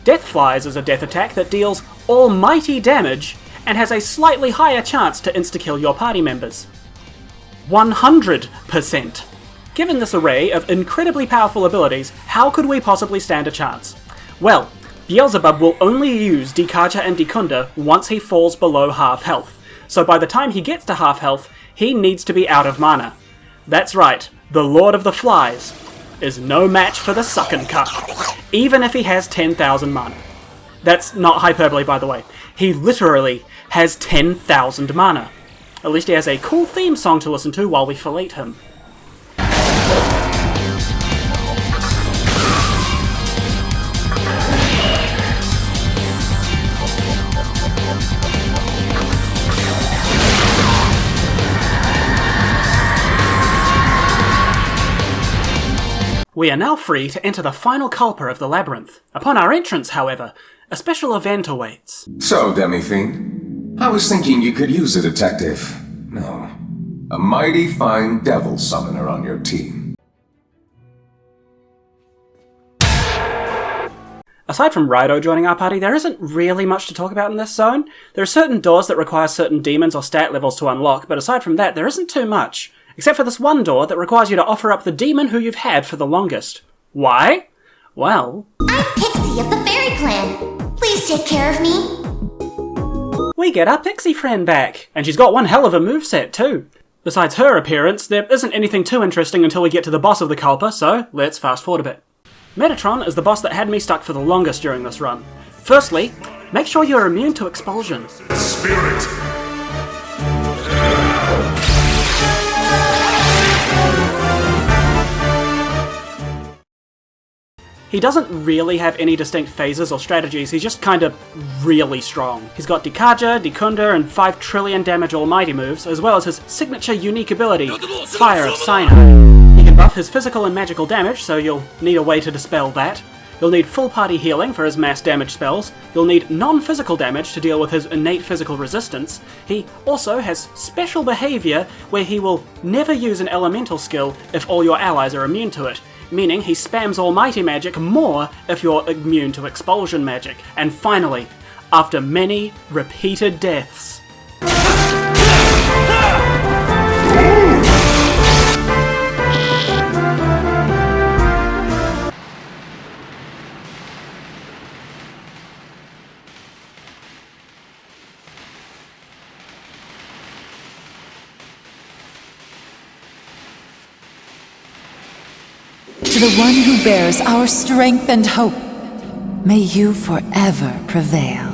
Deathflies is a death attack that deals almighty damage and has a slightly higher chance to insta-kill your party members. 100%. Given this array of incredibly powerful abilities, how could we possibly stand a chance? Well, Beelzebub will only use Dikaja and Dekunda once he falls below half health, so by the time he gets to half health, he needs to be out of mana. That's right, the Lord of the Flies is no match for the Suckin' Cup, even if he has 10,000 mana. That's not hyperbole, by the way. He literally has 10,000 mana. At least he has a cool theme song to listen to while we fillet him. We are now free to enter the final culprit of the labyrinth. Upon our entrance, however, a special event awaits. So, Demi-Fiend, I was thinking you could use a detective. No, a mighty fine devil summoner on your team. Aside from Raido joining our party, there isn't really much to talk about in this zone. There are certain doors that require certain demons or stat levels to unlock, but aside from that, there isn't too much. Except for this one door that requires you to offer up the demon who you've had for the longest. Why? Well... I'm Pixie of the Fairy Clan. Please take care of me. We get our Pixie friend back, and she's got one hell of a moveset too. Besides her appearance, there isn't anything too interesting until we get to the boss of the Culpa, so let's fast forward a bit. Metatron is the boss that had me stuck for the longest during this run. Firstly, make sure you're immune to expulsion. Spirit! He doesn't really have any distinct phases or strategies, he's just kinda really strong. He's got Dikaja, Dekunda, and 5 trillion damage almighty moves, as well as his signature unique ability, Fire of Sinai. He can buff his physical and magical damage, so you'll need a way to dispel that. You'll need full party healing for his mass damage spells. You'll need non-physical damage to deal with his innate physical resistance. He also has special behavior where he will never use an elemental skill if all your allies are immune to it, meaning he spams almighty magic more if you're immune to expulsion magic. And finally, after many repeated deaths, to the one who bears our strength and hope, may you forever prevail.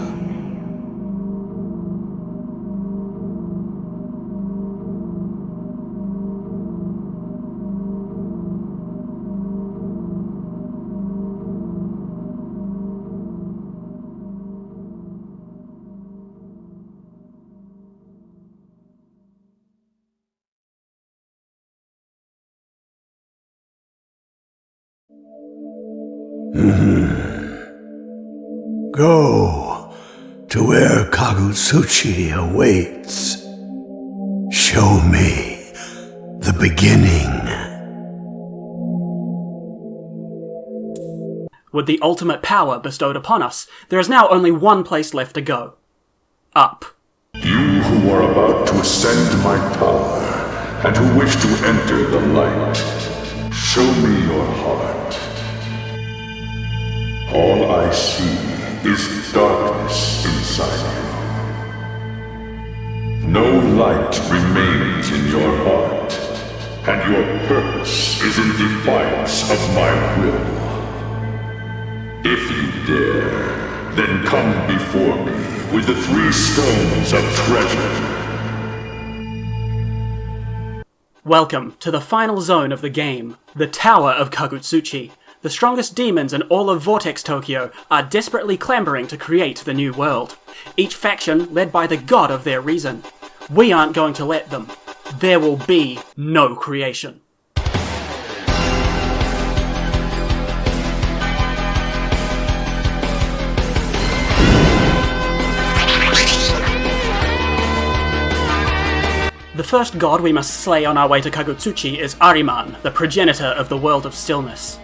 Go to where Kagutsuchi awaits. Show me the beginning. with the ultimate power bestowed upon us, there is now only one place left to go. Up. You who are about to ascend my power, and who wish to enter the light, show me your heart. All I see is darkness inside you. No light remains in your heart, and your purpose is in defiance of my will. If you dare, then come before me with the 3 stones of treasure. Welcome to the final zone of the game, the Tower of Kagutsuchi, The strongest demons in all of Vortex Tokyo are desperately clambering to create the new world, each faction led by the god of their reason. We aren't going to let them. There will be no creation. The first god we must slay on our way to Kagutsuchi is Ahriman, the progenitor of the world of stillness.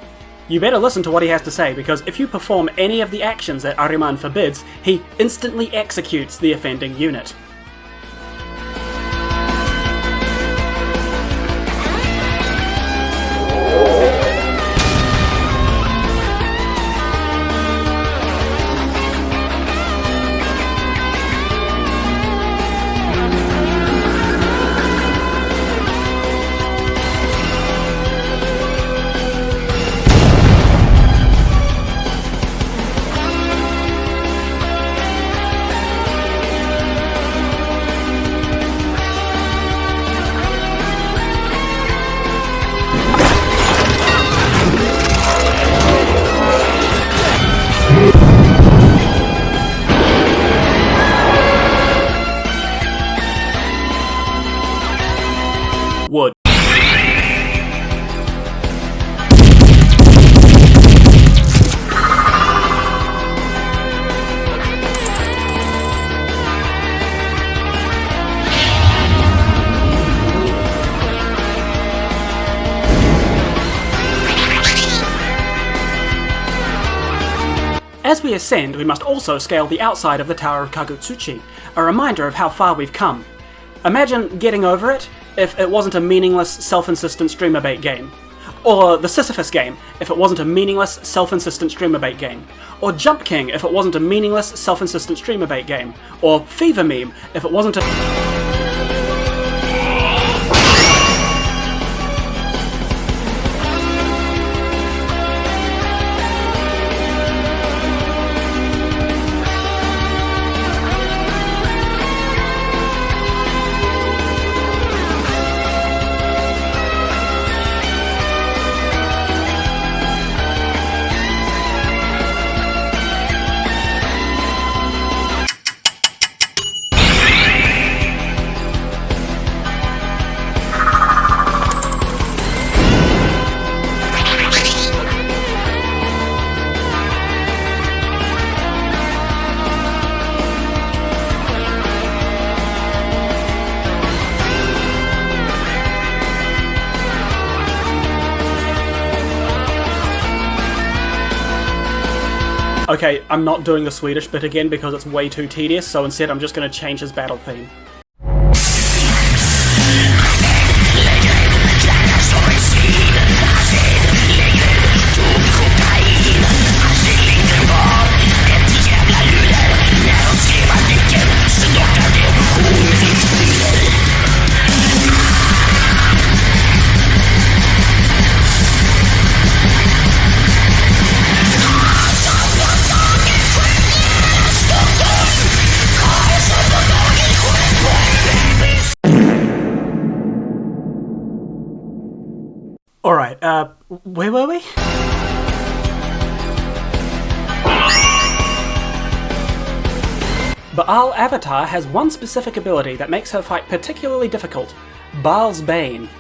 You better listen to what he has to say, because if you perform any of the actions that Ahriman forbids, he instantly executes the offending unit. Wood. As we ascend, we must also scale the outside of the Tower of Kagutsuchi, a reminder of how far we've come. Imagine getting over it if it wasn't a meaningless, self-insistent streamer bait game. Or the Sisyphus game if it wasn't a meaningless, self-insistent streamer bait game. Or Jump King if it wasn't a meaningless, self-insistent streamer bait game. Or Fever Meme if it wasn't a... Okay, I'm not doing the Swedish bit again because it's way too tedious, so instead I'm just going to change his battle theme. Alright, where were we? Baal Avatar has one specific ability that makes her fight particularly difficult, Baal's Bane.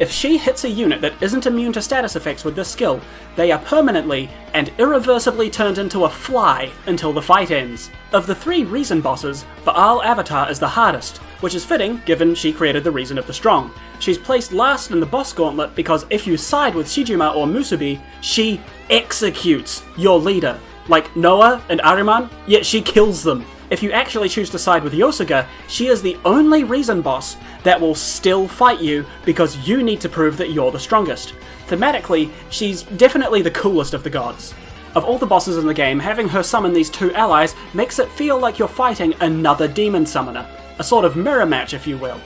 If she hits a unit that isn't immune to status effects with this skill, they are permanently and irreversibly turned into a fly until the fight ends. Of the 3 Reason bosses, Baal Avatar is the hardest, which is fitting given she created the Reason of the Strong. She's placed last in the boss gauntlet because if you side with Shijima or Musubi, she executes your leader. Like Noah and Ahriman, yet she kills them. If you actually choose to side with Yosuga, she is the only Reason boss that will still fight you because you need to prove that you're the strongest. Thematically, she's definitely the coolest of the gods. Of all the bosses in the game, having her summon these 2 allies makes it feel like you're fighting another demon summoner. A sort of mirror match, if you will.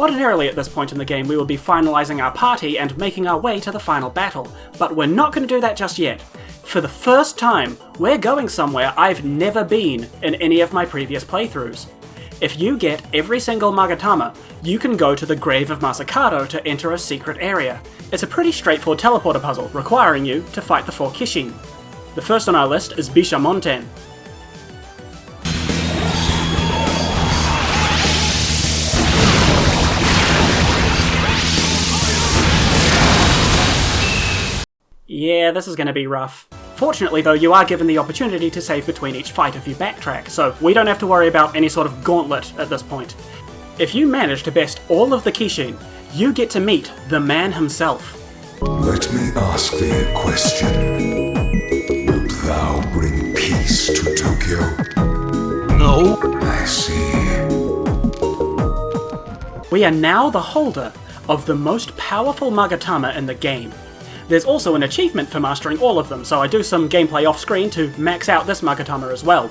Ordinarily at this point in the game we would be finalising our party and making our way to the final battle, but we're not going to do that just yet. For the first time, we're going somewhere I've never been in any of my previous playthroughs. If you get every single Magatama, you can go to the Grave of Masakado to enter a secret area. It's a pretty straightforward teleporter puzzle, requiring you to fight the 4 Kishin. The first on our list is Bishamonten. Yeah, this is going to be rough. Fortunately though, you are given the opportunity to save between each fight if you backtrack, so we don't have to worry about any sort of gauntlet at this point. If you manage to best all of the Kishin, you get to meet the man himself. Let me ask thee a question. Wilt thou bring peace to Tokyo? No. I see. We are now the holder of the most powerful Magatama in the game. There's also an achievement for mastering all of them, so I do some gameplay off-screen to max out this Magatama as well.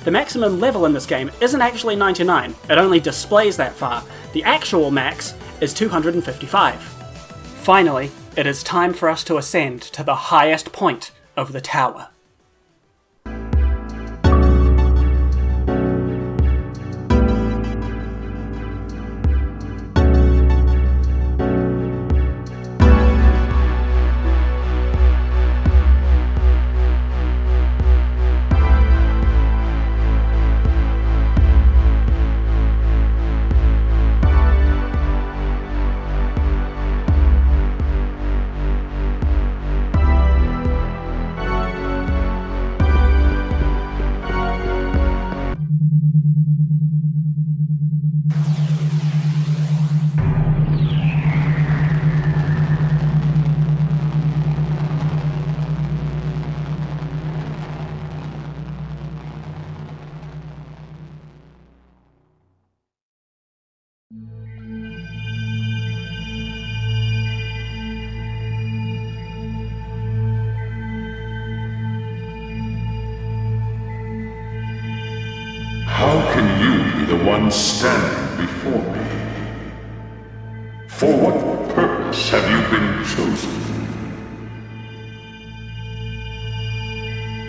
The maximum level in this game isn't actually 99, it only displays that far. The actual max is 255. Finally, it is time for us to ascend to the highest point of the tower. How can you be the one standing before me? For what purpose have you been chosen?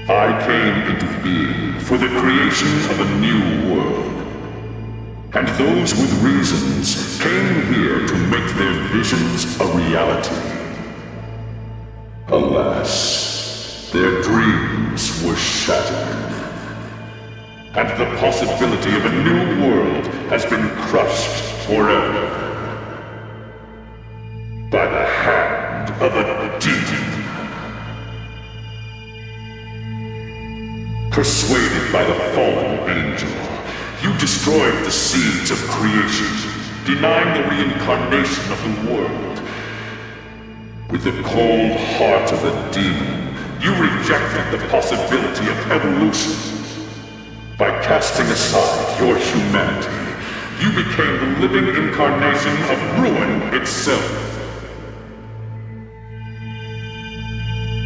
I came into being for the creation of a new world. And those with reasons came here to make their visions a reality. Alas, their dreams were shattered. And the possibility of a new world has been crushed forever. By the hand of a demon. Persuaded by the fallen angel, you destroyed the seeds of creation, denying the reincarnation of the world. With the cold heart of a demon, you rejected the possibility of evolution. By casting aside your humanity, you became the living incarnation of ruin itself.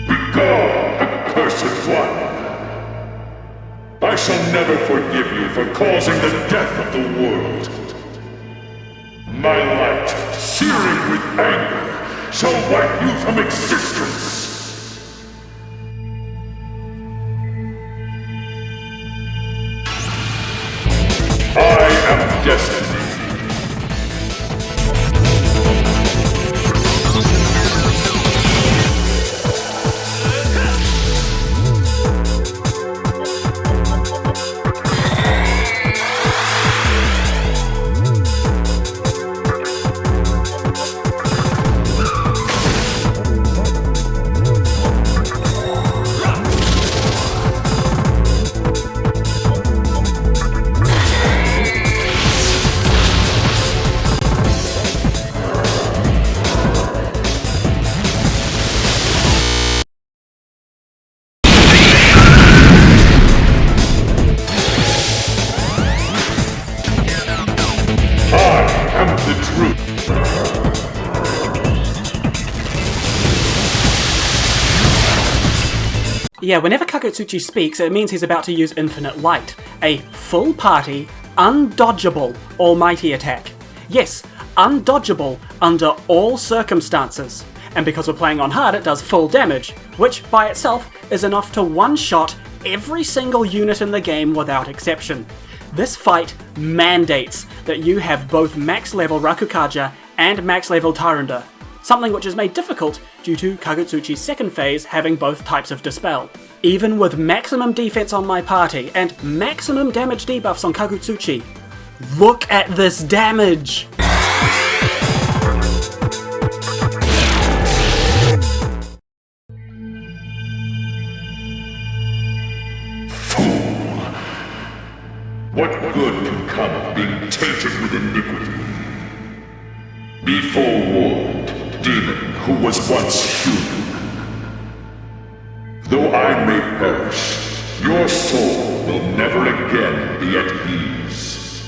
Begone, accursed one! I shall never forgive you for causing the death of the world. My light, searing with anger, shall wipe you from existence. I am destiny. Yeah, whenever Kakutsuchi speaks, it means he's about to use Infinite Light, a full-party, undodgeable almighty attack. Yes, undodgeable under all circumstances. And because we're playing on hard, it does full damage, which by itself is enough to one-shot every single unit in the game without exception. This fight mandates that you have both max level Rakukaja and max level Tarunda, something which is made difficult due to Kagutsuchi's second phase having both types of Dispel. Even with maximum defense on my party and maximum damage debuffs on Kagutsuchi, look at this damage! What good can come of being tainted with iniquity? Be forewarned, demon who was once human. Though I may perish, your soul will never again be at ease.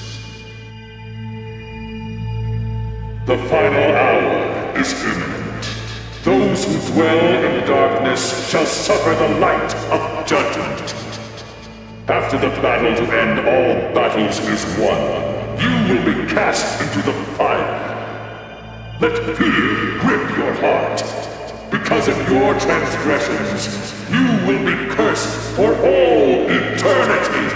The final hour is imminent. Those who dwell in darkness shall suffer the light of judgment. After the battle to end all battles is won, you will be cast into the fire. Let fear grip your heart. Because of your transgressions, you will be cursed for all eternity.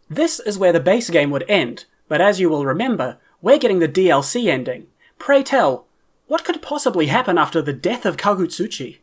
This is where the base game would end, but as you will remember, we're getting the DLC ending. Pray tell, what could possibly happen after the death of Kagutsuchi?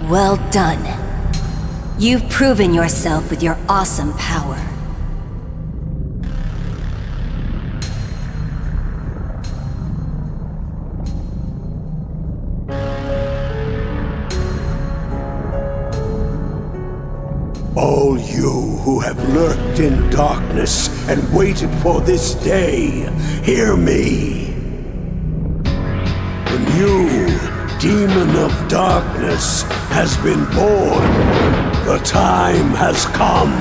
Well done. You've proven yourself with your awesome power. All you who have lurked in darkness and waited for this day, hear me. The new demon of darkness has been born. The time has come.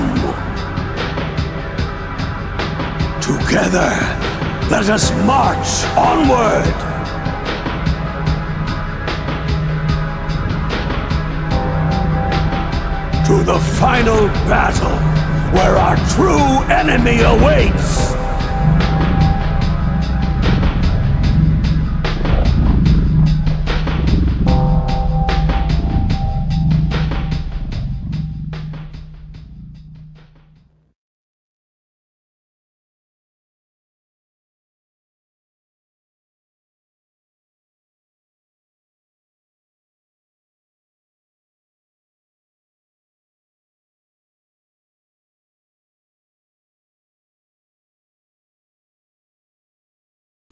Together, let us march onward. To the final battle, where our true enemy awaits!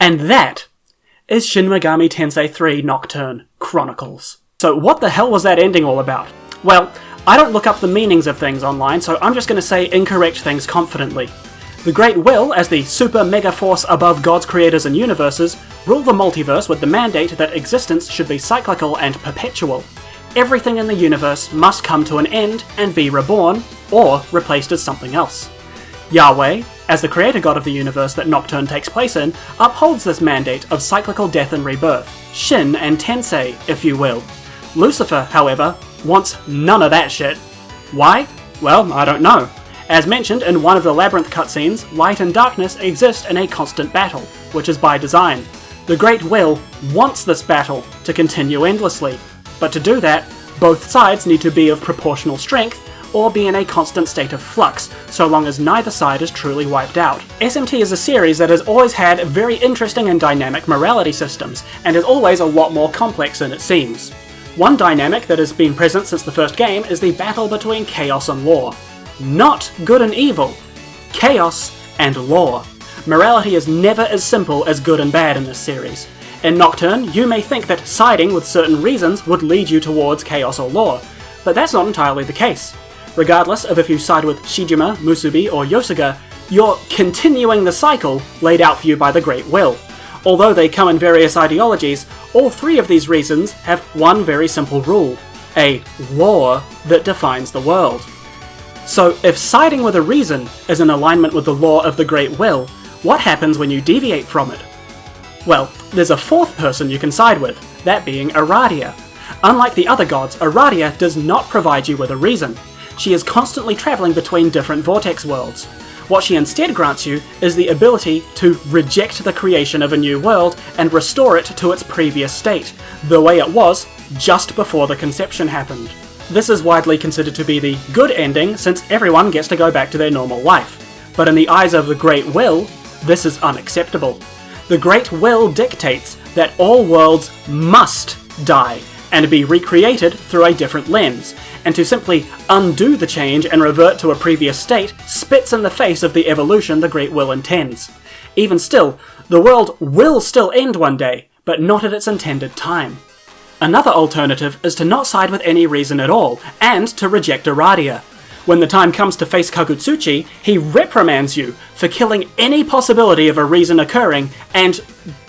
And that is Shin Megami Tensei 3 Nocturne Chronicles. So what the hell was that ending all about? Well, I don't look up the meanings of things online, so I'm just going to say incorrect things confidently. The Great Will, as the super mega force above God's creators and universes, rule the multiverse with the mandate that existence should be cyclical and perpetual. Everything in the universe must come to an end and be reborn, or replaced as something else. Yahweh, as the creator god of the universe that Nocturne takes place in, upholds this mandate of cyclical death and rebirth, Shin and Tensei, if you will. Lucifer, however, wants none of that shit. Why? Well, I don't know. As mentioned in one of the Labyrinth cutscenes, light and darkness exist in a constant battle, which is by design. The Great Will wants this battle to continue endlessly, but to do that, both sides need to be of proportional strength, or be in a constant state of flux, so long as neither side is truly wiped out. SMT is a series that has always had very interesting and dynamic morality systems, and is always a lot more complex than it seems. One dynamic that has been present since the first game is the battle between chaos and law. Not good and evil. Chaos and law. Morality is never as simple as good and bad in this series. In Nocturne, you may think that siding with certain reasons would lead you towards chaos or law, but that's not entirely the case. Regardless of if you side with Shijima, Musubi, or Yosuga, you're continuing the cycle laid out for you by the Great Will. Although they come in various ideologies, all three of these reasons have one very simple rule: a law that defines the world. So if siding with a reason is in alignment with the law of the Great Will, what happens when you deviate from it? Well, there's a fourth person you can side with, that being Aradia. Unlike the other gods, Aradia does not provide you with a reason. She is constantly travelling between different vortex worlds. What she instead grants you is the ability to reject the creation of a new world and restore it to its previous state, the way it was just before the conception happened. This is widely considered to be the good ending, since everyone gets to go back to their normal life. But in the eyes of the Great Will, this is unacceptable. The Great Will dictates that all worlds must die and be recreated through a different lens, and to simply undo the change and revert to a previous state spits in the face of the evolution the Great Will intends. Even still, the world will still end one day, but not at its intended time. Another alternative is to not side with any reason at all, and to reject Aradia. When the time comes to face Kagutsuchi, he reprimands you for killing any possibility of a reason occurring, and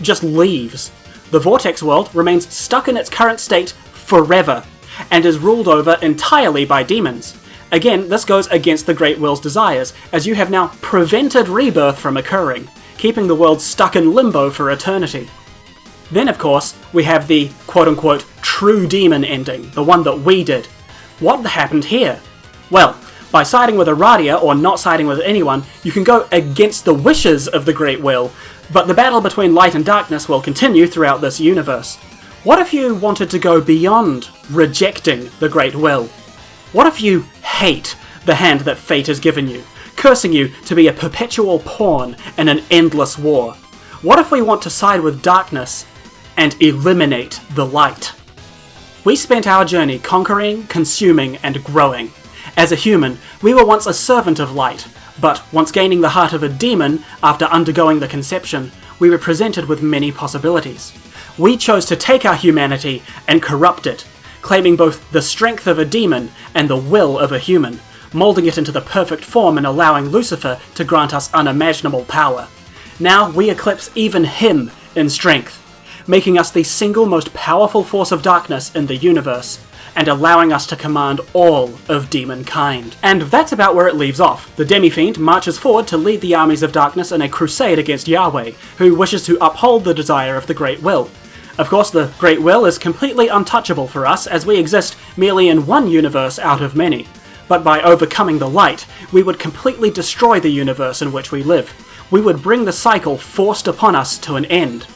just leaves. The Vortex world remains stuck in its current state forever, and is ruled over entirely by demons. Again, this goes against the Great Will's desires, as you have now prevented rebirth from occurring, keeping the world stuck in limbo for eternity. Then, of course, we have the quote-unquote true demon ending, the one that we did. What happened here? Well, by siding with Aradia or not siding with anyone, you can go against the wishes of the Great Will, but the battle between light and darkness will continue throughout this universe. What if you wanted to go beyond rejecting the Great Will? What if you hate the hand that fate has given you, cursing you to be a perpetual pawn in an endless war? What if we want to side with darkness and eliminate the light? We spent our journey conquering, consuming, and growing. As a human, we were once a servant of light, but once gaining the heart of a demon after undergoing the conception, we were presented with many possibilities. We chose to take our humanity and corrupt it, claiming both the strength of a demon and the will of a human, moulding it into the perfect form and allowing Lucifer to grant us unimaginable power. Now we eclipse even him in strength, making us the single most powerful force of darkness in the universe, and allowing us to command all of demonkind. And that's about where it leaves off. The Demi-Fiend marches forward to lead the armies of darkness in a crusade against Yahweh, who wishes to uphold the desire of the Great Will. Of course, the Great Will is completely untouchable for us, as we exist merely in one universe out of many. But by overcoming the light, we would completely destroy the universe in which we live. We would bring the cycle forced upon us to an end.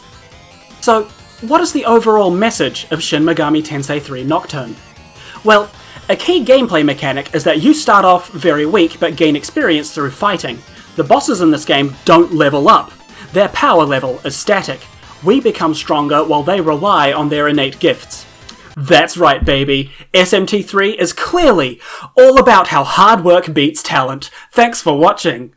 So, what is the overall message of Shin Megami Tensei 3 Nocturne? Well, a key gameplay mechanic is that you start off very weak but gain experience through fighting. The bosses in this game don't level up. Their power level is static. We become stronger while they rely on their innate gifts. That's right, baby. SMT3 is clearly all about how hard work beats talent. Thanks for watching.